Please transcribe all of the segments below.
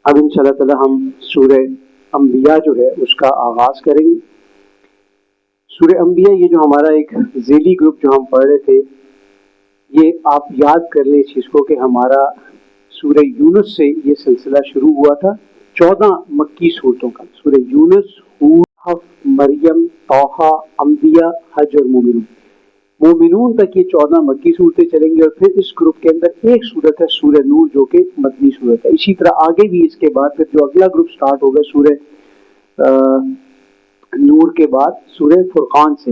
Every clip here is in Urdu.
اب انشاءاللہ تعالی ہم سورہ انبیاء جو ہے اس کا آغاز کریں گے۔ سورہ انبیاء یہ جو ہمارا ایک ذیلی گروپ جو ہم پڑھ رہے تھے، یہ آپ یاد کر لیں اس چیز کو کہ ہمارا سورہ یونس سے یہ سلسلہ شروع ہوا تھا، 14 مکی صورتوں کا، سورہ یونس، ہود، کہف، مریم، طٰہٰ، انبیاء، حج اور مومنون۔ مومنون تک یہ 14 مکی صورتیں چلیں گی، اور پھر اس گروپ کے اندر ایک صورت ہے سورہ نور جو کہ مدنی صورت ہے۔ اسی طرح آگے بھی اس کے بعد پھر جو اگلا گروپ سٹارٹ ہوگا سورہ نور کے بعد سورہ فرقان سے،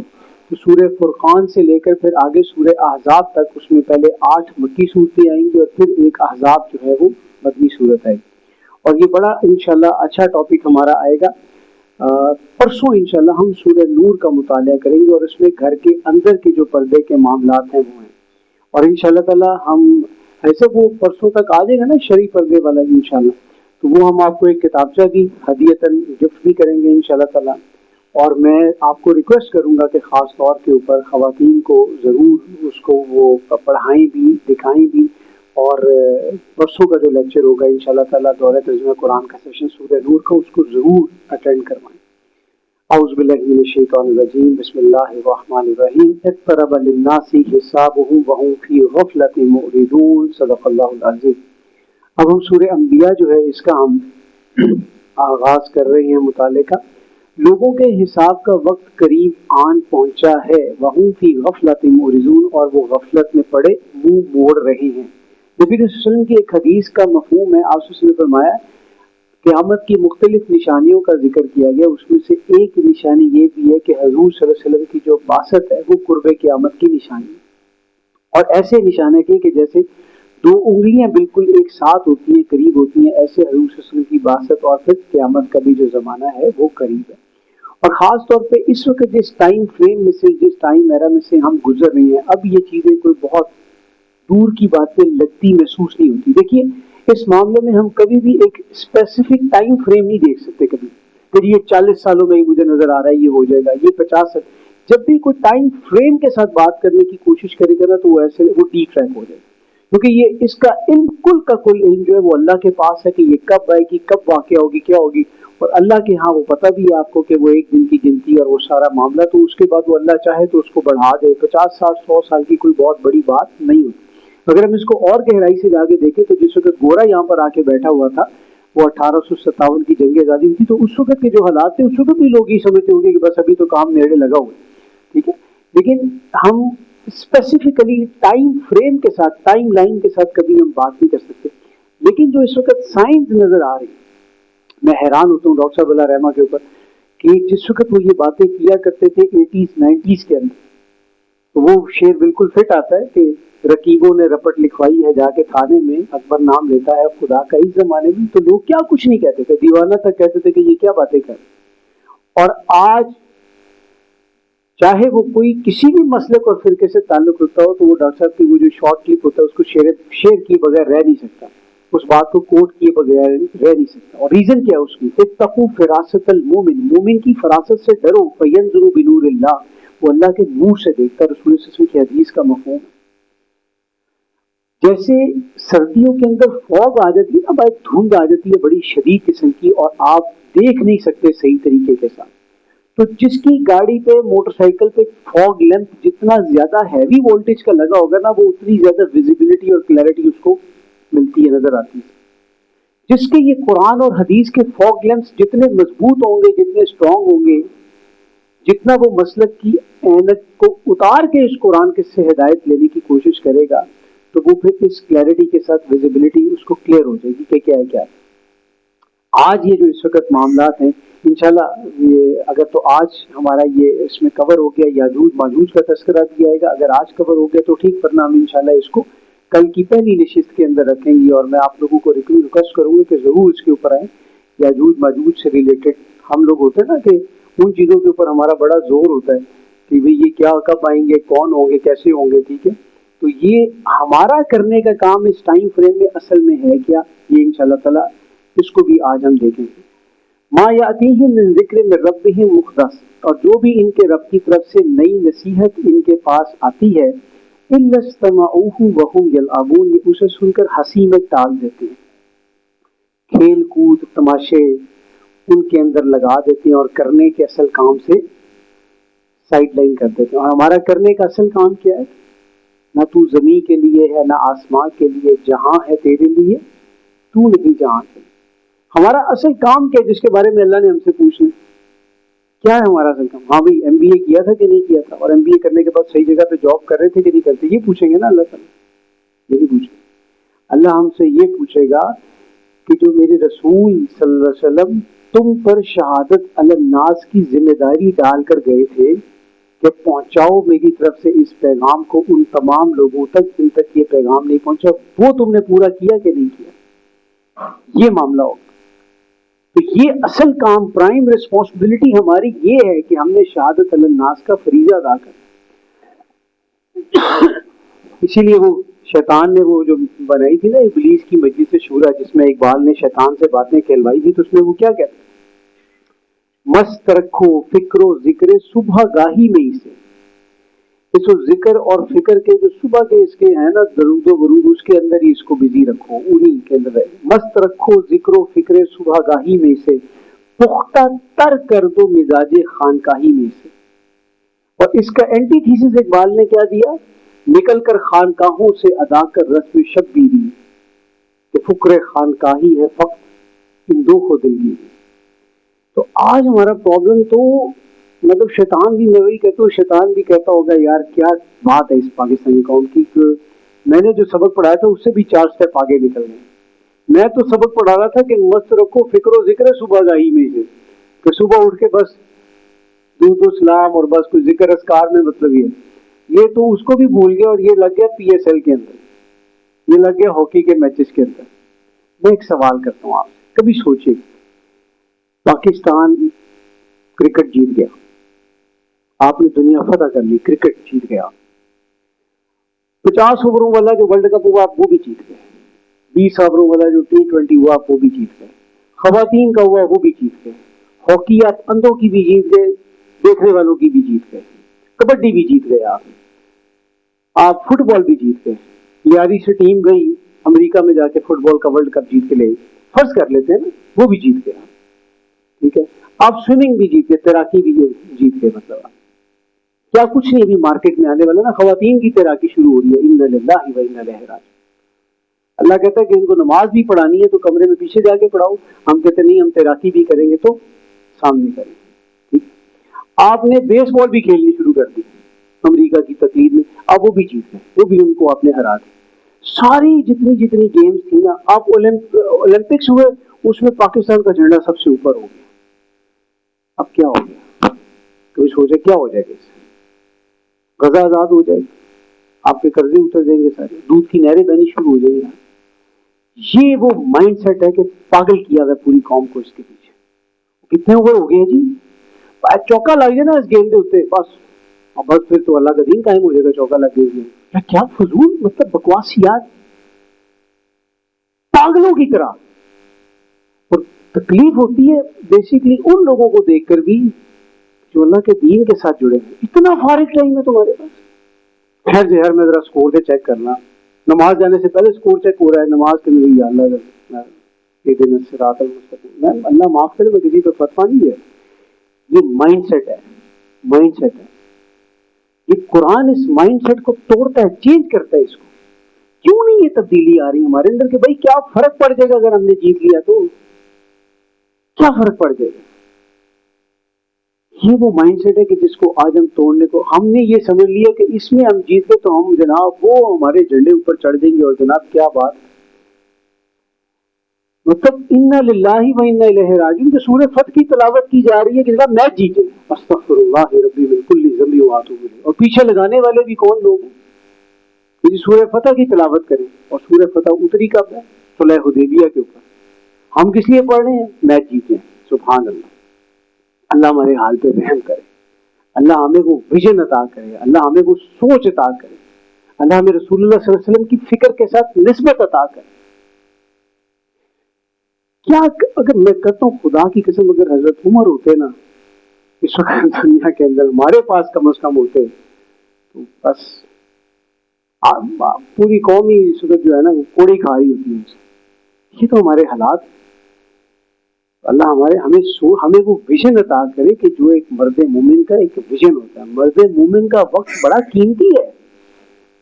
تو سورہ فرقان سے لے کر پھر آگے سورہ احزاب تک، اس میں پہلے 8 مکی صورتیں آئیں گی اور پھر ایک احزاب جو ہے وہ مدنی صورت آئے گی۔ اور یہ بڑا انشاءاللہ اچھا ٹاپک ہمارا آئے گا۔ پرسوں انشاءاللہ ہم سورہ نور کا مطالعہ کریں گے، اور اس میں گھر کے اندر کے جو پردے کے معاملات ہیں وہ ہیں، اور انشاءاللہ تعالی ہم ایسے وہ پرسوں تک آ جائے گا نا شرعی پردے والا انشاءاللہ، تو وہ ہم آپ کو ایک کتابچہ بھی ہدیتاً گفٹ بھی کریں گے انشاءاللہ تعالی۔ اور میں آپ کو ریکویسٹ کروں گا کہ خاص طور کے اوپر خواتین کو ضرور اس کو وہ پڑھائیں بھی، دکھائیں بھی، اور پرسوں کا جو لیکچر ہوگا انشاءاللہ تعالی دورہ ترجمہ قرآن کا سیشن سورہ نور کا، اس کو ضرور اٹینڈ کروائیں۔ اعوذ باللہ من الشیطان الرجیم، بسم اللہ الرحمن الرحیم، اقترب للناس حسابهم وهم فی غفلۃ معرضون، صدق اللہ العظیم۔ اب ہم سورہ انبیاء جو ہے اس کا ہم آغاز کر رہے ہیں مطالعے کا۔ لوگوں کے حساب کا وقت قریب آن پہنچا ہے، وہم فی غفلۃ معرضون، اور وہ غفلت میں پڑے منہ موڑ رہے ہیں۔ نبی صلی اللہ علیہ وسلم کی ایک حدیث کا مفہوم ہے، آپ صلی اللہ علیہ وسلم نے فرمایا قیامت کی مختلف نشانیوں کا ذکر کیا گیا، اس میں سے ایک نشانی یہ بھی ہے کہ حضور صلی اللہ علیہ وسلم کی جو بعثت ہے وہ قرب قیامت کی نشانی ہے، اور ایسے نشانے کے کہ جیسے 2 انگلیاں بالکل ایک ساتھ ہوتی ہیں، قریب ہوتی ہیں، ایسے حضور صلی اللہ علیہ وسلم کی بعثت اور پھر قیامت کا بھی جو زمانہ ہے وہ قریب ہے۔ اور خاص طور پہ اس وقت جس ٹائم فریم میں سے، جس ٹائم ایرا میں سے ہم گزر رہے ہیں، اب یہ چیزیں کوئی بہت دور کی باتیں لگتی محسوس نہیں ہوتی۔ دیکھیے اس معاملے میں ہم کبھی بھی ایک اسپیسیفک ٹائم فریم نہیں دیکھ سکتے، کبھی کہ یہ 40 سالوں میں ہی مجھے نظر آ رہا ہے یہ ہو جائے گا، یہ 50 سال، جب بھی کوئی ٹائم فریم کے ساتھ بات کرنے کی کوشش کرے گا نا تو وہ ایسے وہ ڈی ٹریک ہو جائے گا، کیونکہ یہ اس کا علم کل کا کل علم جو ہے وہ اللہ کے پاس ہے کہ یہ کب آئے گی، کب واقع ہوگی، کیا ہوگی، اور اللہ کے ہاں وہ پتہ بھی ہے آپ کو کہ وہ ایک دن کی گنتی اور وہ سارا معاملہ، تو اس کے بعد وہ اللہ چاہے تو اس کو بڑھا دے۔ 50 سال 100 سال کی کوئی بہت بڑی بات نہیں ہوتی۔ اگر ہم اس کو اور گہرائی سے جا کے دیکھیں تو جس وقت گورا یہاں پر آ کے بیٹھا ہوا تھا، وہ 1857 کی جنگ آزادی ہوئی تھی، تو اس وقت کے جو حالات تھے اس وقت بھی لوگ یہ سمجھتے ہوں گے کہ بس ابھی تو کام نیڑے لگا ہوا ہے، ٹھیک ہے، لیکن ہم اسپیسیفکلی ٹائم فریم کے ساتھ، ٹائم لائن کے ساتھ کبھی ہم بات نہیں کر سکتے۔ لیکن جو اس وقت سائنس نظر آ رہی، میں حیران ہوتا ہوں ڈاکٹر صاحب اللہ رحمہ کے اوپر کہ جس وقت وہ یہ باتیں کیا کرتے تھے 80s 90s کے اندر، تو وہ شعر بالکل فٹ آتا ہے کہ رقیبوں نے رپٹ لکھوائی ہے جا کے تھانے میں، اکبر نام لیتا ہے خدا کا اس زمانے میں، تو لوگ کیا کچھ نہیں کہتے تھے، دیوانہ تک کہتے تھے کہ یہ کیا باتیں کر رہے۔ اور آج چاہے وہ کوئی کسی بھی مسلک اور فرقے سے تعلق رکھتا ہو، تو وہ ڈاکٹر صاحب کی وہ جو شارٹ کلپ ہوتا ہے اس کو شیئر کیے بغیر رہ نہیں سکتا، اس بات کو کوٹ کیے بغیر رہ نہیں سکتا۔ اور ریزن کیا ہے اس کی، اتقوا فراست المومن، مومن کی فراست سے ڈرو، فینظروا بنور اللہ، وہ اللہ کے نور سے دیکھتا ہے، رسول صلی اللہ علیہ وسلم کی حدیث کا مفہوم۔ جیسے سردیوں کے اندر فوگ آ جاتی ہے نا، بھائی دھند آ جاتی ہے بڑی شدید قسم کی، اور آپ دیکھ نہیں سکتے صحیح طریقے کے ساتھ، تو جس کی گاڑی پہ موٹر سائیکل پہ فوگ لینتھ جتنا زیادہ ہیوی وولٹیج کا لگا ہوگا نا، وہ اتنی زیادہ ویزیبلٹی اور کلیئرٹی اس کو ملتی ہے، نظر آتی ہے۔ جس کے یہ قرآن اور حدیث کے فوگ لینتھ جتنے مضبوط ہوں گے، جتنے اسٹرانگ ہوں گے، جتنا وہ مسلک کی اینک کو اتار کے اس قرآن کے سے ہدایت لینے کی کوشش کرے گا، تو وہ پھر اس کلیئرٹی کے ساتھ ویزیبلٹی اس کو کلیئر ہو جائے گی کہ کیا ہے کیا ہے۔ آج یہ جو اس وقت معاملات ہیں، انشاءاللہ یہ اگر تو آج ہمارا یہ اس میں کور ہو گیا، یاجوج ماجوج کا تذکرہ بھی آئے گا، اگر آج کور ہو گیا تو ٹھیک، ورنہ ہم انشاءاللہ اس کو کل کی پہلی نشست کے اندر رکھیں گے، اور میں آپ لوگوں کو ریکویسٹ کروں گا کہ ضرور اس کے اوپر آئیں۔ یاجوج ماجوج سے ریلیٹڈ ہم لوگ ہوتے ہیں نا کہ ان چیزوں کے اوپر ہمارا بڑا زور ہوتا ہے کہ بھئی یہ کیا، کب آئیں گے، کون ہوں گے، کیسے ہوں گے، ٹھیک ہے، تو یہ ہمارا کرنے کا کام اس ٹائم فریم میں اصل میں ہے کیا، یہ انشاءاللہ تعالی اس کو بھی آج ہم دیکھیں گے۔ ما یاتیہم من ذکر من ربہم محدث، اور جو بھی ان کے رب کی طرف سے نئی نصیحت ان کے پاس آتی ہے، الا استمعوہ وہم یلعبون، یہ اسے سن کر ہنسی میں ٹال دیتے ہیں۔ کھیل کود تماشے ان کے اندر لگا دیتے ہیں اور کرنے کے اصل کام سے سائڈ لائن کر دیتے ہیں. اور ہمارا کرنے کا اصل کام کیا ہے؟ نہ تو زمین کے لیے ہے، نہ آسمان کے لیے. جہاں ہے تیرے لیے، تو نہیں جہاں کے لیے. ہمارا اصل کام کیا ہے جس کے بارے میں اللہ نے ہم سے پوچھنا؟ کیا ہے ہمارا اصل کام؟ ہاں بھائی ایم بی اے کیا تھا کہ نہیں کیا تھا، اور ایم بی اے کرنے کے بعد صحیح جگہ پہ جاب کر رہے تھے کہ نہیں کرتے، یہ پوچھیں گے نا اللہ تعالیٰ. یہ نہیں پوچھیں. اللہ ہم سے یہ پوچھے گا کہ جو میرے رسول صلی اللہ علیہ وسلم تم پر شہادت علی الناس کی ذمہ داری ڈال کر گئے تھے کہ پہنچاؤ میری طرف سے اس پیغام کو ان تمام لوگوں تک جن تک یہ پیغام نہیں پہنچا، وہ تم نے پورا کیا کہ نہیں کیا؟ یہ معاملہ ہوگا. تو یہ اصل کام، پرائم ریسپانسبلٹی ہماری یہ ہے کہ ہم نے شہادت علی الناس کا فریضہ ادا کرنا. اسی لیے وہ شیطان نے وہ جو بنائی تھی نا ابلیس کی مجلس شورا، جس میں اقبال نے شیطان سے باتیں کہلوائی تھی، تو اس میں وہ کیا کہتے ہیں؟ مست رکھو فکر و ذکر صبح گاہی میں اسے. اس ذکر اور فکر کے جو صبح کے اس کے ہیں نا درود و برود، اس کے اندر ہی اس کو بزی رکھو، انہی کے اندر رہے. مست رکھو ذکر و فکر صبح گاہی میں سے، پختہ تر کر دو مزاج خانقاہی میں سے. اور اس کا اینٹی تھیسس اقبال نے کیا دیا؟ نکل کر خانقاہوں سے ادا کر رسم شبیری، کہ فکر خانقاہی ہے فقط ان دو کو دلگیری. تو آج ہمارا پرابلم تو مطلب شیطان بھی، میں وہی کہتا ہوں، شیطان بھی کہتا ہوگا یار کیا بات ہے اس پاکستانی قوم کی، کہ میں نے جو سبق پڑھایا تھا اس سے بھی 4 سٹیپ آگے نکل گئے. میں تو سبق پڑھا رہا تھا کہ مست رکھو فکر و ذکر صبح گاہی میں سے، کہ صبح اٹھ کے بس درود و سلام اور بس کوئی ذکر اذکار میں مطلب یہ تو اس کو بھی بھول گیا، اور یہ لگ گیا پی ایس ایل کے اندر، یہ لگ گیا ہاکی کے میچز کے اندر. میں ایک سوال کرتا ہوں آپ سے، کبھی سوچے پاکستان کرکٹ جیت گیا، آپ نے دنیا فتح کر لی، کرکٹ جیت گیا. 50 اووروں والا جو ورلڈ کپ ہوا آپ وہ بھی جیت گئے. 20 اووروں والا جو T20 ہوا آپ وہ بھی جیت گئے. خواتین کا ہوا وہ بھی جیت گئے. ہاکی آپ اندھوں کی بھی جیت گئے، دیکھنے والوں کی بھی جیت گئے. کبڈی بھی جیت گئے آپ فٹ بال بھی جیت گئے. یاری سے ٹیم گئی امریکہ میں جا کے فٹ بال کا ورلڈ کپ جیت کے لے، فرض کر لیتے ہیں نا وہ بھی جیت گیا. ٹھیک ہے، آپ سوئمنگ بھی جیت گئے، تیراکی بھی جیت گئے. مطلب کیا کچھ نہیں ابھی مارکیٹ میں آنے والا نا، خواتین کی تیراکی شروع ہو رہی ہے. انا للہ و انا الیہ راجعون. اللہ کہتا ہے کہ ان کو نماز بھی پڑھانی ہے تو کمرے میں پیچھے جا کے پڑھاؤ. ہم کہتے نہیں ہم تیراکی بھی کریں گے تو سامنے کریں گے. ٹھیک، آپ نے بیس بال بھی کھیلنی شروع کر دی امریکہ کی تقلید میں، اب وہ بھی جیت گئے، وہ بھی ان کو آپ نے ہرا دی. ساری جتنی گیمز تھی نا، آپ اولمپکس ہوئے اس میں پاکستان کا جھنڈا سب سے اوپر ہو گیا. اب کیا ہو گیا؟ کوئی سوچے کیا ہو جائے گا؟ اس سے غزہ آزاد ہو جائے گی، آپ کے قرضے اتر جائیں گے سارے، دودھ کی نہریں بہنی شروع ہو جائیں گی. یہ وہ مائنڈ سیٹ ہے کہ پاگل کیا ہوا پوری قوم کو اس کے پیچھے. کتنے اوور ہو گئے ہیں جی؟ چوکا لگ جائے نا اس گیند کے اتنے بس پھر تو اللہ کا دین قائم ہو جائے گا. چوکا لگ گیا، کیا فضول مطلب بکواسیات پاگلوں کی طرح. اور تکلیف ہوتی ہے بیسیکلی ان لوگوں کو دیکھ کر بھی جو اللہ کے دین کے ساتھ جڑے ہیں. اتنا فارغ ٹائم ہے تمہارے پاس. خیر زہر میں ذرا سکور سے چیک کرنا، نماز جانے سے پہلے سکور چیک ہو رہا ہے نماز کے لیے. اللہ دن الصراط المستقیم، اللہ معاف کرے، میں کسی کو فتویٰ نہیں ہے. یہ مائنڈ سیٹ ہے، مائنڈ سیٹ ہے. یہ قرآن اس مائنڈ سیٹ کو توڑتا ہے، چینج کرتا ہے اس کو. کیوں نہیں یہ تبدیلی آ رہی ہمارے اندر کہ بھائی کیا فرق پڑ جائے گا اگر ہم نے جیت لیا تو؟ کیا فرق پڑ جائے گا؟ یہ وہ مائنڈ سیٹ ہے کہ جس کو آج ہم توڑنے کو، ہم نے یہ سمجھ لیا کہ اس میں ہم جیت گئے تو ہم جناب وہ ہمارے جھنڈے اوپر چڑھ جائیں گے. اور جناب کیا بات، مطلب انا للہ و انا الیہ راجعون کہ سورہ فتح کی تلاوت کی جا رہی ہے کہ جناب میچ جیتے، استغفر اللہ ربی من کل ذنب واتوب الیہ. اور پیچھے لگانے والے بھی کون لوگ ہیں؟ کہ سورہ فتح کی تلاوت کریں. اور سورہ فتح اتری کب ہے؟ صلح حدیبیہ کے اوپر. ہم کس لیے پڑھ رہے ہیں؟ میچ جیتے. سبحان اللہ. اللہ ہمارے حال پہ رحم کرے، اللہ ہمیں وہ ویژن عطا کرے، اللہ ہمیں وہ سوچ عطا کرے، اللہ ہمیں رسول اللہ صلی اللہ علیہ وسلم کی فکر کے ساتھ نسبت عطا کرے. کیا اگر میں کہتا ہوں خدا کی قسم، اگر حضرت عمر ہوتے نا اس وقت دنیا کے اندر، ہمارے پاس کم از کم ہوتے تو بس پوری قوم ہی اس وقت جو ہے نا وہ کوڑی کھا رہی ہوتی ہے. یہ تو ہمارے حالات. اللہ ہمیں وہ ویژن عطا کرے کہ جو ایک مرد مومن کا ایک ویژن ہوتا ہے. مرد مومن کا وقت بڑا قیمتی ہے.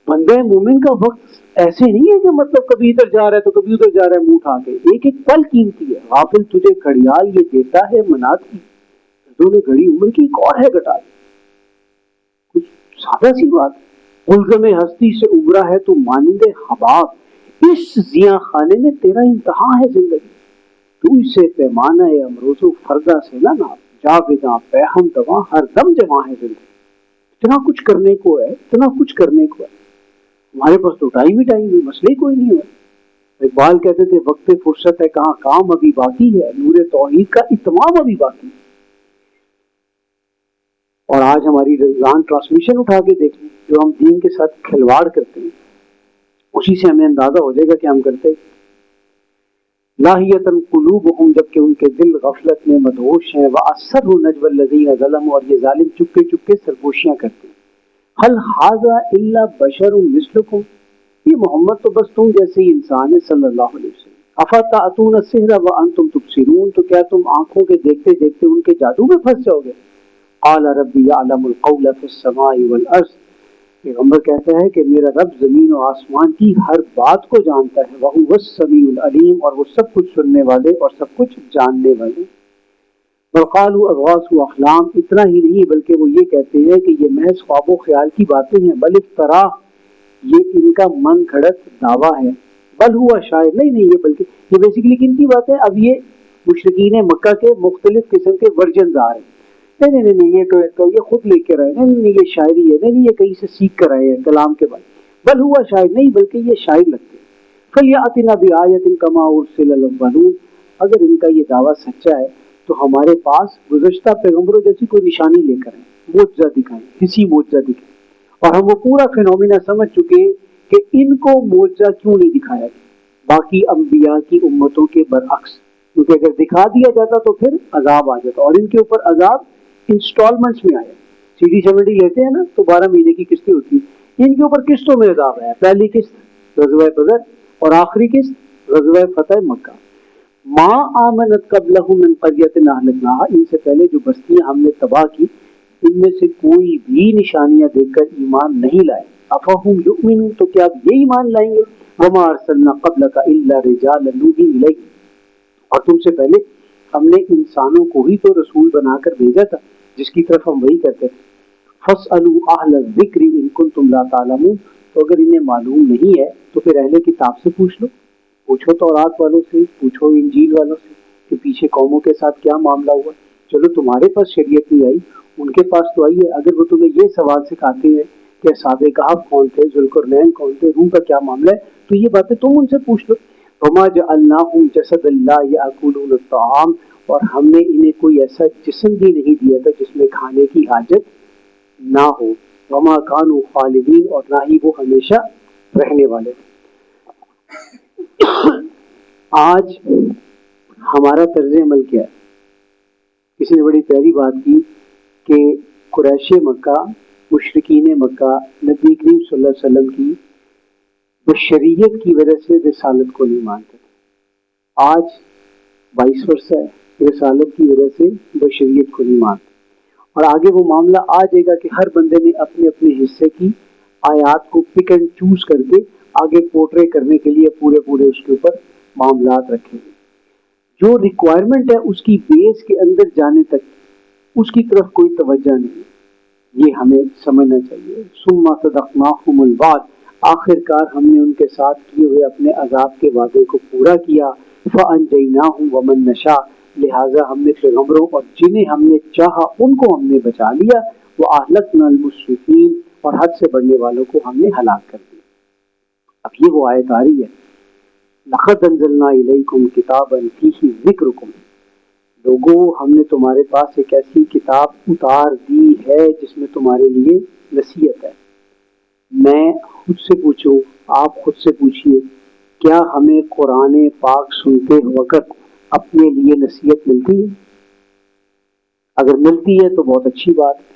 بندہ مومن کا وقت ایسے نہیں ہے کہ مطلب کبھی ادھر جا رہا ہے تو کبھی ادھر جا رہا ہے منہ اٹھا کے. ایک ایک پل قیمتی ہے. غافل تجھے گھڑیال یہ دیتا ہے منات کی, دونوں گھڑی عمر کی ایک اور ہے گٹا. کچھ سادہ سی بات. ملزم ہستی سے ابھرا ہے تو مانند حباب, اس زیاں خانے میں تیرا انتہا ہے زندگی. تو اسے پیمانہ امروز و فردہ سے نہ ناپ, جاویداں پیہم دواں ہر دم جمع ہے زندگی. اتنا کچھ کرنے کو ہے, اتنا کچھ کرنے کو ہے. ہمارے پاس تو ٹائم ہی مسئلے کوئی نہیں ہوا. اقبال کہتے تھے وقت فرصت ہے کہاں, کام ابھی باقی ہے, نور توحید کا اتمام ابھی باقی ہے. اور آج ہماری رمضان ٹرانسمیشن اٹھا کے دیکھ لیں, جو ہم دین کے ساتھ کھلواڑ کرتے ہیں, اسی سے ہمیں اندازہ ہو جائے گا کہ ہم کرتے ہیں. لاہیتن قلوبہم, جبکہ ان کے دل غفلت میں مدہوش ہیں. وَأَسَرُّ نَجْوَ الَّذِينَ ظَلَمُوا, اور یہ ظالم چپکے چپکے سرگوشیاں کرتے ہیں. هل هذا الا بشر مثلکم, یہ محمد تو بس تم جیسے ہی انسان ہے صلی اللہ علیہ وسلم. افتأتون السحر وانتم تبصرون, تو کیا تم آنکھوں کے دیکھتے دیکھتے ان کے جادو میں پھنس جاؤ گے. قال ربی یعلم القول فی السماء والارض, پیغمبر کہتا ہے کہ میرا رب زمین و آسمان کی ہر بات کو جانتا ہے. وَهُوَ السَّمِيعُ الْعَلِيمُ, اور وہ سب کچھ سننے والے اور سب کچھ جاننے والے. وَقَالُوا أَضْغَاثُ أَحْلَامٍ, اتنا ہی نہیں بلکہ وہ یہ کہتے ہیں کہ یہ محض خواب و خیال کی باتیں ہیں. بل افترا, یہ ان کا من گھڑت دعویٰ ہے. بل ہوا شاعر, نہیں یہ بلکہ یہ بیسیکلی کن کی بات ہے. اب یہ مشرکین مکہ کے مختلف قسم کے ورژنز آ رہے ہیں. نہیں یہ خود لے کے رہے, نہیں یہ شاعری ہے, نہیں یہ کہیں سے سیکھ کر آئے ہیں کلام کے بعد. بل ہوا شاعر, نہیں بلکہ یہ شاعر لگتے ہیں. فَلْيَأْتِنَا بِآیَةٍ كَمَا أُرْسِلَ الْأَوَّلُونَ, اگر ان کا یہ دعویٰ سچا ہے تو ہمارے پاس گزشتہ پیغمبروں جیسی کوئی نشانی لے کر آئیں, معجزہ دکھائیں, کسی معجزہ دکھائیں. اور ہم وہ پورا فینومینا سمجھ چکے کہ ان کو معجزہ کیوں نہیں دکھایا گیا باقی انبیاء کی امتوں کے برعکس, کیونکہ اگر دکھا دیا جاتا تو پھر عذاب آ جاتا, اور ان کے اوپر عذاب انسٹالمنٹس میں آیا. CD 70 لیتے ہیں نا تو 12 مہینے کی قسطیں ہوتی ہیں, ان کے اوپر قسطوں میں عذاب آیا. پہلی قسط غزوہ بدر, اور آخری قسط غزوہ فتح مکہ. ما آمنت قبلہم من قریۃ اہلکناہا, ان سے پہلے جو بستیاں ہم نے تباہ کی ان میں سے کوئی بھی نشانیاں دیکھ کر ایمان نہیں لائے. افہم یؤمنون, تو کیا یہ ایمان لائیں گے. وما ارسلنا قبلک الا رجالا نوحی الیہم, اور تم سے پہلے ہم نے انسانوں کو ہی تو رسول بنا کر بھیجا تھا جس کی طرف ہم وہی کرتے تھے. فاسألوا اہل الذکر ان کنتم لا تعلمون, تو اگر انہیں معلوم نہیں ہے تو پھر اہل کتاب سے پوچھ لو. پوچھو تورات والوں سے, پوچھو انجیل والوں سے کہ پیچھے قوموں کے ساتھ کیا معاملہ ہوا. چلو تمہارے پاس شریعت نہیں آئی, ان کے پاس تو آئی ہے. اگر وہ تمہیں یہ سوال سکھاتے ہیں کہ اصحاب کہف کون تھے, ذوالقرنین کون تھے, روح کا کیا معاملہ ہے, تو یہ باتیں تم ان سے پوچھ لو. وما جعلناہم جسدا لا یاکلون الطعام, اور ہم نے انہیں کوئی ایسا جسم بھی نہیں دیا تھا جس میں کھانے کی حاجت نہ ہو. وما کانوا خالدین, اور نہ ہی وہ ہمیشہ رہنے والے. آج ہمارا طرز عمل کیا ہے. کسی نے بڑی پیاری بات کی کہ قریش مکہ, مشرکین مکہ نبی کریم صلی اللہ علیہ وسلم کی بشریت کی وجہ سے رسالت کو نہیں مانتے. آج 22 ورثہ ہے, رسالت کی وجہ سے بشریت کو نہیں مانتے. اور آگے وہ معاملہ آ جائے گا کہ ہر بندے نے اپنے اپنے حصے کی آیات کو پک اینڈ چوز کر کے آگے پورٹرے کرنے کے لیے پورے اس کے اوپر معاملات رکھیں گے. جو ریکوائرمنٹ ہے اس کی بیس کے اندر جانے تک اس کی طرف کوئی توجہ نہیں, یہ ہمیں سمجھنا چاہیے. ثم صدقناہم الوعد, آخر کار ہم نے ان کے ساتھ کیے ہوئے اپنے عذاب کے وعدے کو پورا کیا. فانجیناہم ومن نشاء, لہٰذا ہم نے پیغمبروں اور جنہیں ہم نے چاہا ان کو ہم نے بچا لیا. واہلکنا المسرفین, اور حد سے بڑھنے والوں کو ہم نے ہلاک کر دیا. اب یہ وہ آیت آ رہی ہے, لقد انزلنا الیکم کتابا فیہ ذکرکم, لوگوں ہم نے تمہارے پاس ایک ایسی کتاب اتار دی ہے جس میں تمہارے لیے نصیحت ہے. میں خود سے پوچھوں, آپ خود سے پوچھئے, کیا ہمیں قرآن پاک سنتے وقت اپنے لیے نصیحت ملتی ہے؟ اگر ملتی ہے تو بہت اچھی بات ہے,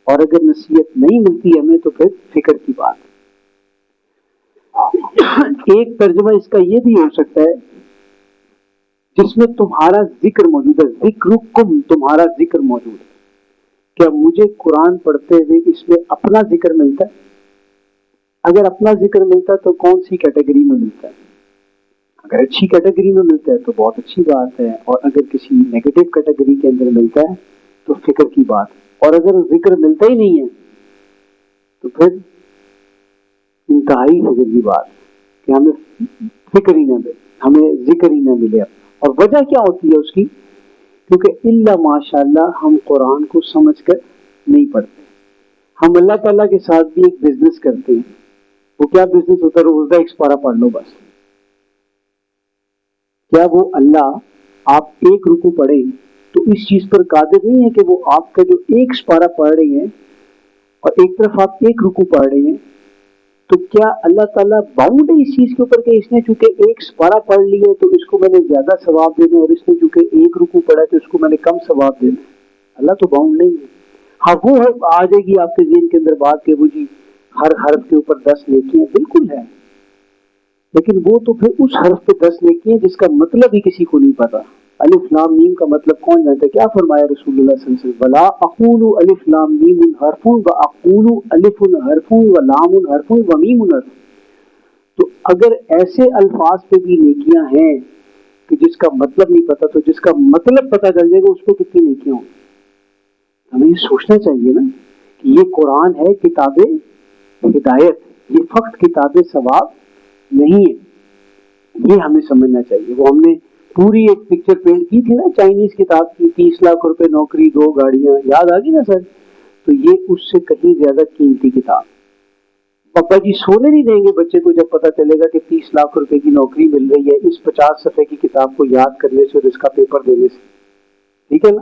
اور اگر نصیحت نہیں ملتی ہمیں تو پھر فکر کی بات ہے. ایک ترجمہ اس کا یہ بھی ہو سکتا ہے, جس میں تمہارا ذکر موجود ہے، ذکرکم، تمہارا ذکر موجود ہے. کیا مجھے قرآن پڑھتے ہوئے اس میں اپنا ذکر ملتا ہے؟ اگر اپنا ذکر ملتا ہے تو کون سی کیٹیگری میں ملتا ہے؟ اگر اچھی کیٹیگری میں ملتا ہے تو بہت اچھی بات ہے، اور اگر کسی نیگیٹو کیٹیگری کے اندر ملتا ہے تو فکر کی بات ہے. اور اگر ذکر ملتا ہی نہیں ہے تو پھر انتہائی فکر کی بات ہے کہ ہمیں فکر ہی نہ ملے، ہمیں ذکر ہی نہ ملے. اور وجہ کیا ہوتی ہے اس کی؟ کیونکہ الا ماشاء اللہ ہم قرآن کو سمجھ کر نہیں پڑھتے. ہم اللہ تعالیٰ کے ساتھ بھی ایک بزنس کرتے ہیں. وہ کیا بزنس ہوتا ہے؟ روزہ ایک پارہ پڑھ لو بس. کیا وہ اللہ آپ ایک رکوع پڑھیں تو اس چیز پر قادر نہیں ہے کہ وہ آپ کا جو ایک سپارہ پڑھ رہے ہیں اور ایک طرف آپ ایک رکوع پڑھ رہے ہیں، تو کیا اللہ تعالیٰ باؤنڈ ہے اس چیز کے اوپر کہ اس نے چونکہ ایک سپارہ پڑھ لی ہے تو اس کو میں نے زیادہ ثواب دینا، اور اس نے چونکہ ایک رکوع پڑھا تو اس کو میں نے کم ثواب دینا؟ اللہ تو باؤنڈ نہیں ہے. ہاں وہ آ جائے گی آپ کے ذہن کے اندر بات کہ وہ جی ہر حرف کے اوپر 10 نیکیاں، بالکل ہے، لیکن وہ تو پھر اس حرف پہ 10 نیکیاں جس کا مطلب ہی کسی کو نہیں پتا. الف لام میم کا مطلب کون جانتا ہے؟ کیا فرمایا رسول اللہ صلی اللہ علیہ وسلم؟ ولا اقول الف لام میم حرف واقول الف حرف ولام حرف ومیم حرف. تو اگر ایسے الفاظ پہ بھی نیکیاں ہیں کہ جس کا مطلب نہیں پتا، تو جس کا مطلب پتا چل جائے گا اس پہ کتنی نیکیاں ہوں. ہمیں یہ سوچنا چاہیے نا کہ یہ قرآن ہے کتاب ہدایت، یہ فقط کتاب ثواب نہیں ہے. یہ ہمیں سمجھنا چاہیے. وہ ہم نے پوری ایک پکچر پینٹ کی تھی نا چائنیز کتاب کی، 30 لاکھ روپے نوکری، 2 گاڑیاں، یاد آ گئی نا سر؟ تو یہ اس سے کہیں زیادہ قیمتی کتاب. پاپا جی سونے نہیں دیں گے بچے کو جب پتا چلے گا کہ 30 لاکھ روپے کی نوکری مل رہی ہے اس 50 صفحے کی کتاب کو یاد کرنے سے اور اس کا پیپر دینے سے. ٹھیک ہے نا؟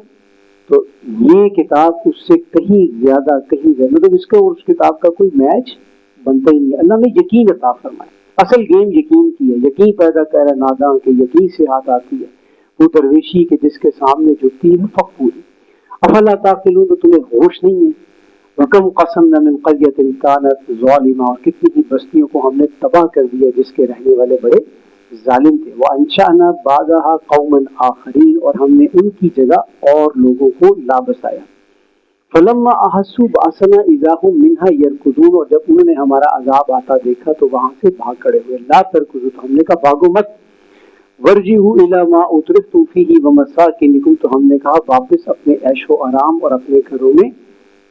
تو یہ کتاب اس سے کہیں زیادہ مطلب اس کا اور اس کتاب کا کوئی میچ بنتا ہی نہیں. اللہ نے یقین عطا فرمایا. اصل گیم یقین کی ہے. یقین پیدا کر رہا ناداں کہ یقین سے ہاتھ آتی ہے وہ درویشی کہ جس کے سامنے جھکتی ہے فق پوری. افلا تعقلون، تو تمہیں ہوش نہیں ہے. وَكَمْ قَسَمْنَا مِنْ قَرْيَةٍ كَانَتْ ظَالِمَةً، اور کتنی ہی بستیوں کو ہم نے تباہ کر دیا جس کے رہنے والے بڑے ظالم تھے. وَأَنشَأْنَا بَعْدَهَا قَوْمًا آخَرِينَ، اور ہم نے ان کی جگہ اور لوگوں کو لا بسایا. فَلَمَّا أَحَسُّوا بَأْسَنَا إِذَا هُمْ مِنْهَا يَرْكُضُونَ، اور جب انہوں نے ہمارا عذاب آتا دیکھا تو وہاں سے بھاگ کھڑے ہوئے. لا ترکضوا، تو ہم نے کہا بھاگو مت. وَارْجِعُوا إِلَىٰ مَا أُتْرِفْتُمْ فِيهِ وَمَسَاكِنِكُمْ، تو ہم نے کہا واپس اپنے عیش و آرام اور اپنے گھروں میں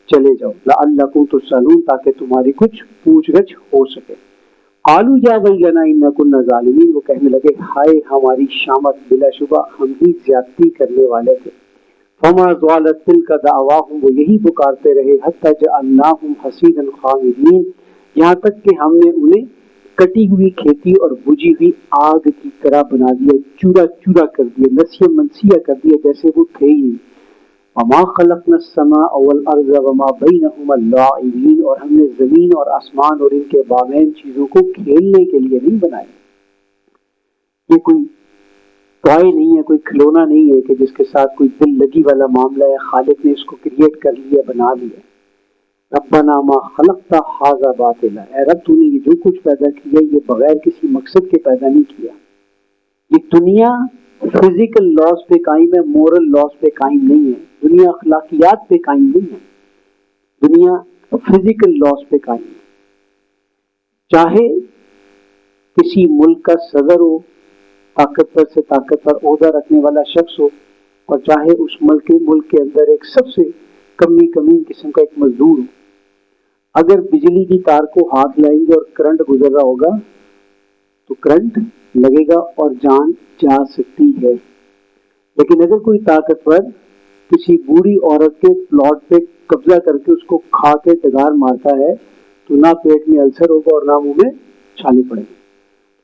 چلے جاؤ. لعلکم تسألون، تاکہ تمہاری کچھ پوچھ گچھ ہو سکے. قالوا یا ویلنا انا کنا ظالمین، وہ کہنے لگے ہائے ہماری شامت، بلا شبہ ہم ہی زیادتی کرنے والے تھے. فما زالت تلک دعواہم، وہ یہی پکارتے رہے، حتی جعلناہم حصیدا خامدین، یہاں تک کہ ہم نے انہیں کٹی ہوئی کھیتی اور بجھی ہوئی آگ کی طرح بنا دیا، چورا چورا کر دیا، نسیہ منسیہ کر دیا، جیسے وہ تھے ہی نہیں. وما خلقنا السماء والارض وما بینہما لاعبین، اور ہم نے زمین اور آسمان اور ان کے مابین چیزوں کو کھیلنے کے لیے نہیں بنایا. یہ کوئی ٹوائے نہیں ہے، کوئی کھلونا نہیں ہے کہ جس کے ساتھ کوئی دل لگی والا معاملہ ہے. خالق نے اس کو کریٹ کر لیا، بنا لیا. ربنا ما خلقت ھذا باطلا، اے رب تو نے یہ جو کچھ پیدا کیا یہ بغیر کسی مقصد کے پیدا نہیں کیا. یہ دنیا فزیکل لاز پہ قائم ہے، مورل لاز پہ قائم نہیں ہے. دنیا اخلاقیات پہ قائم نہیں ہے، دنیا فزیکل لاز پہ قائم ہے. چاہے کسی ملک کا صدر ہو، طاقتور سے طاقتور عہدہ رکھنے والا شخص ہو، اور چاہے اس ملک کے اندر ایک سب سے کمین قسم کا ایک مزدور ہو، اگر بجلی کی تار کو ہاتھ لائیں گے اور کرنٹ گزر رہا ہوگا تو کرنٹ لگے گا اور جان جا سکتی ہے. لیکن اگر کوئی طاقتور کسی بوڑھی عورت کے پلاٹ پہ قبضہ کر کے اس کو کھا کے ٹگار مارتا ہے تو نہ پیٹ میں السر ہوگا اور نہ منہ میں چھالے پڑیں گے.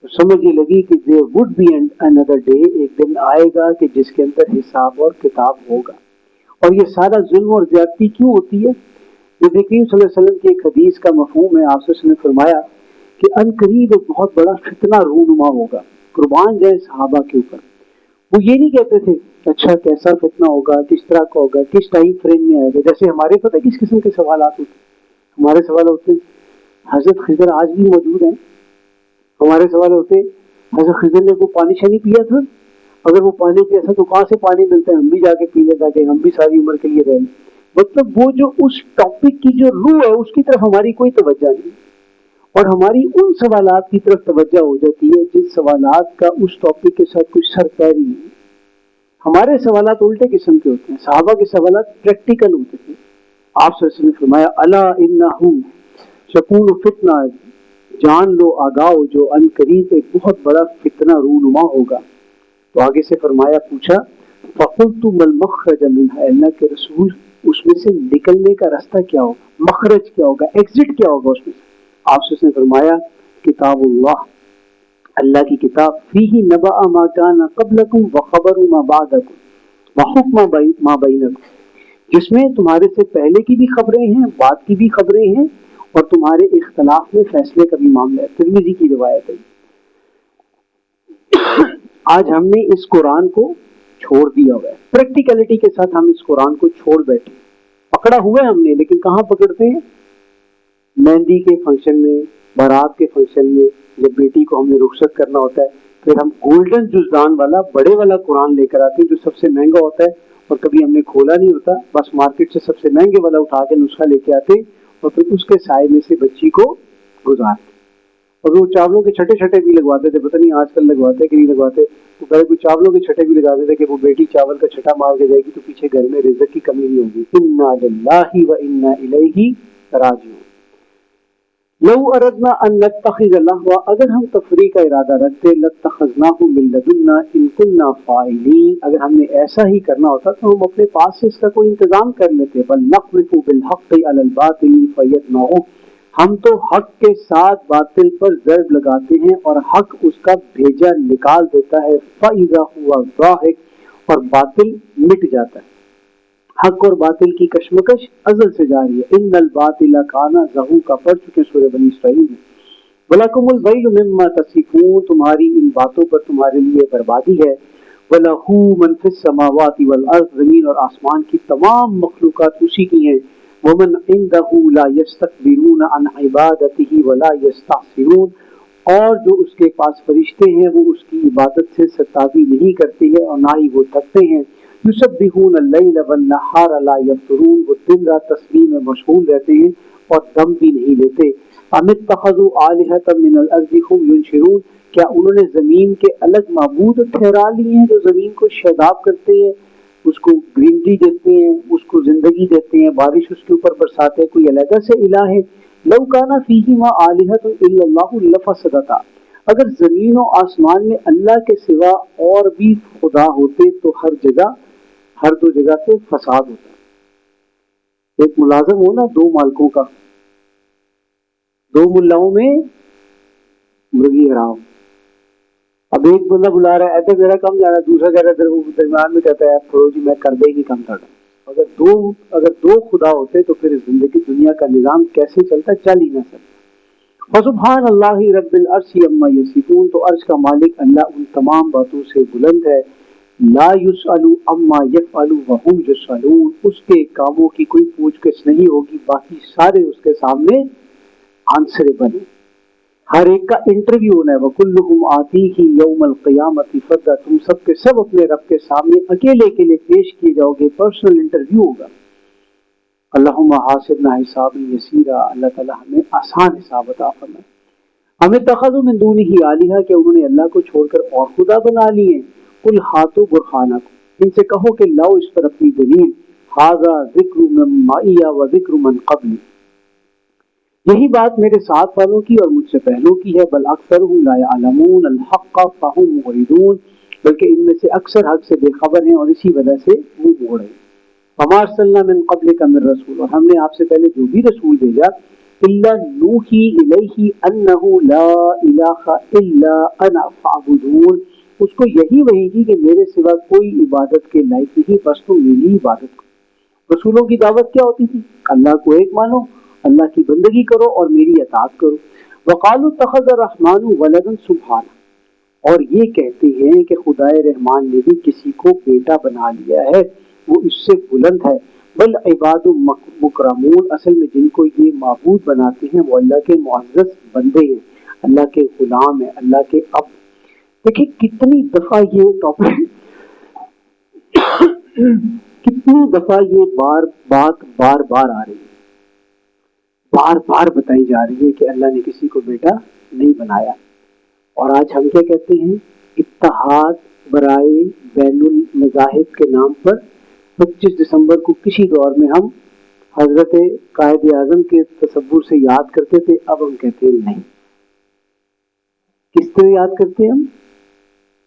تو سمجھ یہ لگی کہ there would be another day، ایک دن آئے گا کہ جس کے اندر حساب اور کتاب ہوگا. اور یہ سارا ظلم اور زیادتی کیوں ہوتی ہے؟ نبی کریم صلی اللہ علیہ وسلم کی ایک حدیث کا مفہوم ہے. آپ سے اس نے فرمایا کہ ان قریب ایک بہت بڑا فتنہ رونما ہوگا. قربان جائے صحابہ کے اوپر. وہ یہ نہیں کہتے تھے اچھا کیسا فتنہ ہوگا، کس طرح کا ہوگا، کس ٹائم فریم میں آئے گا. جیسے ہمارے پتہ کس قسم کے سوالات ہوتے ہیں؟ ہمارے سوال ہوتے ہیں حضرت خضر آج بھی موجود ہیں. ہمارے سوال ہوتے ہیں حضرت خضر نے کو پانی شانی پیا تھا، اگر وہ پانی پیسا تو کہاں سے پانی ملتا ہے، ہم بھی جا کے پی لیں تاکہ ہم بھی ساری عمر کے لیے رہ لیں. مطلب وہ جو اس ٹاپک کی جو روح ہے اس کی طرف ہماری کوئی توجہ نہیں، اور ہماری ان سوالات کی طرف توجہ ہو جاتی ہے جن سوالات کا اس ٹاپک کے ساتھ کوئی سر پیر ہی نہیں. ہمارے سوالات الٹے قسم کے ہوتے ہیں، صحابہ کے سوالات پریکٹیکل ہوتے تھے. آپ صلی اللہ علیہ وسلم نے فرمایا الا انہ سکون فتنہ، جان لو آگاؤ جو ان قریب ایک بہت بڑا فتنہ رونما ہوگا. تو آگے سے فرمایا، پوچھا فقلت ما المخرج منها، اللہ کے رسول اس میں سے نکلنے کا راستہ کیا ہوگا، مخرج کیا ہوگا، ایگزٹ کیا ہوگا اس میں سے؟ آپ سے فرمایا کتاب اللہ، اللہ کی کتاب، فیہ نبأ ما کان قبلکم وخبر ما بعدکم وحکم ما بینکم، جس میں تمہارے سے پہلے کی بھی خبریں ہیں، بعد کی بھی خبریں ہیں، اور تمہارے اختلاف میں فیصلے کا بھی معاملہ ہے. ترمذی کی روایت ہے. آج ہم نے اس قرآن کو چھوڑ دیا ہوا ہے، پریکٹیکلٹی کے ساتھ ہم اس قرآن کو چھوڑ بیٹھے، پکڑا ہوا ہے ہم نے، لیکن کہاں پکڑتے ہیں؟ مہندی کے فنکشن میں، بارات کے فنکشن میں، جب بیٹی کو ہم نے رخصت کرنا ہوتا ہے پھر ہم گولڈن جزدان والا بڑے والا قرآن لے کر آتے ہیں جو سب سے مہنگا ہوتا ہے، اور کبھی ہم نے کھولا نہیں ہوتا، بس مارکیٹ سے سب سے مہنگے والا اٹھا کے نسخہ لے کے آتے اور پھر اس کے سائے میں سے بچی کو گزارتے. اور وہ چاولوں کے چھٹے چھٹے بھی لگواتے تھے، پتہ نہیں آج کل لگواتے کہ نہیں لگواتے، تو پہلے کوئی چاولوں کے چھٹے بھی لگاتے تھے کہ وہ بیٹی چاول کا چھٹا مار کے جائے گی تو پیچھے گھر میں رزق کی کمی نہیں ہوگی. انا للہ و انا الیہ راجعون. لو اردنا ان نتخذ لہوا، اگر ہم تفریح کا ارادہ رکھتے، لاتخذناہ من لدنا ان كنا فاعلین، اگر ہم نے ایسا ہی کرنا ہوتا تو ہم اپنے پاس سے اس کا کوئی انتظام کر لیتے. بل نقذف بالحق علی الباطل فیدمغہ، ہم تو حق کے ساتھ باطل پر ضرب لگاتے ہیں اور حق اس کا بھیجا نکال دیتا ہے. فاذا هو ضاحک، اور باطل مٹ جاتا ہے. حق اور باطل کی کشمکش ازل سے جاری ہے. ان الباطل کان زہوقا، پڑھ چکے سورہ بنی اسرائیل میں. ولکم الویل مما تصفون، تمہاری ان باتوں پر تمہارے لیے بربادی ہے. وَلَهُ مَنْ فِي السَّمَاوَاتِ وَالْأَرْضِ، زمین اور آسمان کی تمام مخلوقات اسی کی ہیں. وَمَنْ عِنْدَهُ لَا يَسْتَكْبِرُونَ عَنْ عِبَادَتِهِ وَلَا يَسْتَحْسِرُونَ، اور جو اس کے پاس فرشتے ہیں وہ اس کی عبادت سے ستاوی نہیں کرتے ہیں اور نہ ہی وہ تھکتے ہیں. یسبحون اللیل والنہار لا یفترون، وہ دن رات تسبیح میں مشغول رہتے ہیں اور دم بھی نہیں لیتے. ام اتخذوا آلہۃ من الارض هم ینشرون، کیا انہوں نے زمین کے الگ معبود ٹھہرا لیے ہیں جو زمین کو شاداب کرتے ہیں، اس کو گرینری دیتے ہیں، اس کو زندگی دیتے ہیں، بارش اس کے اوپر برساتے ہیں، کوئی علیحدہ سے الہ ہے؟ لو کان فیہما آلہۃ الا اللہ لفسدتا، اگر زمین و آسمان میں اللہ کے سوا اور بھی خدا ہوتے تو ہر دو جگہ سے فساد ہوتا. ایک ملازم ہو نا دو مالکوں کا، دو ملاؤں میں مرغی حرام. اب ایک بندہ بلا رہا ہے ایسے میرا کم جا رہا ہے، دوسرا کہہ رہا ہے درمیان میں کہتا ہے پڑھو جی میں کر دے گی کم تھا. اگر دو خدا ہوتے تو پھر اس زندگی دنیا کا نظام کیسے چلتا؟ چل ہی نہ سکتا. فسبحان اللہ رب العرش عما یصفون، تو عرش کا مالک اللہ ان تمام باتوں سے بلند ہے. لا یسأل عما یفعل وهم یسألون، اس کے کاموں کی کوئی پوچھ گچھ نہیں ہوگی، باقی سارے اس کے سامنے آنسریبل ہیں، ہر ایک کا انٹرویو ہونا ہے. وکلہم آتیہ یوم القیامۃ فردا، تم سب کے سب اپنے رب کے سامنے اکیلے اکیلے پیش کیے جاؤ گے، پرسنل انٹرویو ہوگا. اللہم حاسبنا حسابا یسیرا، اللہ تعالی ہمیں آسان حساب عطا فرمائے. ہمیں اتخذوا من دونہ آلہہ، کہ انہوں نے اللہ کو چھوڑ کر اور خدا بنا لیے. قل ہاتوا برہانکم، ان سے کہو کہ لاؤ اس پر اپنی دلیل. ھذا ذکر من معی و ذکر من قبلی، یہی بات میرے ساتھ والوں کی اور مجھ سے پہلوں کی ہے. بل اکثرهم لا يعلمون الحق فهم معرضون، بلکہ ان میں سے اکثر حق سے بے خبر ہیں اور اسی وجہ سے منہ موڑ رہے ہیں. وما ارسلنا من قبلک من رسول، اور ہم نے آپ سے پہلے جو بھی رسول بھیجا، الا نوحی الیہ انہ لا الہ الا انا فاعبدون، اس کو یہی وحی کی کہ میرے سوا کوئی عبادت کے لائق نہیں، بس تم میری عبادت کرو. رسولوں کی دعوت کیا ہوتی تھی؟ اللہ کو ایک مانو، اللہ کی بندگی کرو اور میری اطاعت کرو. وقالوا اتخذ الرحمن ولدا سبحانہ، اور یہ کہتے ہیں کہ خدائے رحمان نے بھی کسی کو بیٹا بنا لیا ہے، وہ اس سے بلند ہے. بل عباد مکرمون، اصل میں جن کو یہ معبود بناتے ہیں وہ اللہ کے معزز بندے ہیں، اللہ کے غلام ہیں، اللہ کے اب دیکھیے کتنی دفعہ یہ ٹاپک کتنی دفعہ یہ بات بار بار آ رہی ہے، بار بار بتائی جا رہی ہے کہ اللہ نے کسی کو بیٹا نہیں بنایا. اور آج ہم کیا کہتے ہیں؟ اتحاد برائے بین المذاہب کے نام پر 25 دسمبر کو کسی دور میں ہم حضرت قائد اعظم کے تصور سے یاد کرتے تھے، اب ہم کہتے ہیں نہیں. کس طرح یاد کرتے ہیں ہم؟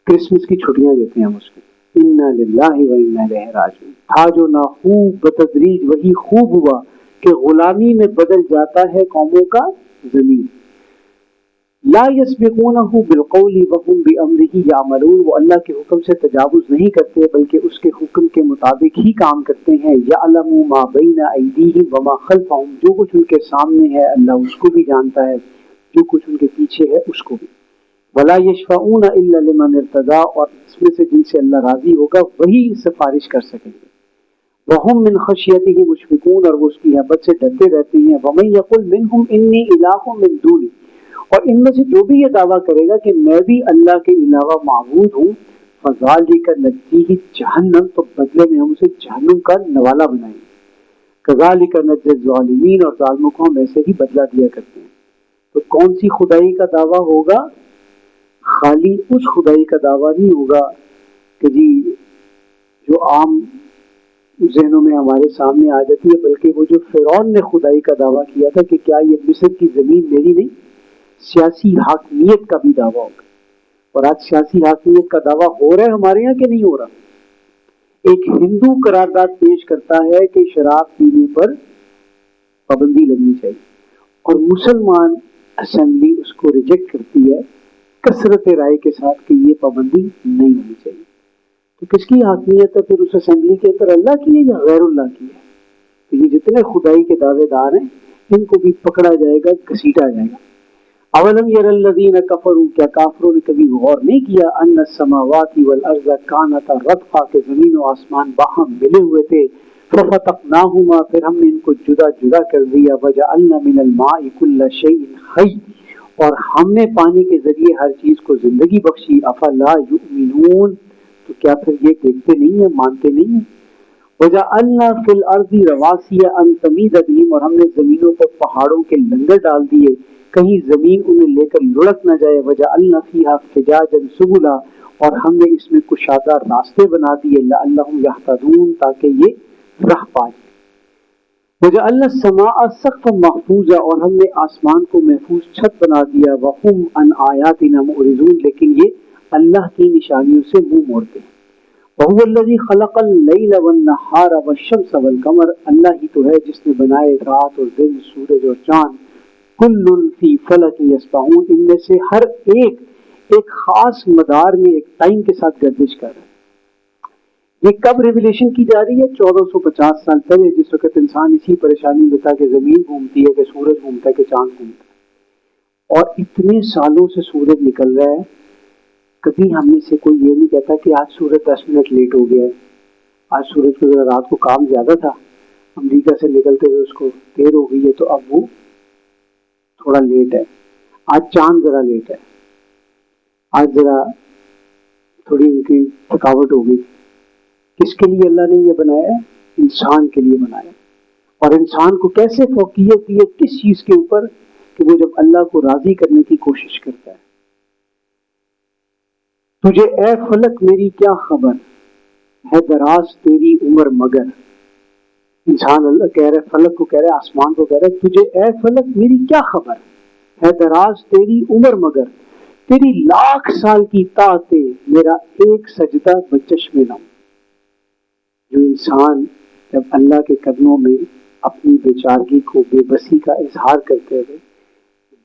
کرسمس کی چھٹیاں دیتے ہیں ہم اس کو. انا للہ و انا الیہ راجعون. تھا جو نہ خوب بتدریج وہی خوب ہوا کہ غلامی میں بدل جاتا ہے قوموں کا زمین. لا یسبقونہ بالقول وهم بامرہ یعملون. وہ اللہ کے حکم سے تجاوز نہیں کرتے بلکہ اس کے حکم کے مطابق ہی کام کرتے ہیں. یعلم ما بین ایدیہم وما خلفہم. جو کچھ ان کے سامنے ہے اللہ اس کو بھی جانتا ہے، جو کچھ ان کے پیچھے ہے اس کو بھی. ولا یشفعون الا لمن ارتضی. اور اس میں سے جن سے اللہ راضی ہوگا وہی سفارش کر سکیں گے. وهم من خشیتہ مشفقون. اور وہ اس کی محبت سے ڈرتے رہتے ہیں. ومن یقل منہم انی الہ من دونی. اور ان میں سے جو بھی یہ دعویٰ کرے گا کہ میں بھی اللہ کے علاوہ معبود ہوں، فذالک نجزیہ جہنم. تو بدلے میں ہم اسے جہنم کا نوالا بنائیں گے. کذالک نجزی الظالمین. اور ظالموں کو ہم ایسے ہی بدلہ دیا کرتے ہیں. تو کون سی خدائی کا دعویٰ ہوگا؟ خالی اس خدائی کا دعویٰ نہیں ہوگا کہ جی جو عام ذہنوں میں ہمارے سامنے آ جاتی ہے، بلکہ وہ جو فرعون نے خدائی کا دعویٰ کیا تھا کہ کیا یہ مصر کی زمین میری نہیں، سیاسی حاکمیت کا بھی دعویٰ ہوگا. اور آج سیاسی حاکمیت کا دعویٰ ہو رہا ہے ہمارے یہاں کہ نہیں ہو رہا؟ ایک ہندو قرارداد پیش کرتا ہے کہ شراب پینے پر پابندی لگنی چاہیے، اور مسلمان اسمبلی اس کو ریجیکٹ کرتی ہے کثرت رائے کے ساتھ کہ یہ پابندی نہیں ہونی چاہیے. تو کس کی حاکمیت ہے پھر اس اسمبلی کے اندر؟ اللہ کی ہے یا غیر اللہ کی ہے؟ تو یہ جتنے خدائی کے دعوے دار ہیں ان کو بھی پکڑا جائے گا، گھسیٹا جائے گا. اولم یر الذین کفروا. کیا کافروں نے کبھی غور نہیں کیا؟ ان السماوات والارض کانتا رتقا. کہ زمین و آسمان باہم ملے ہوئے تھے. ففتقناہما. پھر ہم نے ان کو جدا جدا کر دیا. وجعلنا من الماء کل شیء حی. اور ہم نے پانی کے ذریعے ہر چیز کو زندگی بخشی. افلا یؤمنون. تو کیا پھر یہ دیکھتے نہیں ہیں، مانتے نہیں ہیں؟ وجعلنا فی الارض رواسی ان تمید بہم. اور ہم نے زمینوں پر پہاڑوں کے لنگر ڈال دیے کہیں زمین انہیں لے کر لڑک نہ جائے. وجعلنا فیہا فجاجا سبلا. اور ہم نے اس میں کشادہ راستے بنا دیے. لعلہم یہتدون. تاکہ یہ راہ پائیں. وجعلنا السماء سقفا محفوظا. اور ہم نے آسمان کو محفوظ چھت بنا دیا. وہم عن آیاتنا معرضون. لیکن یہ اللہ کی نشانیوں سے منہ موڑتے ہیں. وهو الذي خلق الليل والنهار والشمس والقمر. اللہ ہی تو ہے جس نے بنائے رات اور دن، سورج اور چاند. کل فی فلک یسبحون. ان میں سے ہر ایک خاص مدار میں ایک ٹائم کے ساتھ گردش کر رہا ہے. یہ کب ریویلیشن کی جا رہی ہے؟ 1450 سال پہلے، جس وقت انسان اسی پریشانی میں تھا کہ زمین گھومتی ہے، کہ سورج گھومتا ہے، کہ چاند گھومتا ہے. اور اتنے سالوں سے سورج نکل رہا ہے. کبھی ہم میں سے کوئی یہ نہیں کہتا کہ آج سورج 10 منٹ لیٹ ہو گیا ہے، آج سورج کو ذرا رات کو کام زیادہ تھا، امریکہ سے نکلتے ہوئے اس کو دیر ہو گئی ہے تو اب وہ تھوڑا لیٹ ہے. آج چاند ذرا لیٹ ہے، آج ذرا تھوڑی ان کی تھکاوٹ ہو گئی. کس کے لیے اللہ نے یہ بنایا ہے؟ انسان کے لیے بنایا. اور انسان کو کیسے فوقیت دی ہے؟ کس چیز کے اوپر؟ کہ وہ جب اللہ کو راضی کرنے کی کوشش کرتا ہے. تجھے اے فلک میری کیا خبر ہے، دراز تیری عمر مگر. انسان اللہ کہہ رہے، فلک کو کہہ رہے، آسمان کو کہہ رہے، تجھے اے فلک میری کیا خبر ہے، دراز تیری عمر مگر. تیری لاکھ سال کی طاعت میرا ایک سجدہ بچشم نم. جو انسان جب اللہ کے قدموں میں اپنی بیچارگی کو، بے بسی کا اظہار کرتے ہوئے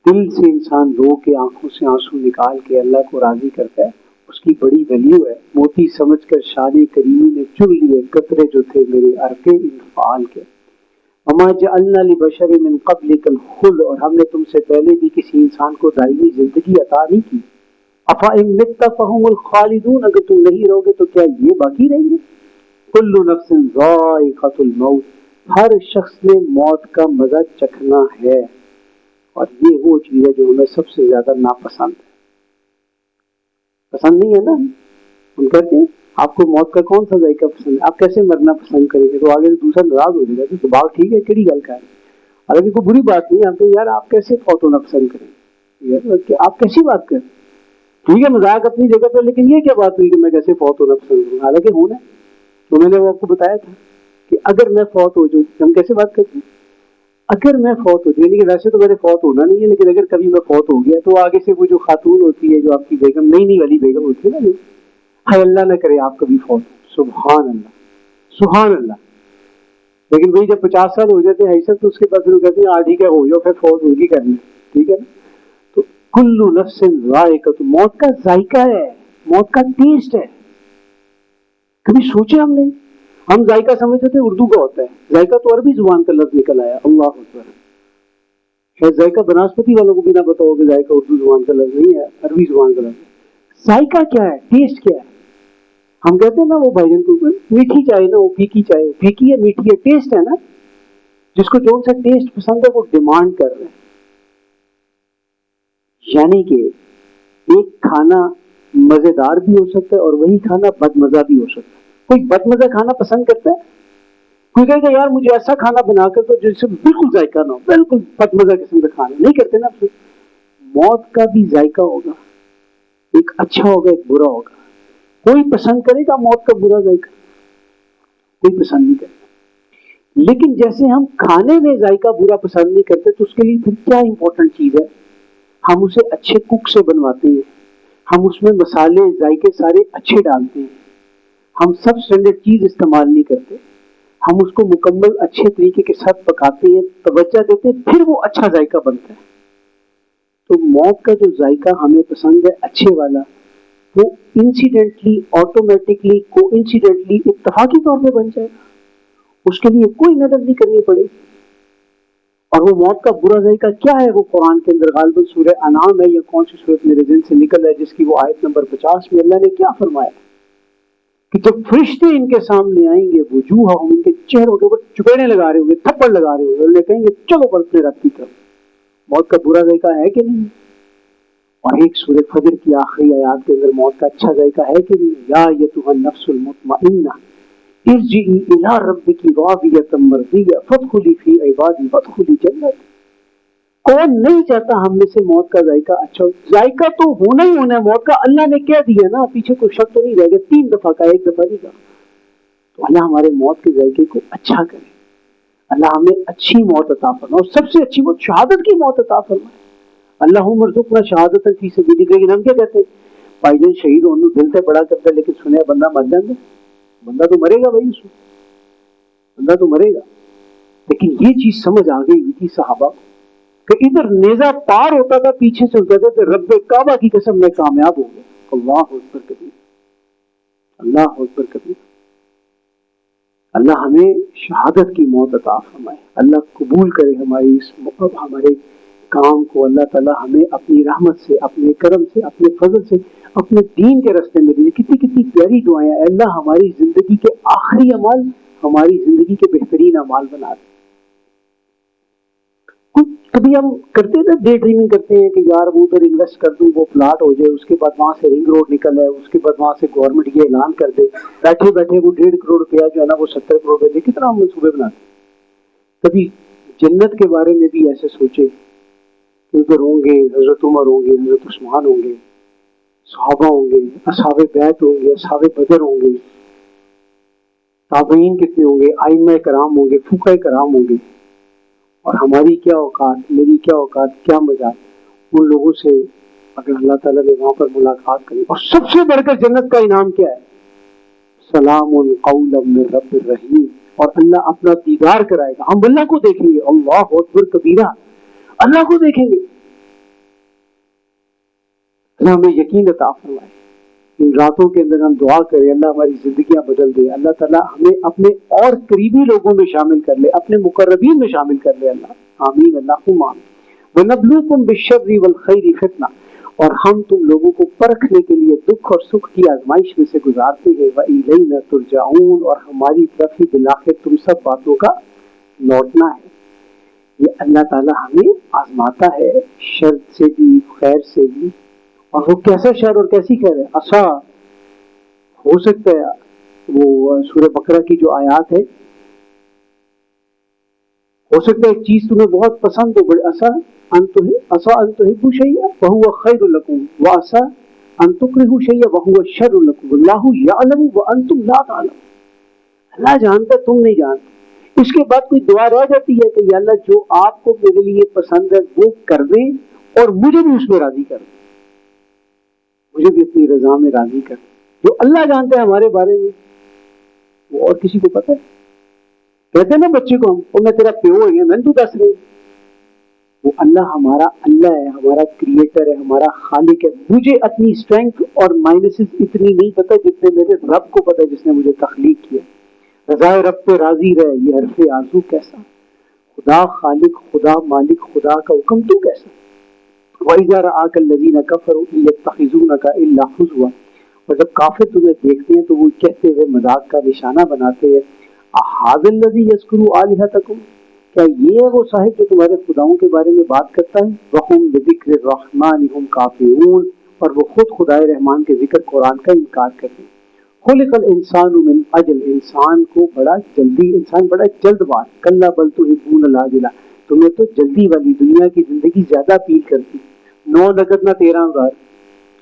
دل سے انسان رو کے آنکھوں سے آنسو نکال کے اللہ کو راضی کرتا ہے، اس کی بڑی ویلیو ہے. موتی سمجھ کر شان کریمی نے چن لیے قطرے جو تھے میرے عرق انفعال کے. وما جعلنا لبشر من قبلک الخلد. اور ہم نے تم سے پہلے بھی کسی انسان کو دائمی زندگی عطا نہیں کی. افإن مت فهم الخالدون. اگر تم نہیں رہو گے تو کیا یہ باقی رہیں گے؟ کل نفس ذائقۃ الموت. ہر شخص نے موت کا مزہ چکھنا ہے. اور یہ وہ چیز ہے جو ہمیں سب سے زیادہ ناپسند ہے. پسند نہیں ہے نا. ہم کہتے ہیں آپ کو موت کا کون سا ذائقہ پسند ہے, آپ کیسے مرنا پسند کریں گے, تو آگے دوسرا ناراض ہو جائے گا تو بات ٹھیک ہے کہڑی گل کا ہے. حالانکہ کوئی بری بات نہیں, آپ کو یار آپ کیسے فوت ہونا پسند کریں, آپ کیسی بات کریں. ٹھیک ہے مذاق اپنی جگہ پہ, لیکن یہ کیا بات ہوئی کہ میں کیسے فوت ہونا پسند کروں. حالانکہ ہونا ہے, تو میں نے وہ آپ کو بتایا تھا کہ اگر میں فوت ہو جاؤں, ہم کیسے بات کرتے ہیں, اگر میں فوت ہو جاؤں, یعنی کہ ویسے تو میرے فوت ہونا نہیں ہے, لیکن اگر کبھی میں فوت ہو گیا تو آگے سے وہ جو خاتون ہوتی ہے, جو آپ کی بیگم, نئی والی بیگم ہوتی ہے نا, جو ہائے اللہ نہ کرے آپ کبھی فوت ہو, سبحان اللہ سبحان اللہ. لیکن وہی جب 50 سال ہو جاتے ہیں ایسا, تو اس کے بعد پھر کہتے ہیں ٹھیک ہے ہو جاؤ, پھر فوت ہوگی کرنی, ٹھیک ہے نا. تو کلو نفس ذائقۃ, موت کا ذائقہ ہے, موت کا ٹیسٹ ہے. کبھی سوچے ہم نے, ہم ذائقہ سمجھتے تھے اردو کا ہوتا ہے, ذائقہ تو عربی زبان کا لفظ نکل آیا. اللہ اکبر. شاید ذائقہ بناسپتی والوں کو بھی نہ پتا ہو کہ ذائقہ اردو زبان کا لفظ نہیں ہے, عربی زبان کا لفظ ہے. ذائقہ کیا ہے, ٹیسٹ کیا ہے. ہم کہتے ہیں نا وہ بھائی جان کو, میٹھی چائے نا, وہ پھیکی چائے, پھیکی ہے میٹھی ہے, ٹیسٹ ہے نا. جس کو جو سا ٹیسٹ پسند ہے وہ ڈیمانڈ کر رہے ہیں. یعنی کہ ایک کھانا مزیدار بھی ہو سکتا ہے اور وہی کھانا بد مزہ بھی ہو سکتا ہے. کوئی بد مزہ کھانا پسند کرتا ہے, کوئی کہے کہ یار مجھے ایسا کھانا بنا کر تو جس سے بالکل ذائقہ نہ ہو, بالکل بد مزہ قسم کا کھانا نہیں کرتے نا. موت کا بھی ذائقہ ہوگا, ایک اچھا ہوگا ایک برا ہوگا. کوئی پسند کرے گا موت کا برا ذائقہ, کوئی پسند نہیں کرے. لیکن جیسے ہم کھانے میں ذائقہ برا پسند نہیں کرتے, تو اس کے لیے پھر کیا امپورٹنٹ چیز ہے, ہم اسے اچھے کوک سے بنواتے ہیں, ہم اس میں مسالے ذائقے سارے اچھے ڈالتے ہیں, ہم سب اسٹینڈرڈ چیز استعمال نہیں کرتے, ہم اس کو مکمل اچھے طریقے کے ساتھ پکاتے ہیں, توجہ دیتے ہیں, پھر وہ اچھا ذائقہ بنتا ہے. تو موت کا جو ذائقہ ہمیں پسند ہے اچھے والا, وہ انسیڈنٹلی, آٹومیٹکلی, کو انسیڈنٹلی, اتفاقی طور پہ بن جائے گا. اس کے لیے کوئی محنت نہیں کرنی پڑے. اور وہ موت کا برا ذائقہ کیا ہے, وہ قرآن کے اندر غالباً سورہ انعام ہے یا کون سی سورت میرے دل سے نکل ہے, جس کی وہ آیت نمبر 50 میں اللہ نے کیا فرمایا کہ جب فرشتے ان کے سامنے آئیں گے, وجوہہم, ان کے چہروں کے اوپر چپیڑے لگا رہے ہوں گے, تھپڑ لگا رہے ہوں گے, انہیں کہیں گے چلو پر اپنے رب کی طرف. موت کا برا ذائقہ ہے کہ نہیں؟ اور ایک سورہ فجر کی آخری آیات کے اندر موت کا اچھا ذائقہ ہے کہ نہیں, یا ایتھا النفس المطمئنہ ارجعی الی ربک راضیۃ مرضیہ فادخلی فی عبادی وادخلی جنتی. کون نہیں چاہتا ہم میں سے موت کا ذائقہ اچھا ہو؟ ذائقہ تو ہونا ہی ہونا ہے موت کا, اللہ نے کہہ دیا نا, پیچھے کوئی شک تو نہیں رہ گیا. 3 دفعہ کا, 1 دفعہ نہیں کہا. تو اللہ ہمارے موت کے ذائقے کو اچھا کرے, اللہ ہمیں اچھی موت عطا فرمائے, اور سب سے اچھی موت شہادت کی موت عطا فرمائے. اللہم ارزقنا شہادت فی سبیلک. لیکن ہم کیا کہتے ہیں, بھائی جان شہید ہونے دل سے بڑا کرتا ہے, لیکن سنیا بندہ مر جاتا ہے. بندہ تو مرے گا بھائی, اس میں بندہ تو مرے گا. لیکن یہ چیز سمجھ آ گئی تھی صحابہ کہ ادھر نیزہ پار ہوتا تھا, پیچھے سے ہوتا تھا کہ رب کعبہ کی قسم میں کامیاب ہو گیا. اللہ اکبر کبیر, اللہ اکبر کبیر. اللہ ہمیں شہادت کی موت عطا فرمائے, اللہ قبول کرے ہمارے کام کو. اللہ تعالی ہمیں اپنی رحمت سے, اپنے کرم سے, اپنے فضل سے, اپنے دین کے راستے میں دے. کتنی کتنی پیاری دعائیں ہیں. اللہ ہماری زندگی کے آخری اعمال ہماری زندگی کے بہترین اعمال بنا دے. کبھی ہم کرتے ہیں ڈے ڈریمنگ کرتے ہیں کہ یار وہ ادھر انویسٹ کر دوں, وہ پلاٹ ہو جائے, اس کے بعد وہاں سے رنگ روڈ نکل ہے, اس کے بعد وہاں سے گورنمنٹ یہ اعلان کر دے, بیٹھے بیٹھے وہ 1.5 کروڑ روپیہ جو ہے نا وہ 70 کروڑ روپے, کتنا ہم منصوبے بناتے ہیں. کبھی جنت کے بارے میں بھی ایسے سوچے کہ ادھر ہوں گے حضرت عمر ہوں گے, حضرت عثمان ہوں گے, صحابہ ہوں گے, اصحاب بیعت ہوں گے, اصحاب بدر ہوں گے, تابعین کتنے ہوں گے, ائمہ کرام ہوں گے, فقہاء کرام ہوں گے. اور ہماری کیا اوقات, میری کیا اوقات, کیا مزاج ان لوگوں سے اگر اللہ تعالیٰ نے وہاں پر ملاقات کری. اور سب سے بڑھ کر جنت کا انعام کیا ہے, سلام قولا من رب الرحیم. اور اللہ اپنا دیدار کرائے گا, ہم اللہ کو دیکھیں گے. اللہ اکبر کبیرہ, اللہ کو دیکھیں گے. اللہ ہمیں یقین عطا فرمائے. ان راتوں کے اندر ہم دعا کریں اللہ ہماری زندگیاں بدل دے, اللہ تعالیٰ ہمیں اپنے اور قریبی لوگوں میں شامل کر لے, اپنے مقربین میں شامل کر لے. اللہ آمین, اللہم آمین. وَنَبْلُوكُمْ بِالشَّرِّ وَالْخَيْرِ فِتْنَةً. اور ہم تم لوگوں کو پرکھنے کے لیے دکھ اور سکھ کی آزمائش میں سے گزارتے ہیں. وَإِلَيْنَا تُرْجَعُونَ. اور ہماری طرف ہی بالآخر تم سب باتوں کا لوٹنا ہے. یہ اللہ تعالیٰ ہمیں آزماتا ہے, شر سے بھی خیر سے بھی, اور وہ کیسا شر اور کیسی خیر ہے. اچھا ہو سکتا ہے وہ سورہ بقرہ کی جو آیات ہے، ہو سکتا ہے ایک چیز تمہیں بہت پسند ہو، بڑے ایسا انتہبوا شیئا وہو خیر لکم وعسى ان تکرہوا شیئا وہو شر لکم واللہ یعلم وانتم لا تعلمون. اللہ جانتا ہے، تم نہیں جانتے. اس کے بعد کوئی دعا رہ جاتی ہے کہ یا اللہ جو آپ کو میرے لیے پسند ہے وہ کر دیں اور مجھے بھی اس میں راضی کر دیں، مجھے بھی اپنی رضا میں راضی کر دیں. جو اللہ جانتا ہے ہمارے بارے میں وہ اور کسی کو پتہ ہے. کہتے ہیں نا بچے کو ہم اور میں تیرا پیو ہے میں تو دس رہے، وہ اللہ ہمارا اللہ ہے، ہمارا کریٹر ہے، ہمارا خالق ہے. مجھے اپنی اسٹرینتھ اور مائنسز اتنی نہیں پتہ جتنے میرے رب کو پتہ ہے جس نے مجھے تخلیق کیا. رضا رب پہ راضی رہے، یہ حرف آرزو کیسا. خدا خالق، خدا مالک، خدا کا حکم تو کیسا. وَإِذَا رَآكَ الَّذِينَ كَفَرُوا يَتَّخِذُونَكَ إِلَّا هُزُوًا. اور جب کافر تمہیں دیکھتے ہیں تو وہ کہتے ہوئے مذاق کا نشانہ بناتے ہیں، أَهَٰذَا الَّذِي يَذْكُرُ آلِهَتَكُمْ، کیا یہ ہے وہ صاحب جو تمہارے خداؤں کے بارے میں بات کرتا ہے. وَهُمْ بِذِكْرِ الرَّحْمَٰنِ هُمْ كَافِرُونَ، اور وہ خود خدائے رحمان کے ذکر قرآن کا انکار کرتے ہیں. خلق الانسان من اجل، انسان کو بڑا جلدی، انسان بڑا جلد باز. کلا بل تحبون العاجلہ، تمہیں تو جلدی والی دنیا کی زندگی زیادہ اپیل کرتی. 9 نقد نہ 13,000.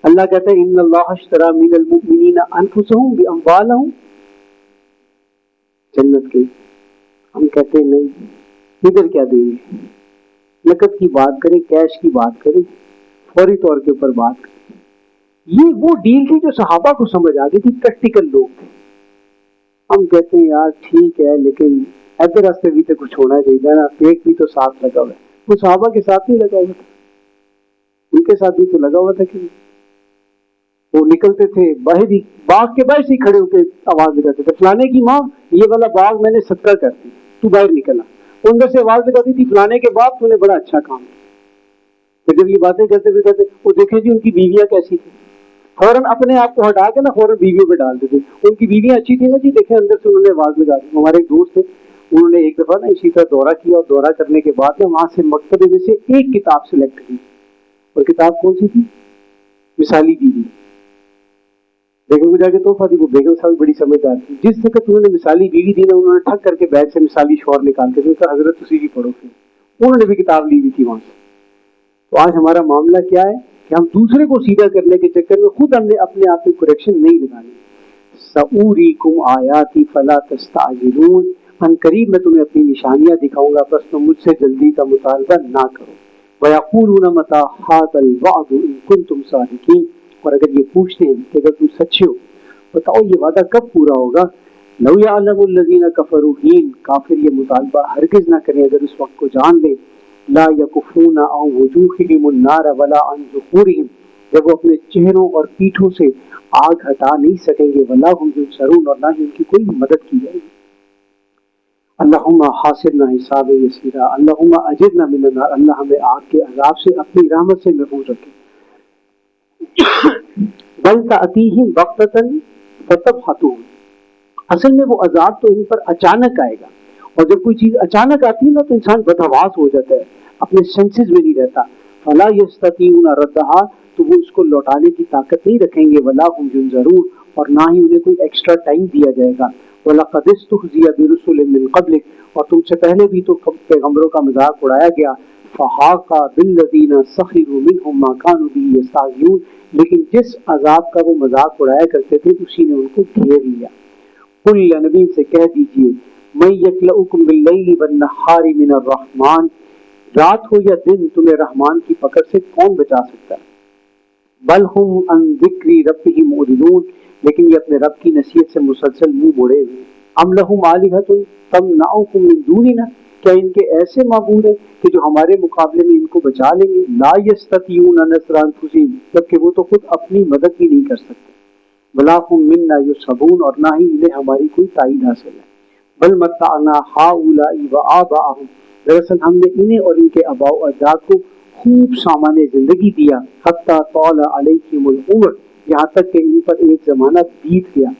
اللہ کہتا ہے ان اللہ اشترى من المؤمنین انفسهم باموالهم، جنت کی. ہم کہتے ہیں نہیں، ادھر کیا دیں گے، نقد کی بات کریں، کیش کی بات کریں، فوری طور کے اوپر بات کریں. یہ وہ ڈیل تھی جو صحابہ کو سمجھ آ گئی تھی، پریکٹیکل لوگ تھے. ہم کہتے ہیں یار ٹھیک ہے لیکن ایسے راستے بھی تو کچھ ہونا چاہیے نا، پیٹ بھی تو ساتھ لگا ہوا ہے. وہ صحابہ کے ساتھ نہیں لگا ہوا تھا، ان کے ساتھ بھی تو لگا ہوا تھا. کہ وہ نکلتے تھے باہر ہی، باغ کے باہر سے کھڑے ہو کے آواز لگاتے تھے فلانے کی ماں یہ والا باغ میں نے صدقہ کر دی، تو باہر نکلا. اندر سے آواز لگاتی تھی فلانے کے باپ تو نے بڑا اچھا کام کیا. پھر جب یہ باتیں کرتے ہوئے کہتے وہ دیکھیں جی ان کی بیویاں کیسی تھی، فوراً اپنے آپ کو ہٹا کے نا فوراً بیویوں پہ ڈال دیتے. ان کی بیویاں اچھی تھی نا جی، دیکھیں اندر سے انہوں نے آواز لگا دی. ہمارے ایک دوست تھے، انہوں نے ایک دفعہ نا اسی طرح دورہ کیا، اور دورہ کرنے کے بعد نا وہاں سے مکتبے میں سے ایک کتاب سلیکٹ کی. اور کتاب کون سی تھی؟ مثالی بیوی. بیگم کو جا کے تحفہ دی. وہ بیگم صاحب بڑی سمجھدار تھی، جس وقت انہوں نے مثالی بیوی دی نا انہوں نے ٹھک کر کے بیگ سے مثالی شور نکال کے کہا حضرت تسی بھی پڑھو. پھر انہوں نے بھی کتاب لی ہوئی تھی وہاں سے. تو آج ہمارا معاملہ کیا ہے کہ ہم دوسرے کو سیدھا کرنے کے چکر میں خود ہم نے اپنے آپ میں کریکشن نہیں لگانی. سَأُورِيكُمْ آیَاتِي فَلَا تَسْتَعْجِلُونَ، ان قریب میں تمہیں اپنی نشانیاں دکھاؤں گا، بس تم مجھ سے جلدی کا مطالبہ نہ کرو. وَيَقُولُونَ مَتَىٰ هَٰذَا الْوَعْدُ إِن كُنتُمْ صَادِقِينَ، اور اگر یہ پوچھتے ہیں کہ اگر تم سچے ہو بتاؤ یہ وعدہ کب پورا ہوگا. لَوْ يَعْلَمُ الَّذِينَ كَفَرُوا حِينَ، کافر یہ مطالبہ ہرگز نہ کریں اگر اس وقت کو جان لیں. لا يكفون عن وجوههم النار ولا عن ظهورهم، جب وہ اپنے چہروں اور پیٹھوں سے آگ ہٹا نہیں سکیں گے. ولا هم ينصرون، اور نہ ہی ان کی کوئی مدد کی جائے گی. اللہم حاسبنا حسابا یسیرا، اللہم اجرنا من النار، اللہ ہمیں آگ کے عذاب سے اپنی رحمت سے محفوظ رکھے. بل تأتیہم بغتۃ فتبہتہم، اصل میں وہ عذاب تو ان پر اچانک آئے گا. اور جب کوئی چیز اچانک آتی ہے نا تو انسان بدحواس ہو جاتا ہے، اپنے سینسز میں نہیں رہتا. فلا یستطیعون ردھا، تو وہ اس کو لوٹانے کی طاقت نہیں رکھیں گے. ولا هم ينظرون، اور نہ ہی انہیں کوئی ایکسٹرا ٹائم دیا جائے گا. وَلَقَدِ اسْتُهْزِئَ بِرُسُلٍ مِّن قَبْلِكَ، اور تم سے پہلے بھی تو پیغمبروں کا مذاق اڑایا گیا. فَحَاقَ بِالَّذِينَ سَخِرُوا مِنْهُم مَّا كَانُوا بِهِ يَسْتَهْزِئُونَ، لیکن جس عذاب کا وہ مذاق اڑایا کرتے تھے اسی نے ان کو گھیر لیا. قُلْ، یا نبی سے کہہ دیجئے، مَن يَكْلَؤُكُم بِاللَّيْلِ وَالنَّهَارِ مِنَ الرَّحْمَٰنِ، رات ہو یا دن تمہیں رحمان کی پکڑ سے کون بچا سکتا ہے. بل ہم عن ذکر ربہم معرضون، لیکن یہ اپنے رب کی نصیحت سے مسلسل منہ موڑے ہوئے. ام لہم آلہۃ تمنعکم من دوننا، کیا ان کے ایسے معبود ہیں کہ جو ہمارے مقابلے میں ان کو بچا لیں گے. لا یستطیعون نصر انفسہم، جبکہ وہ تو خود اپنی مدد بھی نہیں کر سکتے. ولا هم منا یصحبون، اور نہ ہی انہیں ہماری کوئی تائید حاصل ہے. بل متعنا ہؤلاء وآباءهم، دراصل ہم نے انہیں اور ان کے آباء و اجداد کو خوب سامان زندگی دیا. حتی طال علیہم العمر، یہاں تک کہ ان پر ایک زمانہ بیت گیا.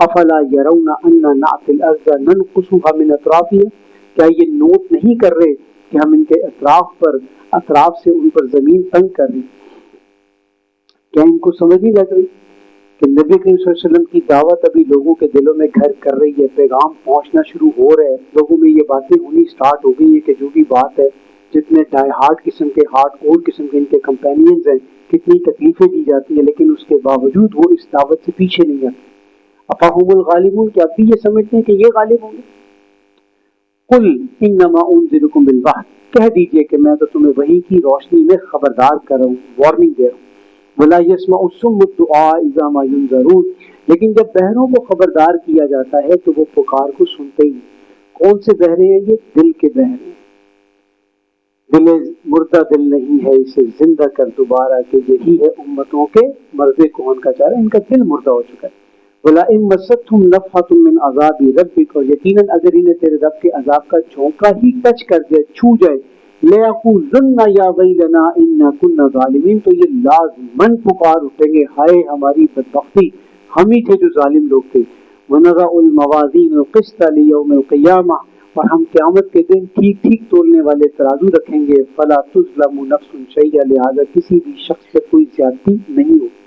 افلا یرون انا نأتی الارض ننقصها من اطرافها، کیا یہ نوٹ نہیں کر رہے کہ ہم ان کے اطراف سے ان پر زمین تنگ کر رہے. کیا ان کو سمجھ نہیں لگ رہی کہ نبی کریم صلی اللہ علیہ وسلم کی دعوت ابھی لوگوں کے دلوں میں گھر کر رہی ہے، پیغام پہنچنا شروع ہو رہا ہے، لوگوں میں یہ باتیں ہونی سٹارٹ ہو گئی ہیں کہ جو بھی بات ہے، جتنے ڈائی ہارڈ قسم کے، ہارڈ کور قسم کے ان کے کمپینینز ہیں، کتنی تکلیفیں دی جاتی ہیں، لیکن اس کے باوجود وہ اس دعوت سے پیچھے نہیں آتے۔ افاہم الغالبون، کیا آپ بھی یہ سمجھتے ہیں کہ یہ غالب ہوں گے؟ قل انما انذرکم بالوحی، کہہ دیجئے کہ میں تو تمہیں وحی کی روشنی میں خبردار کر رہا ہوں، وارننگ دے رہا ہوں۔ ولا يسمع الصم الدعاء اذا ما ينذرون، لیکن جب بہروں کو خبردار کیا جاتا ہے تو وہ پکار کو سنتے ہی نہیں۔ کون سے بہرے ہیں یہ؟ دل کے بہرے۔ دل مردہ دل نہیں ہے، اسے زندہ کر دوبارہ، کہ یہی ہے امتوں کے مرد کون کا چارہ، ان کا دل مردہ ہو چکا ہے۔ وَلَئِن مَسَّتْهُمْ نَفْحَةٌ مِّنْ عَذَابِ رَبِّكَ، اور یقیناً اگر انہیں تیرے رب کے عذاب کا جھونکا ہی ٹچ کر جائے، چھو جائے، لَيَقُولُنَّ يَا وَيْلَنَا إِنَّا كُنَّا ظَالِمِينَ، تو یہ لازماً پکار اٹھیں گے، ہائے ہماری بدبختی، ہم ہی تھے جو ظالم لوگ تھے۔ وَنَضَعُ الْمَوَازِينَ الْقِسْطَ لِيَوْمِ الْقِيَامَةِ، اور ہم قیامت کے دن ٹھیک ٹھیک تولنے والے ترازو رکھیں گے۔ فَلَا تُظْلَمُ نَفْسٌ شَيْئًا، لہذا کسی بھی شخص سے کوئی زیادتی نہیں ہوگی۔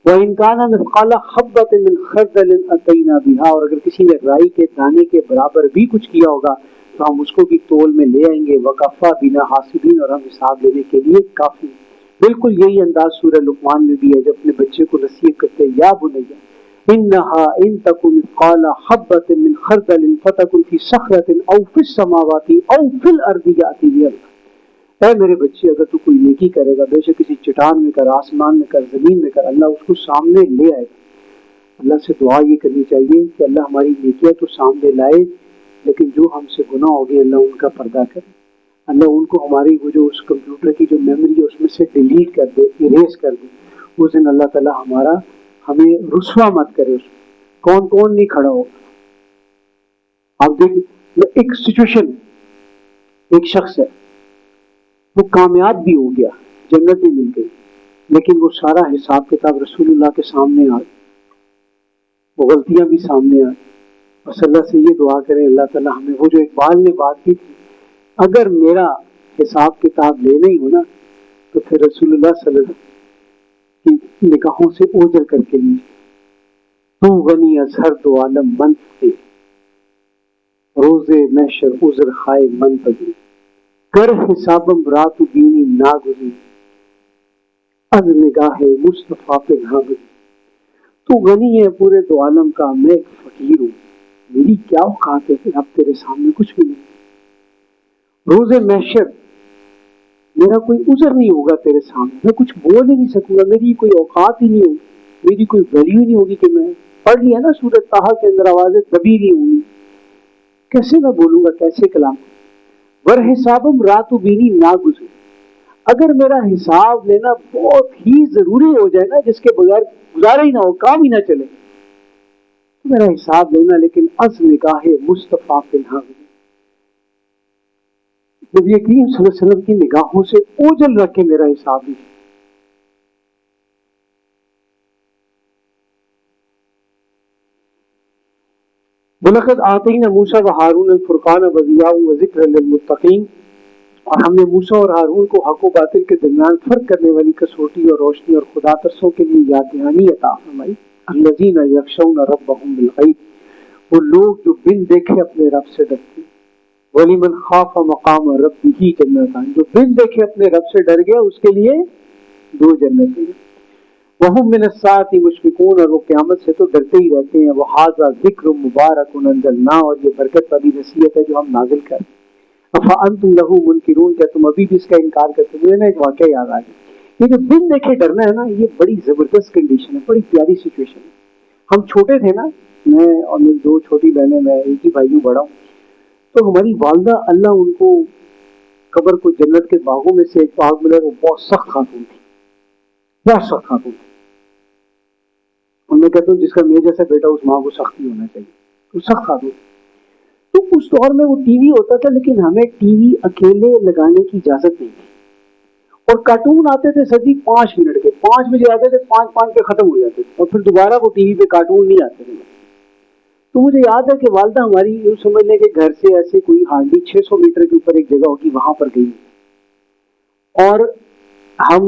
وَإِنْ كَانَ مِثْقَالَ حَبَّةٍ مِّنْ خَرْدَلٍ أَتَيْنَا بِهَا، اور اگر کسی نے رائی کے دانے کے برابر بھی کچھ کیا ہوگا تو ہم اس کو بھی تول میں لے آئیں گے۔ وَكَفَىٰ بِنَا حَاسِبِينَ، اور ہم حساب لینے کے لیے کافی۔ بالکل یہی انداز سورہ لقمان میں بھی ہے جب اپنے بچے کو نصیحت کرتے ہیں، یا بنیا انها ان تكن مثقال حبة من خردل فتكن في صخرة او في السماوات او في الارض يأتي بها الله۔ اے میرے بچے، اگر تو کوئی نیکی کرے گا، بے شک کسی چٹان میں کر، آسمان میں کر، زمین میں کر، اللہ اس کو سامنے لے آئے گا۔ اللہ سے دعا یہ کرنی چاہیے کہ اللہ ہماری نیکیاں تو سامنے لائے، لیکن جو ہم سے گناہ ہو گئے اللہ ان کا پردہ کرے، اللہ ان کو ہماری وہ جو اس کمپیوٹر کی جو میموری ہے اس میں سے ڈیلیٹ کر دے، اریز کر دے۔ اس دن اللہ تعالیٰ ہمیں رسوا مت کرے۔ اس میں کون کون نہیں کھڑا ہوگا؟ آپ دیکھیں، ایک سچویشن، ایک شخص ہے، وہ کامیاب بھی ہو گیا، جنت بھی مل گئی، لیکن وہ سارا حساب کتاب رسول اللہ کے سامنے آ گیا، وہ غلطیاں بھی سامنے آ گئی۔ بس اللہ سے یہ دعا کریں اللہ تعالیٰ ہمیں، وہ جو اقبال نے بات کی تھی، اگر میرا حساب کتاب لینا ہی ہونا تو پھر رسول اللہ صلی اللہ علیہ وسلم کی نگاہوں سے اوجل کر کے لیجیے۔ تو غنی از ہر دو عالم منفقے، روز محشر عذر خائے منتظر، کر حسابم رات و بینی ناگزی، از نگاہ مصطفیٰ پہ ناگزی۔ تو غنی ہے پورے دو عالم کا، میں ایک فقیر ہوں، میری کیا اوقات ہے کہ اب تیرے سامنے کچھ بھی نہیں۔ روز محشر میرا کوئی عذر نہیں ہوگا تیرے سامنے، میں کچھ بول ہی نہیں سکوں گا، میری کوئی اوقات ہی نہیں ہوگی، میری کوئی ویلیو نہیں ہوگی کہ میں پڑھ لیا نا سورۃ طٰہٰ کے اندر آوازیں دبی نہیں ہوں گی، کیسے میں بولوں گا، کیسے کلام۔ ور حسابم رات و بینی ناگزر، اگر میرا حساب لینا بہت ہی ضروری ہو جائے نا، جس کے بغیر گزارا ہی نہ ہو، کام ہی نہ چلے، تو میرا حساب لینا، لیکن از نگاہ مصطفیٰ پہ ناگزر، نبی کریم صلی اللہ علیہ وسلم کی نگاہوں سے اوجل رکھ کے میرا حساب ہی۔ وَلَقَدْ آتَيْنَا مُوسَىٰ وَهَارُونَ الْفُرْقَانَ وَضِيَاءً وَذِكْرًا لِّلْمُتَّقِينَ، اور ہم نے موسیٰ اور ہارون کو حق و باطل کے درمیان فرق کرنے والی کسوٹی اور روشنی اور خدا ترسوں کے لیے یاد دہانی عطا فرمائی۔ الَّذِينَ يَخْشَوْنَ رَبَّهُم بِالْغَیْبِ، وہ لوگ جو بن دیکھے اپنے رب سے ڈرتے۔ وَلِمَنْ خَافَ مَقَامَ رَبِّهِ جَنَّتَانِ، جو بن دیکھے اپنے رب سے ڈر گیا اس کے لیے دو جنتیں۔ وَهُم مِّنَ السَّاعَةِ مُشْفِقُونَ، اور وہ قیامت سے تو ڈرتے ہی رہتے ہیں۔ وَهَٰذَا ذِکْرٌ مُبَارَكٌ أَنزَلْنَاهُ، اور یہ برکت والی نصیحت ہے جو ہم نازل کر۔ أَفَأَنتُمْ لَهُ مُنكِرُونَ، کیا تم ابھی بھی اس کا انکار کرتے؟ مجھے نا ایک واقعہ یاد آ گیا، یہ جو بن دیکھے ڈرنا ہے نا، یہ بڑی زبردست کنڈیشن ہے، بڑی پیاری سچویشن ہے۔ ہم چھوٹے تھے نا، میں اور میری دو چھوٹی بہنیں، میں ایک ہی بھائی ہوں بڑا ہوں، تو ہماری والدہ اللہ ان کو قبر کو جنت کے باغوں میں سے ایک باغ ملا، وہ بہت سخت خاتون تھی، بہت سخت خاتون تھی، اور میں کہتا ہوں جس کا میرے جیسا بیٹا اس ماں کو سخت نہیں ہونا چاہیے، تو سخت خاتون تھی۔ تو اس دور میں وہ ٹی وی ہوتا تھا، لیکن ہمیں ٹی وی اکیلے لگانے کی اجازت نہیں تھی، اور کارٹون آتے تھے سر جی 5 منٹ کے، 5 بجے آتے تھے، 5 پہ ختم ہو جاتے تھے، اور پھر دوبارہ وہ ٹی وی پہ کارٹون نہیں آتے تھے۔ تو مجھے یاد ہے کہ والدہ ہماری یوں سمجھ لیں کہ گھر سے ایسے کوئی ہارڈلی 600 میٹر کے اوپر ایک جگہ ہوگی، وہاں پر گئی، اور ہم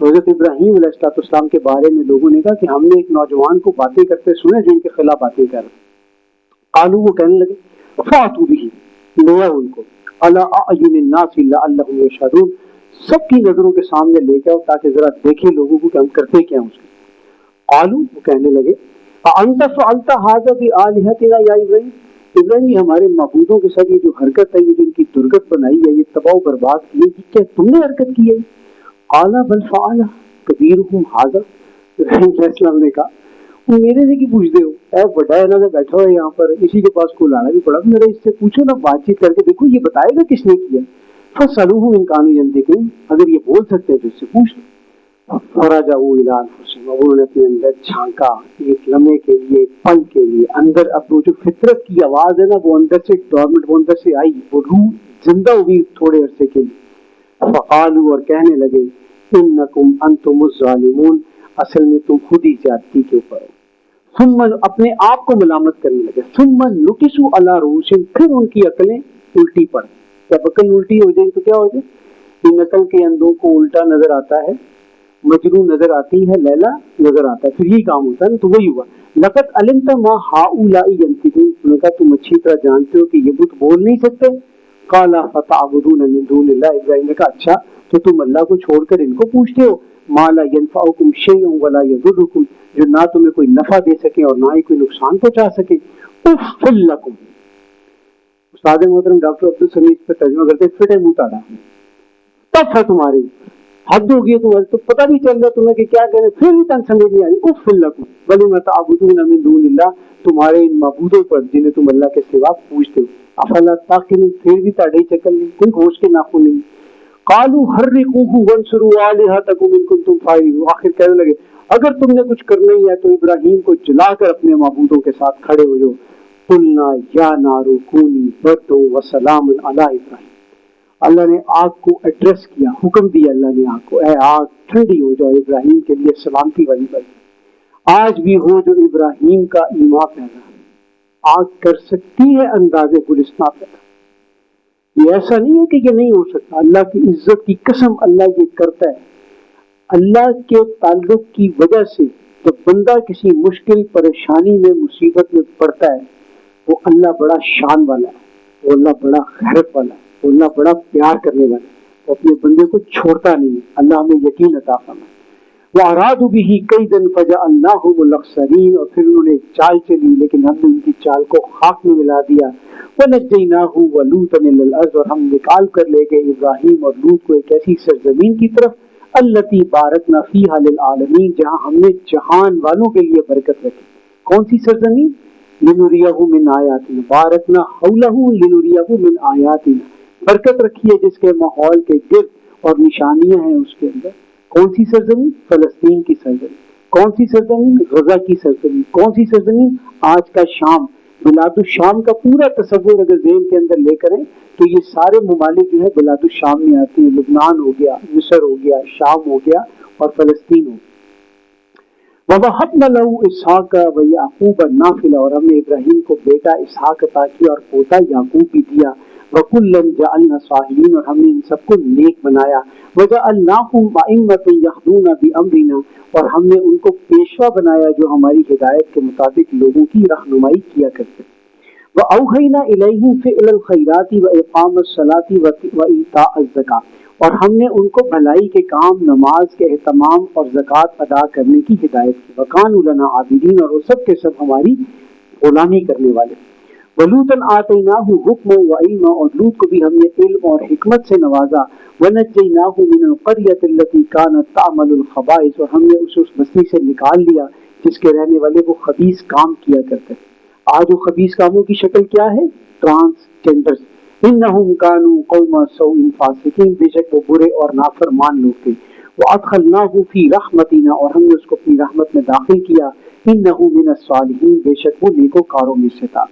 تو حضرت ابراہیم علیہ السلام کے بارے میں لوگوں نے کہا کہ ہم نے ایک نوجوان کو باتیں کرتے سنے جو ان کے خلاف باتیں کر رہے. قالوا وہ کہنے لگے فاتوا به لے آؤ ان کو علی اعین الناس لعلهم یشهدون سب کی نظروں کے سامنے لے کے آؤ تاکہ ذرا دیکھیں لوگوں کو کہ ہم کرتے کیا ہیں اس کے. قالوا وہ کہنے لگے انت فعلت هذا بآلهتنا یا ابراہیم ابراہیم یہ ہمارے معبودوں کے ساتھ یہ جو حرکت ہے یہ جن کی درگت بنائی ہے یہ تباہ و برباد کی ہے کیا تم نے حرکت کی ہے؟ قال بل فعل کبیرهم هذا ابراہیم علیہ السلام نے کہا وہ میرے سے کی پوچھتے ہو اے بڑا ہے نا بیٹھا ہوا ہے یہاں پر اسی کے پاس کو لانا بھی پڑا میرا اس سے پوچھو نا بات چیت کر کے دیکھو یہ بتائے گا کس نے کیا. فسألوه ان كانوا ينطقون اگر یہ بول سکتے ہیں تو اس سے پوچھ لو. فرجعوا الى انفسهم انہوں نے اپنے اندر جھانکا ایک لمحے کے لیے ایک پل کے لیے اندر اب وہ جو فطرت کی آواز ہے نا وہ اندر سے ڈورمنٹ وہ اندر سے آئی وہ روح زندہ ہوئی تھوڑے عرصے کے لیے. فقالوا اور کہنے لگے انکم انتم الظالمون اصل میں تم خود ہی زیادتی کے اوپر ہو. ثم اپنے آپ کو ملامت کرنے لگے. ثم نکسوا علی رؤوسہم پھر ان کی عقلیں الٹی پڑ جب عقل الٹی ہو جائے تو کیا ہو جائے ان عقل کے اندوں کو الٹا نظر آتا ہے مجنو نظر آتی ہے لیلا نظر آتا ہے پھر یہی کام ہوتا ہے. تو وہی ہوا لقد علمت ما هؤلاء ينطقون انہوں نے کہا تم اچھی طرح جانتے ہو کہ یہ بت بول نہیں سکتے. قال فتعبدون من دون اللہ ابراہیم نے کہا اچھا تو تم اللہ کو چھوڑ کر ان کو پوچھتے ہو ما لا ينفعكم شيء ولا يضركم جو نہ تمہیں کوئی نفع دے سکے اور نہ ہی کوئی نقصان پہنچا سکے. اف لکم استاد محترم ڈاکٹر عبدالسمیع اس پہ ترجمہ کرتے فٹے منہ تاڑا تب ہے تمہارے اوپر حد ہو گئی تمہیں تو پتہ نہیں چل رہا تمہیں کہ کیا کہنے پھر بھی تنگ سمجھ نہیں آ رہی. اف لکم ولم تعبدون من دون اللہ تمہارے ان معبودوں پر جنہیں تم اللہ کے سوا پوچھتے ہو. افلا تعقلون پھر بھی تاڑے چکل نہیں کوئی ہوش کے ناخن نہیں. قالوا حرقوه وانصروا آلهتكم ان كنتم فاعلين آخر کہنے لگے اگر تم نے کچھ کرنا ہی ہے تو ابراہیم کو جلا کر اپنے معبودوں کے ساتھ کھڑے ہو جاؤ. قلنا یا نار کونی بردا وسلام علی ابراہیم اللہ نے آگ کو ایڈریس کیا حکم دیا اللہ نے آگ کو اے آگ ٹھنڈی ہو جاؤ ابراہیم کے لیے سلامتی والی بات. آج بھی ہو جو ابراہیم کا ایمان پیدا آگ کر سکتی ہے اندازے گلستہ پیدا. یہ ایسا نہیں ہے کہ یہ نہیں ہو سکتا اللہ کی عزت کی قسم اللہ یہ کرتا ہے. اللہ کے تعلق کی وجہ سے جب بندہ کسی مشکل پریشانی میں مصیبت میں پڑتا ہے وہ اللہ بڑا شان والا ہے وہ اللہ بڑا غیرت والا ہے وہ اللہ بڑا پیار کرنے والا ہے وہ اپنے بندے کو چھوڑتا نہیں ہے. اللہ ہمیں یقین عطا فرمائے. وَأَرَادُوا بِهِ كَيْدًا فَجَعَلْنَاهُمُ الْأَخْسَرِينَ اور پھر انہوں نے چال چلی لیکن ہم نے ان کی چال کو خاک میں ملا دیا. وَنَجَّيْنَاهُ وَلُوطًا إِلَى الْأَرْضِ اور ہم نکال کر لے گئے ابراہیم اور لوط کو ایک ایسی سرزمین کی طرف التي بارکنا فیہا للعالمین جہاں ہم نے جہان والوں کے لیے برکت رکھی. کون سی سرزمین؟ لنریہ من آیاتنا بارکنا حولہ لنریہ من آیاتنا برکت رکھی ہے جس کے ماحول کے گرد اور نشانیاں ہیں اس کے اندر. کون سی سرزمین؟ فلسطین کی سرزمین. کون سی سرزمین؟ غزہ کی سرزمین. کون سی سرزمین؟ آج کا شام. بلاد الشام کا پورا تصور اگر ذہن کے اندر لے کریں تو یہ سارے ممالک جو ہے بلاد الشام میں آتے ہیں. لبنان ہو گیا مصر ہو گیا شام ہو گیا اور فلسطین ہو گیا. وَوَهَبْنَا لَهُ إِسْحَاقَ وَيَعْقُوبَ نَافِلَةً اور ہم نے ابراہیم کو بیٹا اسحاق عطا کیا اور پوتا یعقوب بھی دیا. وَكُلًّا جَعَلْنَا صَالِحِينَ اور ہم نے ان سب کو نیک بنایا. وَجَعَلْنَاهُمْ أَئِمَّةً يَهْدُونَ بِأَمْرِنَا اور ہم نے ان کو پیشوا بنایا جو ہماری ہدایت کے مطابق لوگوں کی رہنمائی کیا کرتے. وَأَوْحَيْنَا إِلَيْهِمْ فِعْلَ الْخَيْرَاتِ وَإِقَامَ الصَّلَاةِ وَإِيتَاءَ الزَّكَاةِ اور ہم نے ان کو بھلائی کے کام نماز کے اہتمام اور زکوٰۃ ادا کرنے کی ہدایت کی. وَكَانُوا لَنَا عَابِدِينَ اور وہ سب کے سب ہماری غلامی کرنے والے. وَلُوطًا آتَيْنَاهُ حُكْمًا وَعِلْمًا اور لوط کو بھی ہم نے علم اور حکمت سے نوازا. وَنَجَّيْنَاهُ مِنَ الْقَرْيَةِ الَّتِي كَانَتْ تَعْمَلُ الْخَبَائِثَ اور ہم نے اسے اس بستی سے نکال لیا جس کے رہنے والے وہ خبیث کام کیا کرتے تھے. آج وہ خبیث کاموں کی شکل کیا ہے؟ ٹرانسجینڈر. انہم کانوا قوم سوء فاسقین بے شک وہ برے اور نافرمان لوگ تھے. وادخلناہ فی رحمتنا اور ہم نے اس کو اپنی رحمت میں داخل کیا. انہ من الصالحین بے شک وہ نیکوکاروں میں سے تھا.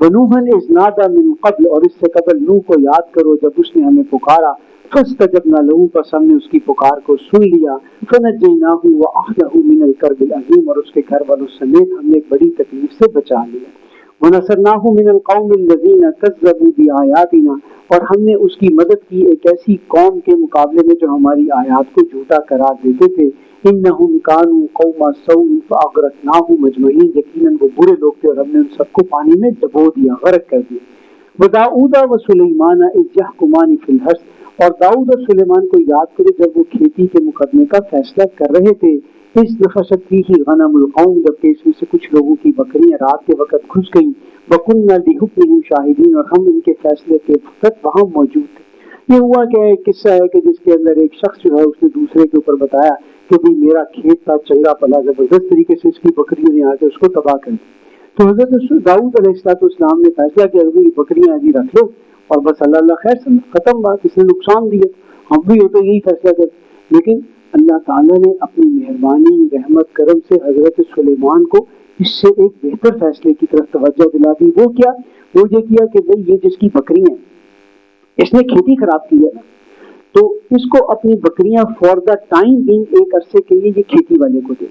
ونوحا اذ نادى من قبل اور اس سے قبل نوح کو یاد کرو جب اس نے ہمیں پکارا. فاستجبنا له پس ہم نے اس کی پکار کو سن لیا. فنجیناہ واہلہ من الکرب العظیم اور اس کے گھر والوں سمیت ہم نے ایک بڑی تکلیف سے بچا لیا. وَنَصَرْنَاهُ مِنَ الْقَوْمِ الَّذِينَ كَذَّبُوا بِآيَاتِنَا، اور ہم نے اس کی مدد کی ایک ایسی قوم کے مقابلے میں جو ہماری آیات کو جھوٹا قرار دیتے تھے. إِنَّهُمْ كَانُوا قَوْمَ سَوْءٍ فَأَغْرَقْنَاهُمْ أَجْمَعِينَ، یقیناً وہ برے لوگ تھے اور ہم نے ان سب کو پانی میں ڈبو دیا، غرق کر دیا. وَدَاؤُدَ وَسُلَيْمَانَ إِذْ يَحْكُمَانِ فِي الْحَرْثِ، اور داؤد اور سلیمان کو یاد کرو جب وہ کھیتی کے مقدمے کا فیصلہ کر رہے تھے. اس نفشت فیہ غنم القوم، جبکہ اس میں سے کچھ لوگوں کی بکریاں رات کے وقت گھس گئیں. وَكُنَّا لِحُكْمِهِمْ شَاهِدِينَ، اور ہم ان کے فیصلے کے وقت وہاں موجود تھے. یہ ہوا کہ ایک قصہ ہے کہ جس کے اندر ایک شخص جو ہے اس نے دوسرے کے اوپر بتایا کہ بھی میرا کھیت تھا چنگا پلا، زبردست طریقے سے اس کی بکریوں نے آ کے اس کو تباہ کر دی. تو حضرت داؤد علیہ السلام نے فیصلہ کیا کہ بکریاں ابھی رکھ لو اور بس اللہ خیر سے ختم بات، اس نے نقصان دیا. ہم بھی ہوتے یہی فیصلہ کرتے، لیکن اللہ تعالیٰ نے اپنی مہربانی رحمت کرم سے حضرت سلیمان کو اس سے ایک بہتر فیصلے کی طرف توجہ دلا دی. وہ کیا؟ وہ یہ کیا کہ بھئی یہ جس کی بکری ہیں اس نے کھیتی خراب کی ہے نا، تو اس کو اپنی بکریاں فار دا ٹائم بینگ ایک عرصے کے لیے یہ کھیتی والے کو دے،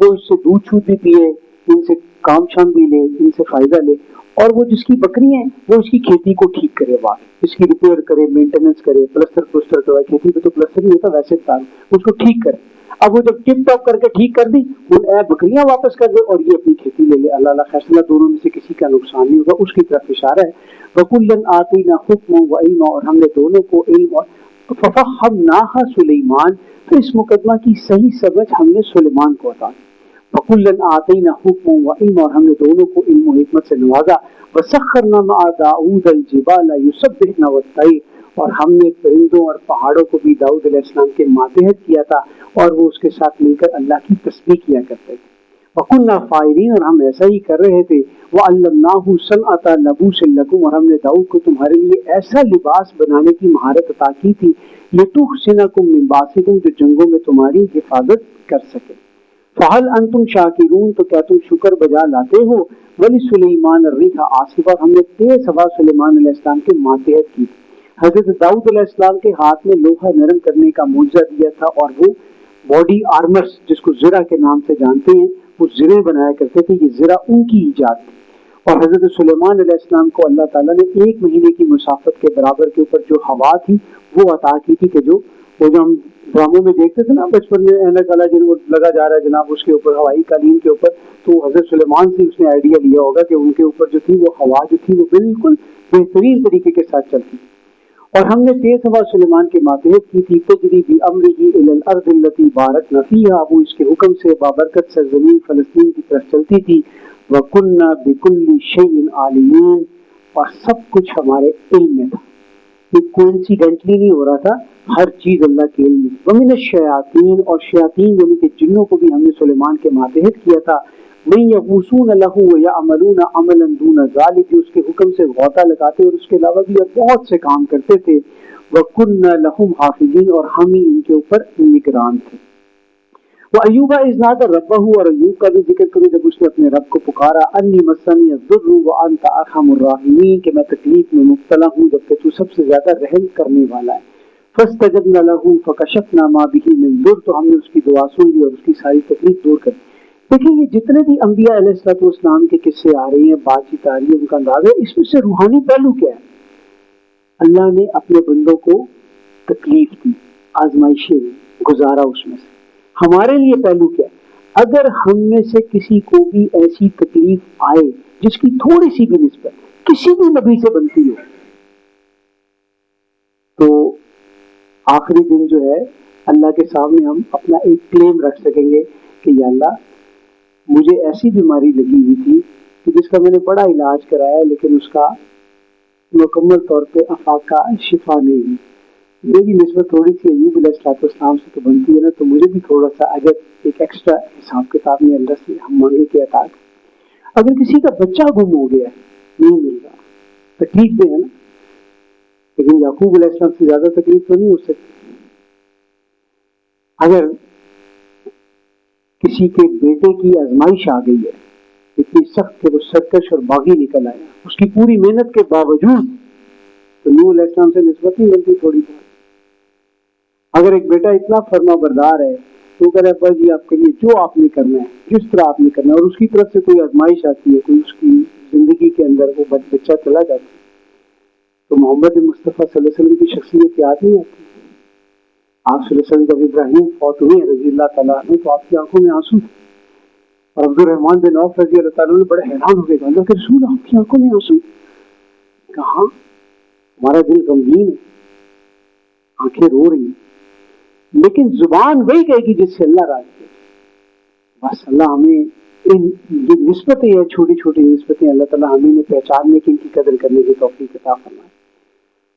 وہ اس سے دودھ چھوٹ بھی پیے، ان سے کام شام بھی لے، ان سے فائدہ لے، اور وہ جس کی بکری ہیں وہ اس کی کھیتی کو ٹھیک کرے، اس کی ریپیئر کرے، مینٹیننس کرے، پلستر کرے. کھیتی پہ تو پلستر نہیں ہوتا ویسے اس کو ٹھیک کرے. اب وہ جب ٹپ ٹاپ کر کے ٹھیک کر دی، وہ بکریاں واپس کر دے اور یہ اپنی کھیتی لے لے. اللہ فیصلہ دونوں میں سے کسی کا نقصان نہیں ہوگا، اس کی طرف اشارہ ہے. وَكُلًّا آتَيْنَا حُكْمًا وَعِلْمًا، اور ہم نے دونوں کو علم اور فَفَهَّمْنَاهَا سُلَيْمَانَ، تو اس مقدمہ کی صحیح سمجھ ہم نے سلیمان کو عطا کی. وَكُلًّا آتَيْنَا حُكْمًا وَعِلْمًا، اور ہم نے دونوں کو علم و حکمت سے نوازا. وَسَخَّرْنَا مَعَ دَاؤُودَ الْجِبَالَ يُسَبِّحْنَ وَالطَّيْرَ، اور ہم نے پرندوں اور پہاڑوں کو بھی داؤد علیہ السلام کے ماتحت کیا تھا اور وہ اس کے ساتھ مل کر اللہ کی تسبیح کیا کرتے تھے. وَكُنَّا فَاعِلِينَ، اور ہم ایسا ہی کر رہے تھے. وَعَلَّمْنَاهُ صَنْعَةَ لَبُوسٍ لَكُمْ، اور ہم نے داؤد کو تمہارے لیے ایسا لباس بنانے کی مہارت عطا کی تھی. لِتُحْصِنَكُم مِّن بَأْسِكُم، جو جنگوں میں تمہاری حفاظت کر سکے. فَهَلْ أَنْتُمْ شَاكِرُونَ، تو کیا تم شکر بجا لاتے ہو. وَلِسُلَيْمَانَ الرِّيحَ عَاصِفًا، ہم نے تیز ہوا سلیمان علیہ السلام کے ماتحت کی. حضرت داؤد علیہ السلام کے ہاتھ میں لوہا نرم کرنے کا معجزہ دیا تھا، اور وہ باڈی آرمرز جس کو زرہ کے نام سے جانتے ہیں وہ زرے بنایا کرتے تھے. یہ زرہ ان کی ایجاد تھی. اور حضرت سلیمان علیہ السلام کو اللہ تعالیٰ نے 1 مہینے کی مسافت کے برابر کے اوپر جو ہوا تھی وہ عطا کی تھی، کہ جو ہم ڈراموں میں دیکھتے تھے نا بچپن میں، اینک والا جن کو لگا جا رہا ہے جناب اس کے اوپر ہوائی قالین کے اوپر، تو حضرت سلیمان سے اس نے آئیڈیا لیا ہوگا کہ ان کے اوپر جو تھی وہ ہوا جو تھی وہ بالکل بہترین طریقے کے ساتھ چلتی. اور ہم نے تیز ہوا سلیمان کے ماتحت کی تھی. تجری بامرہ الی الارض التی بارکنا فیہا، وہ اس کے حکم سے بابرکت سرزمین فلسطین کی طرف چلتی تھی. وکنا بکل شیء عالمین، اور سب کچھ ہمارے علم میں تھا. یہ کوئنسیڈنٹلی نہیں ہو رہا تھا، ہر چیز اللہ کے علم میں. ومن الشیاطین، اور شیاطین یعنی کہ جنوں کو بھی ہم نے سلیمان کے ماتحت کیا تھا. من یغوصون لہ ویعملون عملا دون ذلک، جو اس کے حکم سے غوطہ لگاتے اور اس کے علاوہ بھی بہت سے کام کرتے تھے. وَكُنَّا لَهُمْ حَافِظِينَ، اور ہم ہی ان کے اوپر نگران تھے. وَأَيُّوبَ إِذْ نَادَىٰ رَبَّهُ، اور ایوب کا بھی ذکر کروں جب اس نے اپنے رب کو پکارا. أَنِّي مَسَّنِيَ الضُّرُّ وَأَنْتَ أَرْحَمُ الرَّاحِمِينَ، کہ میں تکلیف میں مبتلا ہوں جبکہ تو سب سے زیادہ رحم کرنے والا ہے. فَاسْتَجَبْنَا لَهُ فَكَشَفْنَا مَا بِهِ مِنْ ضُرٍّ، تو ہم نے اس کی دعا سن لی اور اس کی ساری تکلیف دور کر دی. دیکھیں یہ جتنے بھی انبیاء علیہ السلام کے قصے آ رہی ہیں، بات چیت آ رہی ہے، ان کا انداز ہے، اس میں سے روحانی پہلو کیا ہے؟ اللہ نے اپنے بندوں کو تکلیف دی، آزمائشیں گزارا. اس میں سے ہمارے لیے پہلو کیا ہے؟ اگر ہم میں سے کسی کو بھی ایسی تکلیف آئے جس کی تھوڑی سی بھی نسبت کسی بھی نبی سے بنتی ہو، تو آخری دن جو ہے اللہ کے سامنے ہم اپنا ایک کلیم رکھ سکیں گے کہ یا اللہ مجھے ایسی بیماری لگی ہوئی تھی کہ جس کا میں نے بڑا علاج کرایا لیکن اس کا مکمل طور پہ افاقہ شفا نہیں ہوئی. میری نسبت تھوڑی سی ایوب علیہ السلام سے تو بنتی ہے نا، تو مجھے بھی تھوڑا سا اگر ایک ایکسٹرا حساب کتاب میں اللہ سے ہم مانگے کہ عطا. اگر کسی کا بچہ گم ہو گیا نہیں مل رہا، تکلیف دے ہے نا، لیکن یعقوب علیہ السلام سے زیادہ تکلیف تو نہیں ہو سکتی. اگر کسی کے بیٹے کی آزمائش آ گئی ہے اتنی سخت کہ وہ سرکش اور باغی نکل آیا، اس کی پوری محنت کے باوجود، تو نوح علیہ السلام سے نسبت نہیں بنتی تھوڑی بہت. اگر ایک بیٹا اتنا فرما بردار ہے تو کہہ رہا ہے ابا جی آپ کے لیے جو آپ نے کرنا ہے، جس طرح آپ نے کرنا ہے، اور اس کی طرف سے کوئی آزمائش آتی ہے، کوئی اس کی زندگی زندگی کے اندر وہ بچہ چلا جاتا ہے تو محمد مصطفیٰ صلی اللہ علیہ وسلم کی شخصیت یاد نہیں آتی. آپ صلی اللہ علیہ وسلم جب ابراہیم فوت ہوئے رضی اللہ تعالیٰ عنہ تو آپ کی آنکھوں میں آنسو تھے اور عبد الرحمن بن عوف رضی اللہ تعالیٰ عنہ بڑے حیران ہو گئے کہ اللہ کے رسول آپ کی آنکھوں میں آنسو. کہاں ہمارا دل غمگین ہے, آنکھیں رو رہی ہیں, لیکن زبان وہی کہے گی جس سے اللہ راضی ہے. بس اللہ ہمیں یہ نسبتیں ہیں, چھوٹی چھوٹی نسبتیں اللہ تعالیٰ ہمیں پہچاننے کی, ان کی قدر کرنے کی توفیق عطا فرمائے.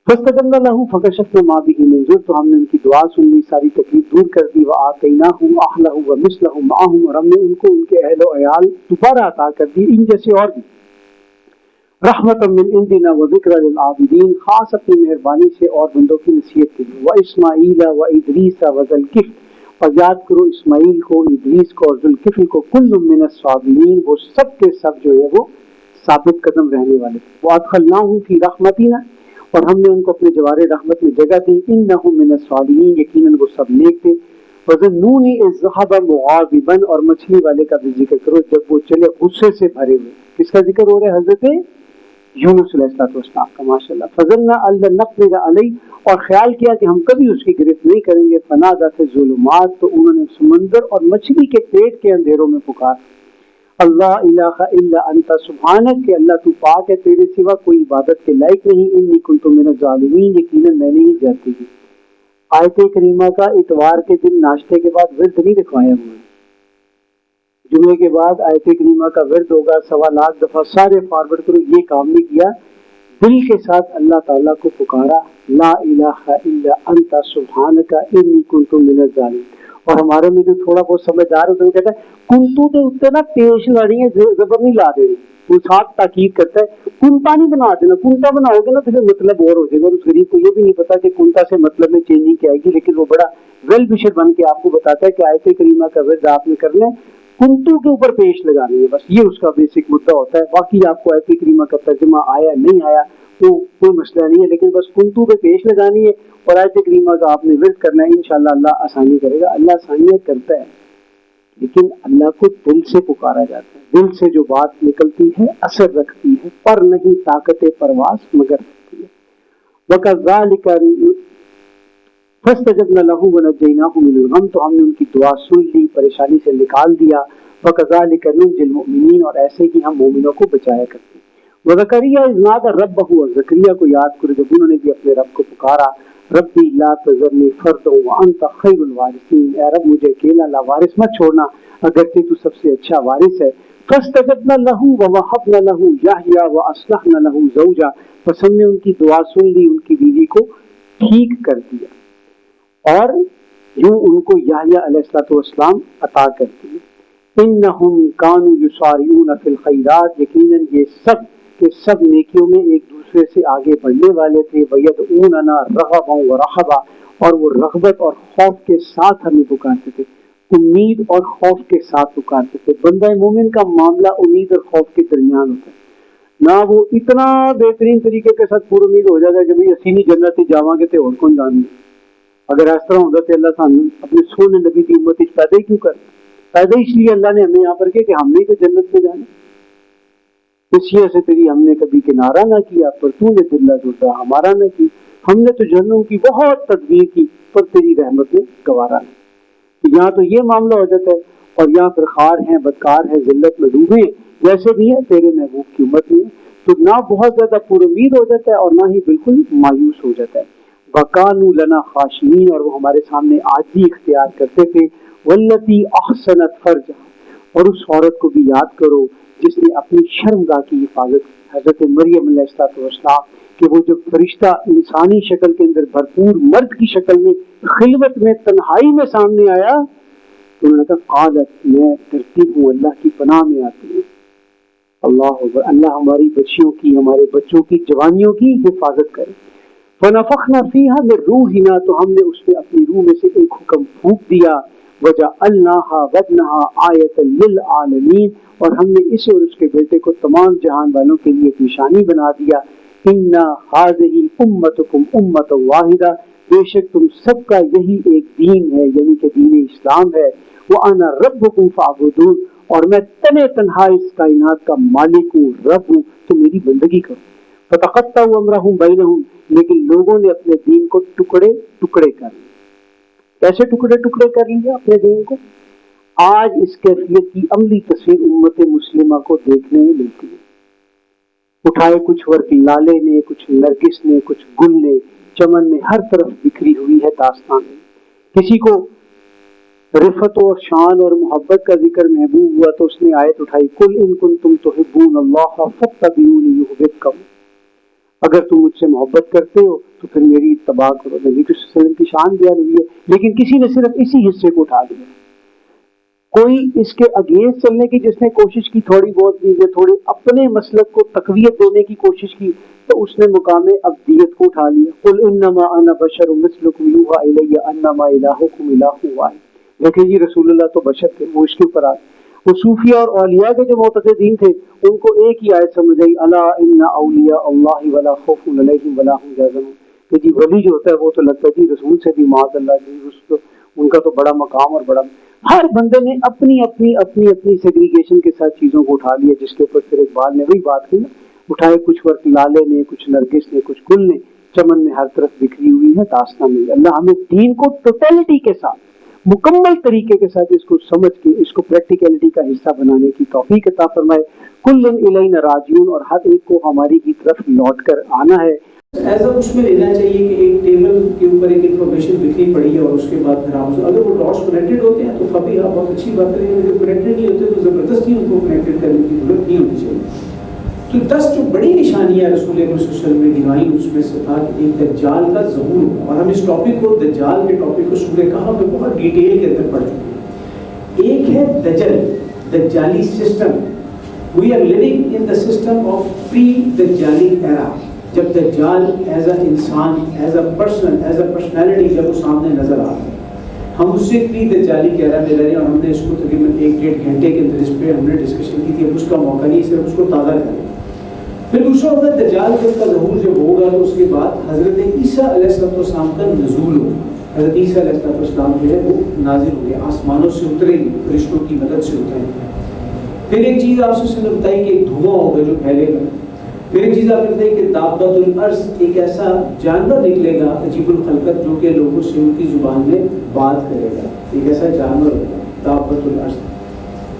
فاستجبنا له فكشفنا ما به من ضر, تو ہم نے ان کی دعا سن لی, ساری تکلیف دور کر دی. وآتيناه أهله ومثلهم معهم, اور ہم نے ان کو ان کے اہل و عیال دوبارہ عطا کر دی ان جیسے اور بھی. رحمتا من عندنا وذکر للعابدین, خاص اپنی مہربانی سے اور بندوں کی نصیحت کے لیے. واسماعیل وادریس وذی الکفل, اور یاد کرو اسماعیل کو, ادریس کو اور ذوالکفل کو. کل من الصابرین, وہ سب کے سب جو ہے وہ ثابت قدم رہنے والے تھے. وادخلناہم فی رحمتنا, اور ہم نے ان کو اپنے جوار رحمت میں جگہ دی. انہم من الصالحین, یقیناً وہ سب نیک تھے. وذنون اذ ذهب مغاضبا, اور مچھلی والے کا بھی ذکر کرو جب وہ چلے غصے سے بھرے ہوئے. کس کا ذکر ہو رہا ہے؟ حضرت یونس علیہ السلام کا. ماشاء اللہ. فظننا ان لن نقدر علیہ, اور خیال کیا کہ ہم کبھی اس کی گرفت نہیں کریں گے. فنادى فی الظلمات, تو انہوں نے سمندر اور مچھلی کے پیٹ کے اندھیروں میں پکارا. اللہ الہ الا انت, سبحانک, کہ اللہ تو پاک ہے, تیرے سوا کوئی عبادت کے لائق نہیں. انی کنت من الظالمین, یقیناً میں نے ہی زیادتی کی. آیت کریمہ کا اتوار کے دن ناشتے کے بعد ورد نہیں رکھوایا ہوا ہے. جمعے کے بعد آیت کریمہ کا ورد ہوگا 1.25 دفعہ, سارے فارورڈ کرو. یہ کام نہیں کیا, دل کے ساتھ اللہ تعالیٰ کو پکارا, لا الہ الا انت سبحانک انی کنت من الظالمین. اور ہمارے میں جو تھوڑا بہت سمجھدار ہوتا ہے وہ کہتا ہے کنتو کے اتنے نا پیش لڑی ہے, زبر نہیں لا دینی. وہ ساتھ تاکید کرتا ہے کنتا نہیں بنا دینا. کنتا بناؤ گے نا تو پھر مطلب اور ہو جائے گا, اور اس غریب کو یہ بھی نہیں پتا کہ کنتا سے مطلب میں چینجنگ کیا آئے گی. لیکن وہ بڑا ویل وشر بن کے آپ کو بتاتا ہے کہ آیت کریمہ کا ورد آپ نے کرنا ہے, کنتو کے اوپر پیش لگانی ہے. بس یہ اس کا بیسک مدعا ہوتا ہے. باقی آپ کو آیت کریمہ کا ترجمہ آیا نہیں آیا تو کوئی مسئلہ نہیں ہے, لیکن بس کنتو پہ پیش لگانی ہے اور آیت کریمہ کا آپ نے ورد کرنا ہے. انشاءاللہ اللہ آسانی کرے گا. اللہ آسانیاں کرتا ہے, لیکن اللہ کو دل سے پکارا جاتا ہے. دل سے جو بات نکلتی ہے اثر رکھتی ہے, پر نہیں طاقت پرواز مگر رکھتی ہے. وَكَذَلِكَ فَاسْتَجَبْنَا لَهُ وَنَجَّيْنَاهُ مِنَ الْغَمِّ, تو ہم نے ان کی دعا سن لی, پریشانی سے نکال دیا. وَكَذَلِكَ نُنْجِي الْمُؤْمِنِينَ, اور ایسے ہی ہم مومنوں کو بچایا کرتے ہیں. وَزَكَرِيَّا إِذْ نَادَى رَبَّهُ, اور زکریا کو یاد کرو جب انہوں نے بھی اپنے رب کو پکارا. ربی لا تذرنی فردا وانت خیر الوارثین, اے رب مجھے اکیلا لاوارث مت چھوڑنا اگرچہ تو سب سے اچھا وارث ہے. فاستجبنا له ووهبنا له يحيى واصلحنا له زوجا, پس ہم نے ان کی دعا سن لی, ان کی بیوی کو ٹھیک کر دیا اور یوں ان کو یحییٰ علیہ السلام عطا کر دی. انہم کانوا یسارعون فی الخیرات, یقیناً یہ سب کے سب نیکیوں میں ایک دوسرے سے آگے بڑھنے والے تھے. وَيَدْعُونَنَا رَغَبًا وَرَهَبًا, اور وہ رغبت اور خوف کے ساتھ ہمیں پکارتے تھے, امید اور خوف کے ساتھ پکارتے تھے. بندہ مومن کا معاملہ امید اور خوف کے درمیان ہوتا ہے. نہ وہ اتنا بہترین طریقے کے ساتھ پور امید ہو جائے گا کہ بھئی اسی نہیں جنت جاواں گے تے اور کون جانے. اگر اس طرح ہوتا تو اللہ سانو اپنے سونے نبی کی امت اس پیدا ہی کیوں کر, پیدا اس لیے اللہ نے ہمیں یہاں پر کیا کہ ہم نے تو جنت میں جانا. اس لیے سے تیری ہم نے کبھی کنارہ نہ کیا پر تو نے دل جڑتا ہمارا نہ کی. ہم نے تو جہنم کی بہت تدبیر کی پر تیری رحمت نے گوارا نہیں. تو یہاں تو یہ معاملہ ہو جاتا ہے, اور یہاں پھر خار ہیں, بدکار ہیں, ذلت میں ڈوبے جیسے بھی ہے تیرے محبوب کی امت میں, تو نہ بہت زیادہ پر امید ہو جاتا ہے اور نہ ہی بالکل مایوس ہو جاتا ہے. وَكَانُوا لَنَا خَاشِعِينَ, اور وہ ہمارے سامنے عاجزی اختیار کرتے تھے. وَالَّتِي أَحْسَنَتْ فَرْجَهَا, اور اس عورت کو بھی یاد کرو جس نے اپنی شرمگاہ کی حفاظت, حضرت مریم علیہ السلام, کہ وہ جب فرشتہ انسانی شکل کے اندر بھرپور مرد کی شکل میں خلوت میں تنہائی میں سامنے آیا تو انہوں نے کہا قالت, میں ڈرتی ہوں, اللہ کی پناہ میں آتی ہوں. اللہ اکبر, اللہ ہماری بچیوں کی, ہمارے بچوں کی, جوانیوں کی حفاظت کرے. فنفخنا فیہا من روحنا, تو ہم نے اس میں اپنی روح میں سے ایک حکم پھونک دیا. وجعلناها وابنها آیۃ للعالمین, اور ہم نے اسے اور اس کے بیٹے کو تمام جہان والوں کے لیے ایک نشانی بنا دیا. انا هذه امتکم امۃ واحدہ, بے شک تم سب کا یہی ایک دین ہے, یعنی کہ دین اسلام ہے. وانا ربکم فاعبدون, اور میں تنے تنہا اس کائنات کا مالک ہوں، رب ہوں، تو میری بندگی کرو۔ فتقطعوا امرهم بینہم، لیکن لوگوں نے اپنے دین کو ٹکڑے ٹکڑے کر لیا۔ کیسے ٹکڑے ٹکڑے کر لیا اپنے دین کو؟ آج اس کیفیت کی عملی تصویر امت مسلمہ کو دیکھنے میں ملتی ہے۔ اٹھائے کچھ ورق لالے نے، کچھ نرگس نے، کچھ گل نے، چمن میں ہر طرف بکھری ہوئی ہے داستان میں۔ کسی کو رفت اور شان اور محبت کا ذکر محبوب ہوا تو اس نے آیت اٹھائی، قل ان کنتم تحبون اللہ فاتبعونی یحببکم، اگر تم مجھ سے محبت کرتے ہو تو پھر میری اتباع کرو۔ نبی صلی اللہ علیہ وسلم کی شان بیان ہوئی ہے، لیکن کسی نے صرف اسی حصے کو اٹھا دیا۔ کوئی اس کے اگینسٹ چلنے کی جس نے کوشش کی تھوڑی بہت بھی، جو تھوڑے اپنے مسلک کو تقویت دینے کی کوشش کی، تو اس نے مقام ابدیت کو اٹھا لیا۔ قل انما انا بشر مثلکم یوحی الی انما الہکم الہ واحد۔ دیکھیں جی رسول اللہ تو بشر تھے، وہ اس کے اوپر آتے۔ وہ صوفیاء اور اولیاء کے جو معتقدین تھے ان کو ایک ہی آیت سمجھ آئی، الا ان اولیاء اللہ ولا خوف علیہم ولا هم یحزنون، کہ جی ولی جو ہوتا ہے وہ تو لگتا ہے جی رسول سے بھی معاذ اللہ جی، ان کا تو بڑا مقام اور بڑا۔ ہر بندے نے اپنی اپنی اپنی اپنی سیگریگیشن کے ساتھ چیزوں کو اٹھا لیا، جس کے اوپر پھر اقبال نے وہی بات کی نا، اٹھائے کچھ ورق لالے نے، کچھ نرگس نے، کچھ گل نے، چمن میں ہر طرف بکھری ہوئی ہے داستان میں۔ اللہ ہمیں دین کو ٹوٹیلٹی کے ساتھ، مکمل طریقے کے ساتھ اس کو سمجھ کے اس کو پریکٹیکلٹی کا حصہ بنانے کی توفیق عطا فرمائے۔ کل الینا راجعون، اور ہر ایک کو ہماری کی طرف لوٹ کر آنا ہے۔ ایسا کچھ میں لینا چاہیے کہ ایک ٹیبل کے اوپر ایک انفارمیشن بکھری پڑی ہے اور اس کے بعد پھر آپ اگر وہ ڈاٹس کنیکٹڈ ہوتے ہیں تو کبھی آپ بہت اچھی بات کریں، اگر کنیکٹڈ نہیں ہوتے تو زبردستی ان کو کنیکٹڈ کرنے کی ضرورت نہیں ہونی چاہیے۔ تو 10 جو بڑی نشانیاں رسول اللہ صلی اللہ علیہ وسلم نے گنوائی، اس میں سے تھا کہ ایک دجال کا ظہور ہوگا، اور ہم اس ٹاپک کو دجال کے ٹاپک کو سورہ کہف میں بہت ڈیٹیل کے اندر پڑھ چکے ہیں۔ ایک ہے دجل، دجالی system. We are living in the system of pre دجالی ایرا، جب دجال ایز اے انسان، as a person, as a personality جب وہ سامنے نظر آتا ہے، ہم اس سے پری دجالی کی ایرا میں رہ رہے ہیں، اور ہم نے اس کو تقریباً 1-1.5 گھنٹے کے اندر اس پہ ہم نے ڈسکشن کی تھی۔ اب اس کا موقع نہیں، صرف اس کو تازہ کریں۔ پھر دوسرا ہوگا دجال کا ظہور جب ہوگا تو اس کے بعد حضرت عیسیٰ علیہ السلام کا نزول ہوگا۔ حضرت عیسیٰ علیہ السلام جو ہے وہ نازل ہو گیا، آسمانوں سے اتریں گے، فرشتوں کی مدد سے اتریں گے۔ پھر ایک چیز آپ سے بتائی کہ ایک دھواں ہوگا جو پھیلے گا۔ پھر ایک چیز آپ نے بتائی کہ دابۃ الارض، ایک ایسا جانور نکلے گا عجیب الخلقت جو کہ لوگوں سے ان کی زبان میں بات کرے گا، ایک ایسا جانور ہوگا دابۃ الارض۔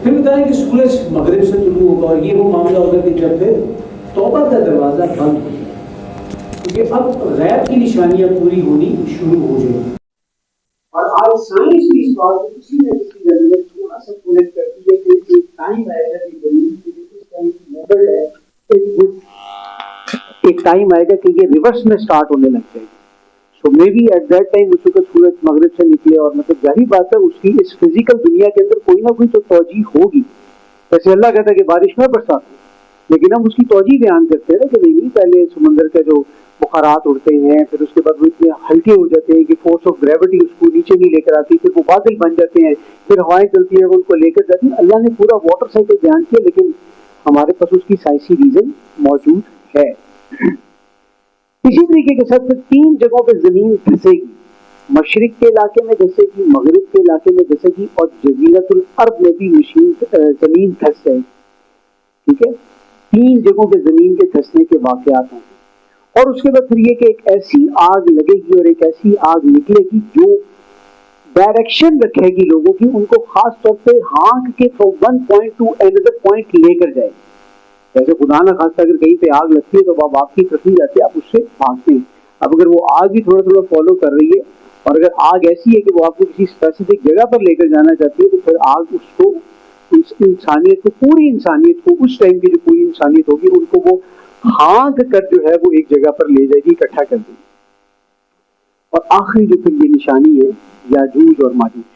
پھر بتائیں کہ سورج مغرب سے طلوع ہوگا، اور یہ وہ معاملہ ہوگا کہ جب پھر توبہ کا دروازہ بند ہو جائے، کیونکہ اب غیب کی نشانیاں پوری ہونی شروع ہو جائیں گی۔ اور آج سائنس بھی اس بات کو کسی نہ کسی لیول میں تھوڑا سا پورٹ کرتی ہے کہ ایک ٹائم آئے گا کہ زمین کی جس ٹائم کی موبل ہے ایک ٹائم آئے گا کہ یہ ریورس میں سٹارٹ ہونے لگ جائے گی۔ So may be at that time اس وقت سورج مغرب سے نکلے، اور مطلب ظاہر بات ہے اس کی اس فزیکل دنیا کے اندر کوئی نہ کوئی تو توجہ ہوگی۔ جیسے اللہ کہتا ہے کہ بارش میں برسات ہو، لیکن ہم اس کی توجہ بیان کرتے ہیں کہ نہیں، پہلے سمندر کے جو بخارات اڑتے ہیں، پھر اس کے بعد وہ اتنے ہلکے ہو جاتے ہیں کہ فورس آف گریوٹی اس کو نیچے نہیں لے کر آتی، پھر وہ بادل بن جاتے ہیں، پھر ہوائیں چلتی ہیں وہ ان کو لے کر جاتی ہیں۔ اللہ نے پورا واٹر سائیکل بیان کیا، لیکن ہمارے پاس اس کی سائنسی ریزن موجود ہے۔ اسی طریقے کے ساتھ 3 جگہوں پہ زمین دھسے گی، مشرق کے علاقے میں دھسے گی، مغرب کے علاقے میں دھسے گی، اور جزیرۃ العرب میں بھی زمین دھس جائے گی۔ ٹھیک ہے، 3 جگہوں پہ زمین کے دھسنے کے واقعات ہیں۔ اور اس کے بعد پھر یہ کہ ایک ایسی آگ لگے گی اور ایک ایسی آگ نکلے گی جو ڈائریکشن رکھے گی لوگوں کی، ان کو خاص طور پہ ہانک کے فرام ون پوائنٹ ٹو اندر پوائنٹ لے کر جائے گی۔ جیسے خدا نہ خاصہ اگر کہیں پہ آگ لگتی ہے تو اب آپ کی طرف نہیں جاتے، آپ اس سے بھاگتے ہیں۔ اب اگر وہ آگ بھی تھوڑا تھوڑا فالو کر رہی ہے، اور اگر آگ ایسی ہے کہ وہ آپ کو کسی اسپیسیفک جگہ پر لے کر جانا چاہتی ہے، تو پھر آگ اس کو، اس انسانیت کو، پوری انسانیت کو، اس ٹائم کی جو پوری انسانیت ہوگی ان کو وہ ہانک کر جو ہے وہ ایک جگہ پر لے جائے گی، اکٹھا کر دے گی۔ اور آخری جو پھر یہ نشانی ہے یاجوج اور ماجوج۔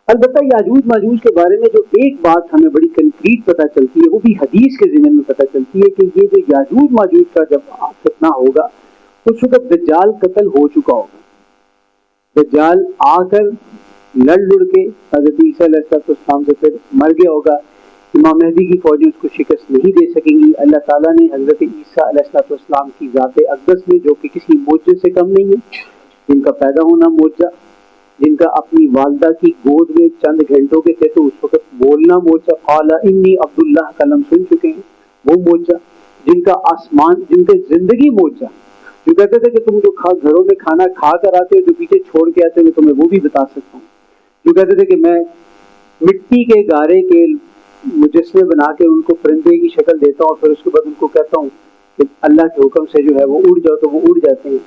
البتہ یاجوج ماجوج کے بارے میں جو ایک بات ہمیں بڑی کنکریٹ پتہ چلتی ہے، وہ بھی حدیث کے ضمن میں پتہ چلتی ہے کہ یہ جو یاجوج ماجوج کا جب فتنہ ہوگا اس وقت دجال قتل ہو چکا ہوگا۔ دجال آ کر لڑ کے حضرت عیسیٰ علیہ السلام سے پھر مر گیا ہوگا۔ امام مہدی کی فوجیں اس کو شکست نہیں دے سکیں گی۔ اللہ تعالیٰ نے حضرت عیسیٰ علیہ السلام کی ذات اقدس میں، جو کہ کسی معجزے سے کم نہیں ہے، ان کا پیدا ہونا معجزہ، جن کا اپنی والدہ کی گود میں چند گھنٹوں کے تھے تو اس وقت بولنا موچا، قال انی عبداللہ کا لم سن چکے ہیں وہ موچا، جن کا آسمان، جن کا زندگی موچا، جو کہتے تھے کہ تم جو گھروں میں کھانا کھا کر آتے ہو جو پیچھے چھوڑ کے آتے ہو تمہیں وہ بھی بتا سکتا ہوں، جو کہتے تھے کہ میں مٹی کے گارے کے مجسمے بنا کے ان کو پرندے کی شکل دیتا ہوں اور پھر اس کے بعد ان کو کہتا ہوں کہ اللہ کے حکم سے جو ہے وہ اڑ جاؤ تو وہ اڑ جاتے ہیں،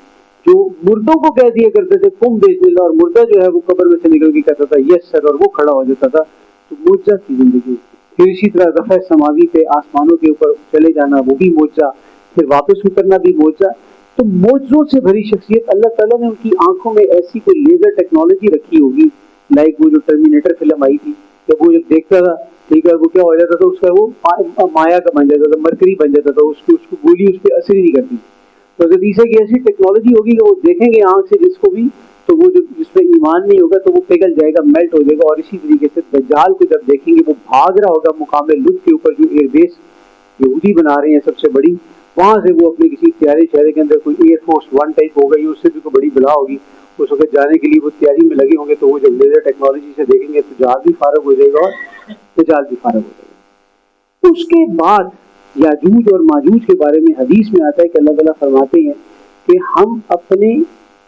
جو مردوں کو کہہ دیا کرتے تھے تم بیچ اللہ، اور مردہ جو ہے وہ قبر میں سے نکل کے کہتا تھا یس سر، اور وہ کھڑا ہو جاتا تھا، تو معجزہ کی زندگی۔ پھر اسی طرح رفع سماوی پہ آسمانوں کے اوپر چلے جانا وہ بھی معجزہ، پھر واپس اترنا بھی معجزہ۔ تو معجزوں سے بھری شخصیت، اللہ تعالیٰ نے ان کی آنکھوں میں ایسی کوئی لیزر ٹیکنالوجی رکھی ہوگی، لائک وہ جو ٹرمینیٹر فلم آئی تھی کہ وہ جب دیکھتا تھا ٹھیک ہے وہ کیا ہو جاتا تھا، اس کا وہ مایا کا بن جاتا تھا، مرکری بن جاتا تھا، اس کو گولی اس پہ اثر ہی نہیں کرتی۔ تو حضرت عیسیٰ کی ایسی ٹیکنالوجی ہوگی کہ وہ دیکھیں گے آنکھ سے جس کو بھی، تو وہ جس پہ ایمان نہیں ہوگا تو وہ پگھل جائے گا، میلٹ ہو جائے گا۔ اور اسی طریقے سے دجال کو جب دیکھیں گے وہ بھاگ رہا ہوگا مقام لطف کے اوپر جو ایئر بیس یہودی بنا رہے ہیں سب سے بڑی، وہاں سے وہ اپنے کسی پیارے شہر کے اندر کوئی ایئر فورس ون ٹائپ ہوگا، اس سے بھی کوئی بڑی بلا ہوگی، اس وقت جانے کے لیے وہ تیاری میں لگے ہوں گے، تو وہ جب لیزر ٹیکنالوجی سے دیکھیں گے تو جہاز بھی فارغ ہو جائے گا اور دجال بھی فارغ ہو جائے گا۔ اس کے بعد یاجوج اور ماجوج کے بارے میں حدیث میں آتا ہے کہ اللہ تعالیٰ فرماتے ہیں کہ ہم اپنے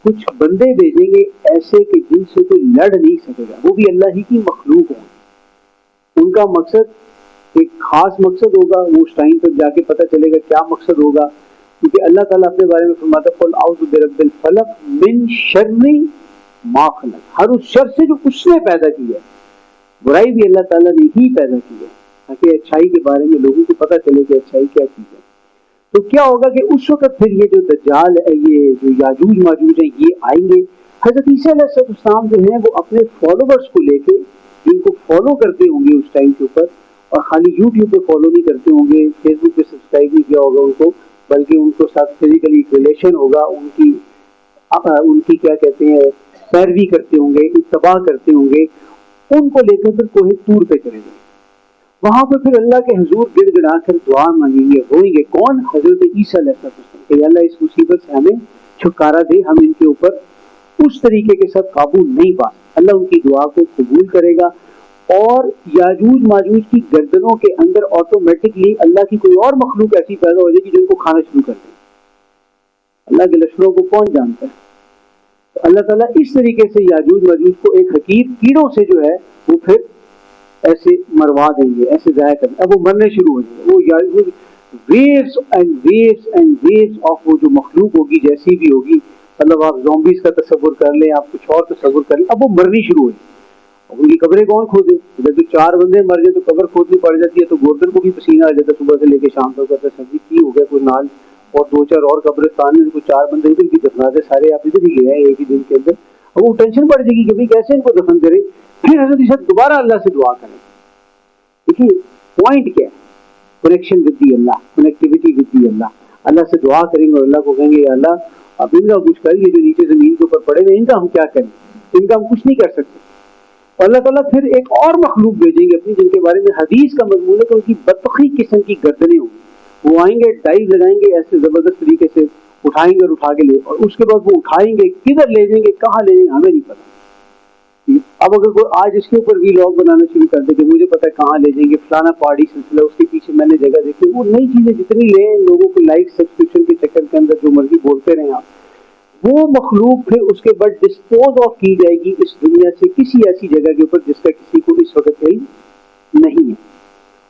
کچھ بندے بھیجیں گے ایسے کہ جن سے کوئی لڑ نہیں سکے گا، وہ بھی اللہ ہی کی مخلوق ہے، ان کا مقصد ایک خاص مقصد ہوگا، وہ اس ٹائم پر جا کے پتہ چلے گا کیا مقصد ہوگا، کیونکہ اللہ تعالیٰ اپنے بارے میں فرماتا ہے قل اعوذ برب الفلق من شر ما خلق، ہر اس شر سے جو اس نے پیدا کی ہے، برائی بھی اللہ تعالیٰ نے ہی پیدا کی ہے تاکہ اچھائی کے بارے میں لوگوں کو پتہ چلے کہ اچھائی کیا چیز ہے۔ تو کیا ہوگا کہ اس وقت پھر یہ جو دجال ہے، یہ جو یاجوج ماجوج ہیں یہ آئیں گے۔ حضرت عیسیٰ علیہ السلام جو ہیں وہ اپنے فالوورز کو لے کے جن کو فالو کرتے ہوں گے اس ٹائم کے اوپر، اور خالی یوٹیوب پہ فالو نہیں کرتے ہوں گے، فیس بک پہ سبسکرائب نہیں کیا ہوگا ان کو، بلکہ ان کو ساتھ فزیکلی ایک ریلیشن ہوگا، ان کی کیا کہتے ہیں پیروی کرتے ہوں گے، اتباع کرتے ہوں گے، ان کو لے کر پھر کوہ طور پہ چلے جائیں، وہاں پہ پھر اللہ کے حضور گڑ گڑا کر دعا مانگیں گے، روئیں گے، کون؟ حضرت عیسیٰ علیہ السلام، کہ اللہ اس مصیبت سے ہمیں چھٹکارا دے، ہم ان کے اوپر اس طریقے کے ساتھ قابو نہیں پا۔ اللہ ان کی دعا کو قبول کرے گا، اور یاجوج ماجوج کی گردنوں کے اندر آٹومیٹکلی اللہ کی کوئی اور مخلوق ایسی پیدا ہو جائے گی جن کو کھانا شروع کر دے۔ اللہ کے لشکروں کو کون جانتا ہے؟ تو اللہ تعالیٰ اس طریقے سے یاجوج ماجوج کو ایک حقیر کیڑوں سے جو ہے وہ پھر ایسے مروا دیں گے، ایسے ضائع کر دیں گے، اب وہ مرنے شروع ہو جائیں گے، وہ waves and waves and waves of وہ جو مخلوق ہوگی جیسی بھی ہوگی، مطلب آپ زومبیز کا تصور کر لیں، آپ کچھ اور تصور کر لیں، اب وہ مرنی شروع ہوئی، اب ان کی قبریں کون کھودے؟ جب کہ 4 بندے مر جائے تو قبر کھودنی پڑ جاتی ہے، تو گوردن کو بھی پسینہ آ جاتا ہے صبح سے لے کے شام تک، کہتا ہے سبزی کی ہو گیا کوئی نال، اور 2-4 اور قبرستان میں کوئی 4 بندے ادھر کی دفنا دے، سارے آپ ادھر ہی گئے ہیں ایک ہی دن کے اندر، اب وہ ٹینشن پڑ جائے گی کہ کیسے ان کو دفن کرے، پھر حضرت عیسیٰ دوبارہ اللہ سے دعا کریں۔ دیکھیے پوائنٹ کیا ہے، کنیکشن ود دی اللہ، کنیکٹیوٹی ود دی اللہ، اللہ سے دعا کریں گے اور اللہ کو کہیں گے اللہ اب ان کا کچھ کر، یہ جو نیچے زمین کے اوپر پڑے ہوئے ان کا ہم کیا کریں، ان کا ہم کچھ نہیں کر سکتے۔ اور اللہ تعالیٰ پھر ایک اور مخلوق بھیجیں گے اپنی، جن کے بارے میں حدیث کا مضمون ہے کہ ان کی بدبخی قسم کی گردنیں ہوں گی، وہ آئیں گے ڈائیو لگائیں گے ایسے زبردست طریقے سے، اٹھائیں گے اور اٹھا کے لے، اور اس کے بعد وہ اٹھائیں گے کدھر لے جائیں گے، کہاں لے جائیں گے ہمیں نہیں پتا۔ اب اگر کوئی آج اس کے اوپر ویلاگ بنانا شروع کر دے کہ مجھے پتا ہے کہاں لے جائیں گے، فلانا پہاڑی سلسلہ، اس کے پیچھے میں نے جگہ دیکھی، وہ نئی چیزیں جتنی لیں لوگوں کو لائک سبسکرپشن کے چکر کے اندر جو مرضی بولتے رہیں آپ، وہ مخلوق پھر اس کے بعد ڈسپوز آف کی جائے گی اس دنیا سے کسی ایسی جگہ کے اوپر جس کا کسی کو اس وقت علم نہیں ہے،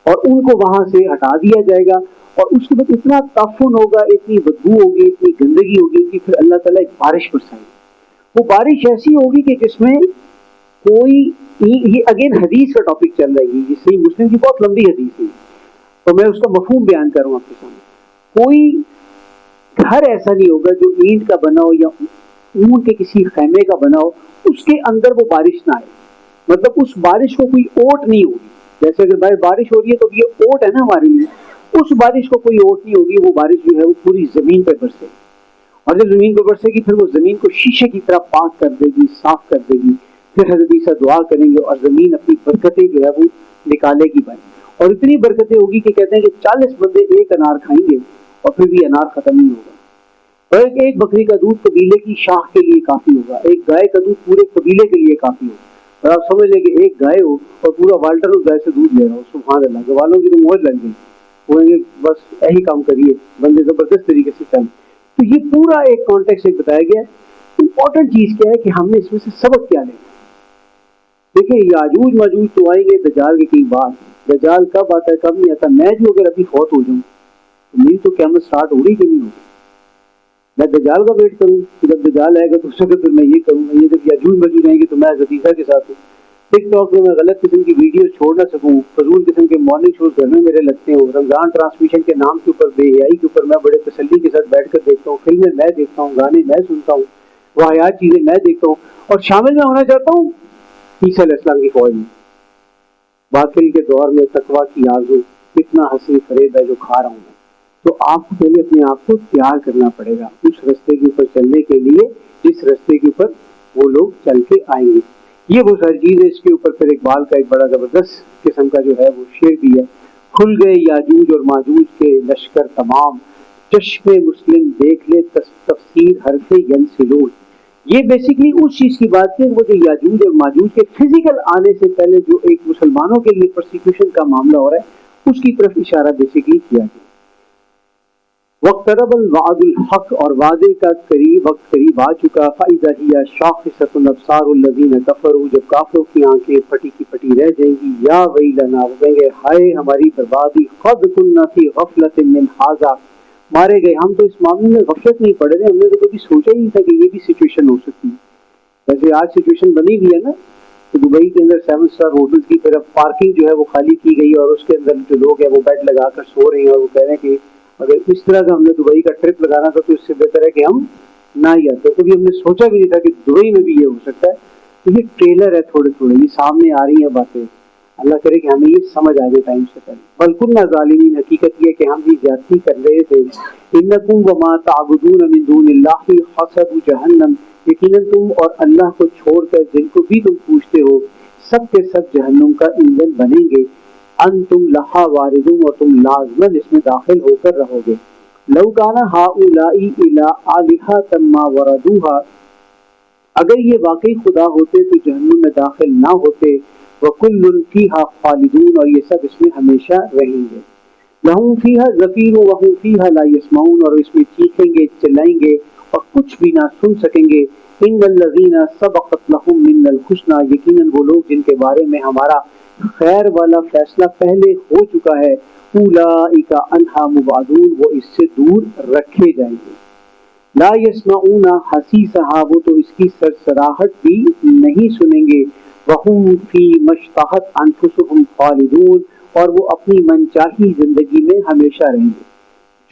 اور ان کو وہاں سے ہٹا دیا جائے گا، اور اس کے بعد اتنا تعفن ہوگا، اتنی بدبو ہوگی، اتنی گندگی ہوگی کہ پھر اللہ تعالیٰ ایک بارش برسائے گی۔ وہ بارش ایسی ہوگی کہ جس میں کوئی، یہ اگین حدیث کا ٹاپک چل رہا ہے، یہ صحیح مسلم کی بہت لمبی حدیث ہے، تو میں اس کا مفہوم بیان کر رہا ہوں آپ کے سامنے۔ کوئی گھر ایسا نہیں ہوگا جو اینٹ کا بنا ہو یا اون کے کسی خیمے کا بنا ہو، اس کے اندر وہ بارش نہ آئے، مطلب اس بارش کو کوئی اوٹ نہیں ہوگی، جیسے اگر بھائی بارش ہو رہی ہے تو یہ اوٹ ہے نا ہمارے لیے، اس بارش کو کوئی اوٹ نہیں ہوگی، وہ بارش جو ہے وہ پوری زمین پہ برسے، اور جب زمین پہ برسے گی پھر وہ زمین کو شیشے کی طرح پاک کر دے گی، صاف کر دے گی، پھر حضرت عیسیٰ دعا کریں گے اور زمین اپنی برکتیں جو ہے وہ نکالے گی بھائی، اور اتنی برکتیں ہوگی کہ کہتے ہیں کہ 40 بندے ایک انار کھائیں گے اور پھر بھی انار ختم نہیں ہوگا۔ اور ایک بکری کا دودھ قبیلے کی شاخ کے لیے کافی ہوگا، ایک گائے کا دودھ پورے قبیلے کے لیے کافی ہوگا۔ اور آپ سمجھ لیں کہ ایک گائے ہو اور پورا والٹر اس گائے سے دودھ لے رہا ہو، سبحان اللہ، گوالوں کی تو موج لگ گئی، وہ بس یہی کام کریے، بندے زبردست طریقے سے چل۔ تو یہ پورا ایک کانٹیکس ایک بتایا گیا ہے۔ امپورٹنٹ چیز کیا ہے کہ ہم نے اس میں سے سبق کیا لینا۔ دیکھیں یاجوج ماجوج تو آئیں گے دجال کے کئی بعد، دجال کب آتا ہے کب نہیں آتا، میں جو اگر ابھی فوت ہو جاؤں تو میری تو قیامت سٹارٹ ہو رہی کہ نہیں ہوگی، میں دجال کا ویٹ کروں کہ جب دجال آئے گا تو اس وقت پھر میں یہ کروں گا، یہ جب یاجوج ماجوج آئیں گے تو میں حذیفہ کے ساتھ ہوں، ٹک ٹاک میں غلط قسم کی ویڈیو چھوڑ نہ سکوں، فضول قسم کے مارننگ شوز گھر میں میرے لگتے ہوں، رمضان ٹرانسمیشن کے نام کے اوپر بے حیائی کے اوپر میں بڑے تسلی کے ساتھ بیٹھ کر دیکھتا ہوں، فلمیں میں دیکھتا ہوں، گانے میں سنتا ہوں، واحد چیزیں میں دیکھتا ہوں، اور شامل میں ہونا چاہتا ہوں عیسیٰ علیہ السلام کی فوج میں۔ باطل کے دور میں تقویٰ کی آرزو کتنا حسین فریب ہے جو کھا رہا ہوں میں۔ تو آپ کو پہلے اپنے آپ کو تیار کرنا پڑے گا اس رستے کے اوپر چلنے کے لیے جس رستے کے اوپر وہ لوگ چل کے آئیں گے۔ یہ وہ ساری چیز ہے۔ اس کے اوپر پھر اقبال کا ایک بڑا زبردست قسم کا جو ہے وہ شعر بھی ہے، کھل گئے یاجوج اور ماجوج کے لشکر تمام، چشم مسلم دیکھ لے تفسیر حرف ینسلون۔ یہ بیسیکلی اس چیز کی بات ہے وہ جو یاجوج اور ماجوج کے فزیکل آنے سے پہلے جو ایک مسلمانوں کے لیے پرسیکیوشن کا معاملہ ہو رہا ہے اس کی طرف اشارہ بیسیکلی کیا گیا۔ وقترب الوعد الحق، اور وعدے کا وقت قریب آ چکا، فاذا ہی شاخصۃ ابصار الذین کفروا، جب کافروں کی آنکھیں پھٹی کی پھٹی رہ جائیں گی، یا ویلنا، وہ کہیں گے ہائے ہماری بربادی، قد کنا فی غفلۃ من ھذا، مارے گئے ہم تو اس معاملے میں غفلت نہیں پڑے تھے، ہم نے تو کبھی سوچا ہی نہیں تھا کہ یہ بھی سچویشن ہو سکتی ہے۔ ویسے آج سچویشن بنی ہوئی ہے نا، تو دبئی کے اندر 7 اسٹار ہوٹلز کی طرف پارکنگ جو ہے وہ خالی کی گئی اور اس کے اندر جو لوگ ہیں وہ بیڈ لگا کر سو رہے ہیں، اور وہ کہہ رہے ہیں کہ اگر اس طرح کا ہم نے دبئی کا ٹرپ لگانا تھا تو اس سے بہتر ہے کہ ہم نہ ہی آتے، کبھی ہم نے سوچا بھی نہیں تھا کہ دبئی میں بھی یہ ہو سکتا ہے۔ تو یہ ٹریلر ہے، تھوڑے تھوڑے یہ سامنے آ رہی ہیں باتیں، اللہ کرے کہ ہمیں یہ سمجھ آ جائے ٹائم سے پہلے۔ بلکہ نہ ظالمین، حقیقت یہ کہ ہم بھی زیادتی کر رہے تھے۔ انکم وما تعبدون من دون اللہ حسب جہنم، یقیناً تم اور اللہ کو چھوڑ کر جن کو بھی تم پوچھتے ہو سب کے سب جہنم کا ایندھن بنیں گے۔ انتم لہا واردون، اور تم لازماً اس میں داخل ہو کر رہو گے۔ لو کان ہؤلاء الہۃ ما وردوہا، اگر یہ واقعی خدا ہوتے تو جہنم میں داخل نہ ہوتے۔ وکل فیہا خالدون، اور یہ سب اس میں ہمیشہ رہیں گے۔ لہم فیہا زفیر وہم فیہا لا یسمعون، اور اس میں چیخیں گے چلائیں گے اور کچھ بھی نہ سن سکیں گے۔ ان الذین سبقت لہم منا الحسنی، یقیناً وہ لوگ جن کے بارے میں ہمارا خیر والا فیصلہ پہلے ہو چکا ہے، اولئک عنہا مبعدون، وہ اس سے دور رکھے جائیں گے۔ لا یسمعون حسیسہا، وہ تو اس کی سرسراہٹ بھی نہیں سنیں گے۔ وہم فی ما اشتہت انفسہم خالدون، اور وہ اپنی منچاہی زندگی میں ہمیشہ رہیں گے،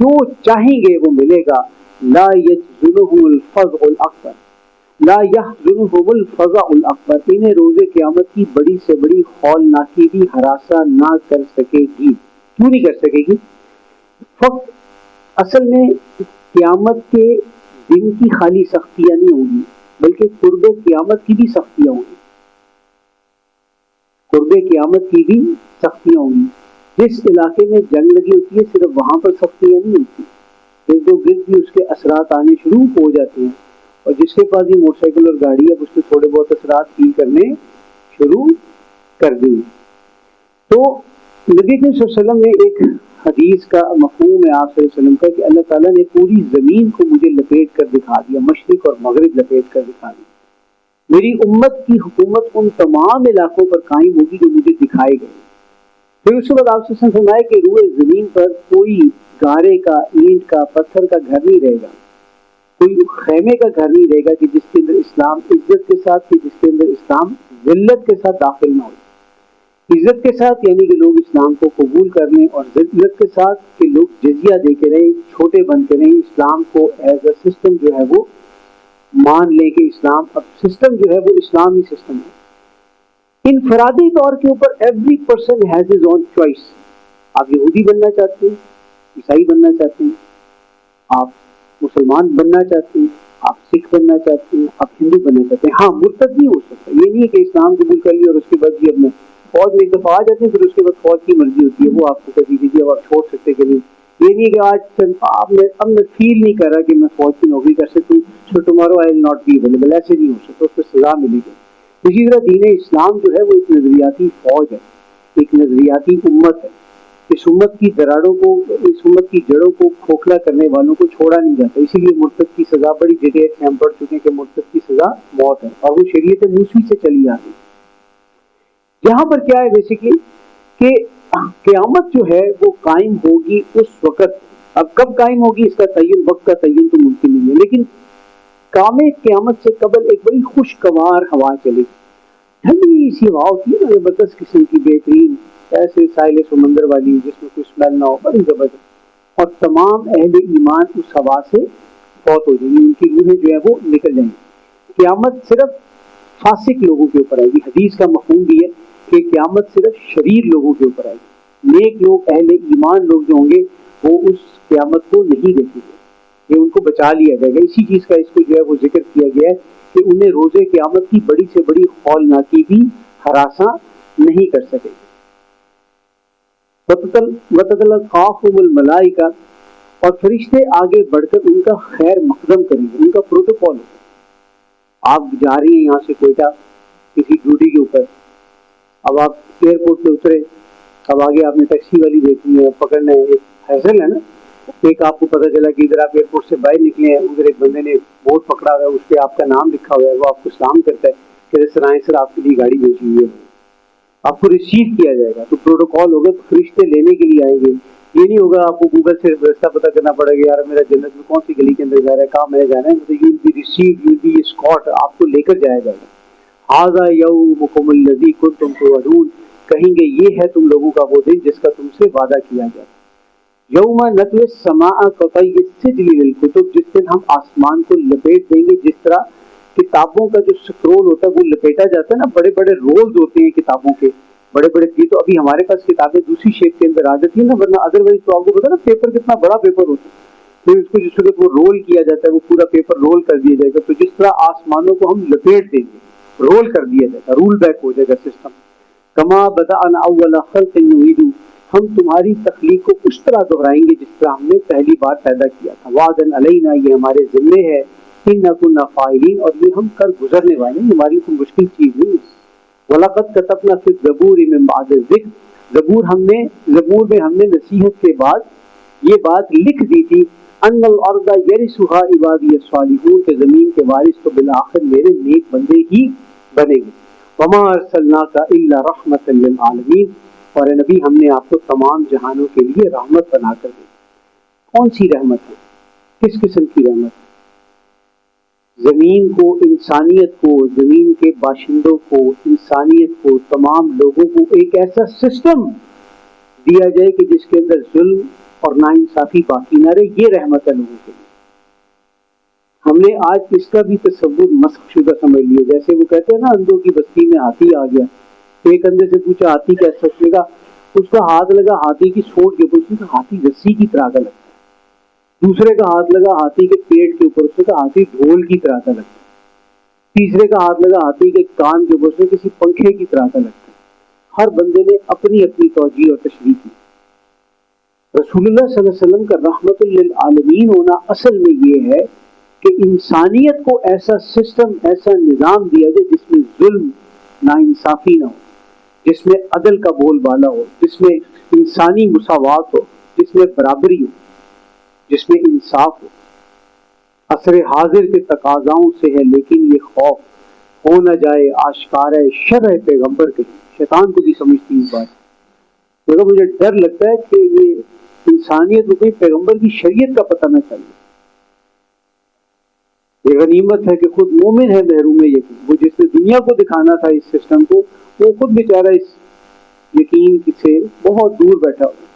جو چاہیں گے وہ ملے گا۔ لا یحزنہم الفزع الاکبر، لا یحزنہم الفزع الاکبر، انہیں روز قیامت کی بڑی سے بڑی ہولناکی بھی ہراساں نہ کر سکے گی۔ کیوں نہیں کر سکے گی؟ فقط اصل میں قیامت کے دن کی خالی سختیاں نہیں ہوں گی، بلکہ قرب قیامت کی بھی سختیاں ہوں گی، قرب قیامت کی بھی سختیاں ہوں گی۔ جس علاقے میں جنگ لگی ہوتی ہے صرف وہاں پر سختیاں نہیں ہوتی، ارد و گرد بھی اس کے اثرات آنے شروع ہو جاتے ہیں، اور جس کے پاس یہ موٹر سائیکل اور گاڑی ہے اس کے تھوڑے بہت اثرات فیل کرنے شروع کر دیں۔ تو نبی صلی اللہ علیہ وسلم نے ایک حدیث کا مفہوم ہے آپ صلی اللہ علیہ وسلم کا کہ اللہ تعالیٰ نے پوری زمین کو مجھے لپیٹ کر دکھا دیا، مشرق اور مغرب لپیٹ کر دکھا دیا، میری امت کی حکومت ان تمام علاقوں پر قائم ہوگی جو مجھے دکھائے گئے۔ پھر اس کے بعد آپ سے فرمایا کہ روئے زمین پر کوئی گارے کا، اینٹ کا، پتھر کا گھر نہیں رہے گا، کوئی خیمے کا گھر نہیں رہے گا کہ جس کے اندر اسلام عزت کے ساتھ، کہ جس کے اندر اسلام ذلت کے ساتھ داخل نہ ہو۔ عزت کے ساتھ یعنی کہ لوگ اسلام کو قبول کر لیں، اور ذلت کے ساتھ کہ لوگ جزیہ دے کے رہیں، چھوٹے بن کے رہیں، اسلام کو ایز اے سسٹم جو ہے وہ مان لیں کہ اسلام اب سسٹم جو ہے وہ اسلامی سسٹم ہے۔ انفرادی طور کے اوپر every person has his own choice. آپ یہودی بننا چاہتے ہیں، عیسائی بننا چاہتے ہیں، آپ مسلمان بننا چاہتے ہیں، آپ سکھ بننا چاہتے ہیں، آپ ہندو بننا چاہتے ہیں۔ ہاں مرتد نہیں ہو سکتا، یہ نہیں ہے کہ اسلام قبول کر لیا اور اس کے بعد بھی فوج میں ایک دفعہ آ جاتے ہیں پھر اس کے بعد فوج کی مرضی ہوتی ہے، وہ آپ کو کبھی دیجیے اب آپ چھوڑ سکتے کہ نہیں، یہ نہیں ہے کہ آج اب میں فیل نہیں کر رہا کہ میں فوج کی نوکری کر سکتا ہوں، so tomorrow I will not be available, ایسے نہیں ہو سکتا، اس کو سزا ملے گی. اسی طرح دین اسلام جو ہے وہ ایک نظریاتی فوج ہے، ایک نظریاتی امت ہے. اس امت کی دراڑوں کو، اس امت کی جڑوں کو کھوکھلا کرنے والوں کو چھوڑا نہیں جاتا. اسی لیے مرتد کی سزا بڑی جگہ ہم پڑھ چکے ہیں کہ مرتد کی سزا موت ہے، اور وہ شریعت موسوی سے چلی آ رہی. یہاں پر کیا ہے بیسیکلی کہ قیامت جو ہے وہ قائم ہوگی اس وقت. اب کب قائم ہوگی اس کا تعین، وقت کا تعین تو ممکن نہیں ہے، لیکن کام قیامت سے قبل ایک بڑی خوشگوار ہوا چلے گی. ٹھنڈی سی ہوا ہوتی ہے نا، زبردست قسم کی، بہترین، ایسے ساحل سمندر والی، جس میں کوئی اسمیل نہ ہو، بڑی زبردست. اور تمام اہل ایمان اس ہوا سے فوت ہو جائیں گی، ان کی روحیں جو ہے وہ نکل جائیں گی. قیامت صرف فاسق لوگوں کے اوپر آئے گی. حدیث کا مفہوم بھی ہے کہ قیامت صرف شریر لوگوں کے اوپر آئے گی. نیک لوگ، اہل ایمان لوگ جو ہوں گے وہ اس قیامت کو نہیں دیکھیں گے، یہ ان کو بچا لیا جائے گا. اسی چیز کا اس کو جو ہے وہ ذکر کیا گیا ہے کہ انہیں روز قیامت کی بڑی سے بڑی ہولناکی بھی ہراساں نہیں کر سکے. وَتَتَلَقَّاهُمُ الْمَلَائِکَةُ، اور فرشتے آگے بڑھ کر ان کا خیر مقدم کریں گے، ان کا پروٹوکول ہوگا. آپ جا رہی ہیں یہاں سے کوئٹہ کسی ڈیوٹی کے اوپر، اب آپ ایئرپورٹ پہ اترے، اب آگے آپ نے ٹیکسی والی دیکھنی ہے، پکڑنا ہے. ایک حیصل ہے نا، ایک آپ کو پتہ چلا کہ ادھر آپ ایئرپورٹ سے باہر نکلے ہیں، ادھر ایک بندے نے بورڈ پکڑا ہوا ہے، اس پہ آپ کا نام لکھا ہوا ہے، وہ آپ کو سلام کرتا ہے کہ سر آئیں سر، آپ کے لیے گاڑی بھیجی ہوئی ہے، آپ کو ریسیو کیا جائے گا. تو پروٹوکال ہوگا، تو فرشتے لینے کے لیے آئیں گے. یہ نہیں ہوگا آپ کو گوگل سے راستہ پتہ کرنا پڑے گا، یار میرا جنت میں کون سی گلی کے اندر جا رہا ہے، کہاں میں جانا ہے. تو you will be received, you will be escort, آپ کو لے کر جایا جائے گا. ھذا یومکم الذی کنتم توعدون، کہیں گے یہ ہے تم لوگوں کا وہ دن جس کا تم سے وعدہ کیا گیا. یوم نطوی السماء کطی السجل للکتب، جس دن ہم آسمان کو لپیٹ دیں گے جس طرح کتابوں کا جو سکرول ہوتا ہے وہ لپیٹا جاتا ہے نا، بڑے بڑے رولز ہوتے ہیں کتابوں کے، بڑے بڑے. تو ابھی ہمارے پاس کتابیں دوسری شیپ کے اندر آ جاتی ہیں نا، ورنہ ادروائز تو آپ کو پتا نا پیپر کتنا بڑا پیپر ہوتا ہے، پھر اس کو جس وقت وہ رول کیا جاتا ہے وہ پورا پیپر رول کر دیا جائے گا. تو جس طرح آسمانوں کو ہم لپیٹ دیں گے، رول کر دیا جائے گا، رول بیک ہو جائے گا سسٹم. کما بدأنا اول خلق نعیدہ، ہم تمہاری تخلیق کو اس طرح دہرائیں گے جس طرح ہم نے پہلی بار پیدا کیا تھا. وعدن علینا، یہ ہمارے ذمے ہے. انا کنا فاعلین، اور یہ ہم کر گزرنے والے ہیں، ہماری کوئی مشکل چیز نہیں. وَلَقَدْ كَتَبْنَا فِي الزَّبُورِ مِن بَعْدِ الذِّكْرِ، زبور میں ہم نے نصیحت کے بعد یہ بات لکھ دی تھی، ان الارض یرثها عبادی الصالحون، کہ زمین کے وارث تو بالآخر میرے نیک بندے ہی بنے گے. وما ارسلناک الا رحمۃ للعالمین، اور اے نبی ہم نے آپ کو تمام جہانوں کے لیے رحمت بنا کر دی. کون سی رحمت ہے؟ کس قسم کی رحمت ہے؟ زمین کو، انسانیت کو، زمین کے باشندوں کو، انسانیت کو، تمام لوگوں کو ایک ایسا سسٹم دیا جائے کہ جس کے اندر ظلم اور ناانصافی باقی نہ رہے. یہ رحمت ہے لوگوں کے لیے. ہم نے آج اس کا بھی تصور مسخ شدہ سمجھ لیا. جیسے وہ کہتے ہیں نا اندھوں کی بستی میں ہاتھی آ گیا، ایک اندھے سے پوچھا ہاتھی کیسے چلے گا، اس کا ہاتھ لگا ہاتھی کی سوٹ کے اوپر، اس نے کہا ہاتھی رسی کی طرح کا لگتا ہے. دوسرے کا ہاتھ لگا ہاتھی کے پیٹ کے اوپر، اس نے کہا ہاتھی ڈھول کی طرح کا لگتا ہے. تیسرے کا ہاتھ لگا ہاتھی کے کان کے اوپر، اس نے کسی پنکھے کی طرح کا لگتا ہے. ہر بندے نے اپنی اپنی توجیہ اور تشریح کی. رسول اللہ صلی اللہ علیہ وسلم کا رحمت للعالمین ہونا اصل میں یہ ہے کہ انسانیت کو ایسا سسٹم، ایسا نظام دیا جائے جس میں ظلم، ناانصافی نہ ہو، جس میں عدل کا بول بالا ہو، جس میں انسانی مساوات ہو، جس میں برابری ہو، جس میں انصاف ہو. عصر حاضر کے تقاضاؤں سے ہے لیکن یہ خوف ہو نہ جائے آشکار شرع پیغمبر کے. شیطان کو بھی سمجھتی اس بات، لیکن مجھے ڈر لگتا ہے کہ یہ انسانیت کو کوئی پیغمبر کی شریعت کا پتہ نہ چلے. یہ غنیمت ہے کہ خود مومن ہے محروم یقین. وہ جس نے دنیا کو دکھانا تھا اس سسٹم کو، وہ خود بیچارہ اس یقین سے بہت دور بیٹھا ہوا.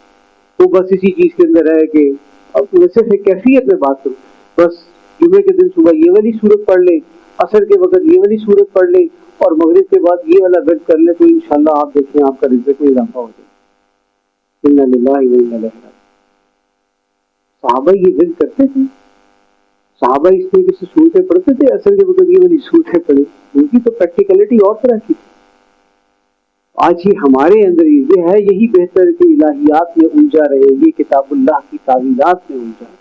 وہ بس اسی چیز کے اندر ہے کہ اب صرف ایک کیفیت میں بات کروں، بس جمعے کے دن صبح یہ والی صورت پڑھ لیں، عصر کے وقت یہ والی صورت پڑھ لیں، اور مغرب کے بعد یہ والا ورد کر لیں، تو انشاءاللہ آپ دیکھیں آپ کا رزق میں اضافہ ہو جائے. انا للہ و انا الیہ راجعون. صحابہ یہ ورد کرتے تھے، صحابہ اس طریقے سے صورتیں پڑھتے تھے، عصر کے وقت یہ والی صورتیں پڑھیں. ان کی تو پریکٹیکلٹی اور طرح کی تھی. آج یہ ہمارے اندر یہ ہے، یہی بہتر کہ الہیات میں الجھا رہے، یہ کتاب اللہ کی تعویلات میں الجھا رہے۔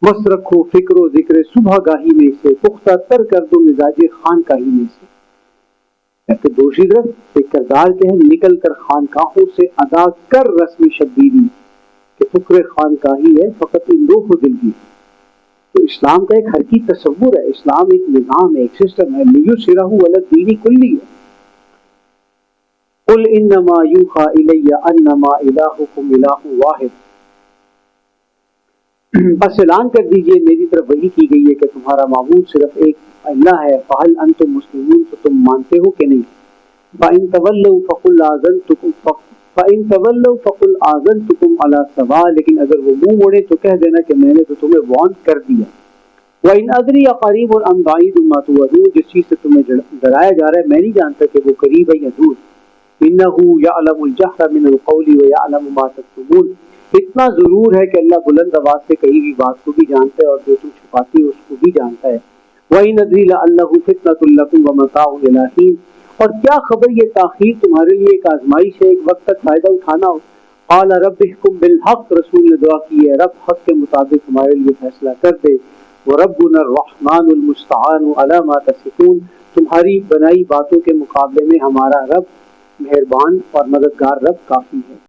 مست رکھو فکر و ذکر صبح گاہی میں سے، پختہ تر کر دو مزاج خانقاہی میں سے۔ کہ دوسری طرف ایک کردار کے ہے، نکل کر خانقاہوں سے ادا کر رسم شبیری، کہ فکر خانقاہی ہے فقط ان روح و دل کی۔ تو اسلام کا ایک حرکی تصور ہے، اسلام ایک نظام ہے، ایک سسٹم ہے، لیسرہ علی الدین کلی ہے۔ قل انما یوحی الی انما الہکم الہ واحد، بس اعلان کر دیجئے میری طرف وحی کی گئی ہے کہ تمہارا معبود صرف ایک اللہ ہے۔ فہل انتم مسلمون، تو تم مانتے ہو کہ نہیں؟ فإن تولوا فقل آذنتکم علی سواء، لیکن اگر وہ منہ موڑے تو کہہ دینا کہ میں نے تو تمہیں وارن کر دیا۔ وإن ادری اقریب ام بعید ما توعدون، جس چیز سے تمہیں ڈرایا جا رہا ہے میں نہیں جانتا کہ وہ قریب ہے یا دور۔ انہ یعلم الجہر من القول ویعلم ما تکتمون، اتنا ضرور ہے کہ اللہ بلند آواز سے کہی ہوئی بات کو بھی جانتا ہے اور جو تم چھپاتے ہو اس کو بھی جانتا ہے۔ وَإِنْ أَدْرِي لَعَلَّهُ فِتْنَةٌ لَكُمْ وَمَتَاعٌ إِلَىٰ حِينٍ، اور کیا خبر یہ تاخیر تمہارے لیے ایک آزمائش ہے، ایک وقت تک فائدہ اٹھانا ہو۔ قَالَ رَبِّ احْكُم بِالْحَقِّ، رسول نے دعا کی ہے رب حق کے مطابق ہمارے لیے فیصلہ کر دے۔ وَرَبُّنَا الرَّحْمَٰنُ الْمُسْتَعَانُ عَلَىٰ مَا تَصِفُونَ، تمہاری بنائی باتوں کے مقابلے میں ہمارا رب مہربان اور مددگار رب کافی ہے۔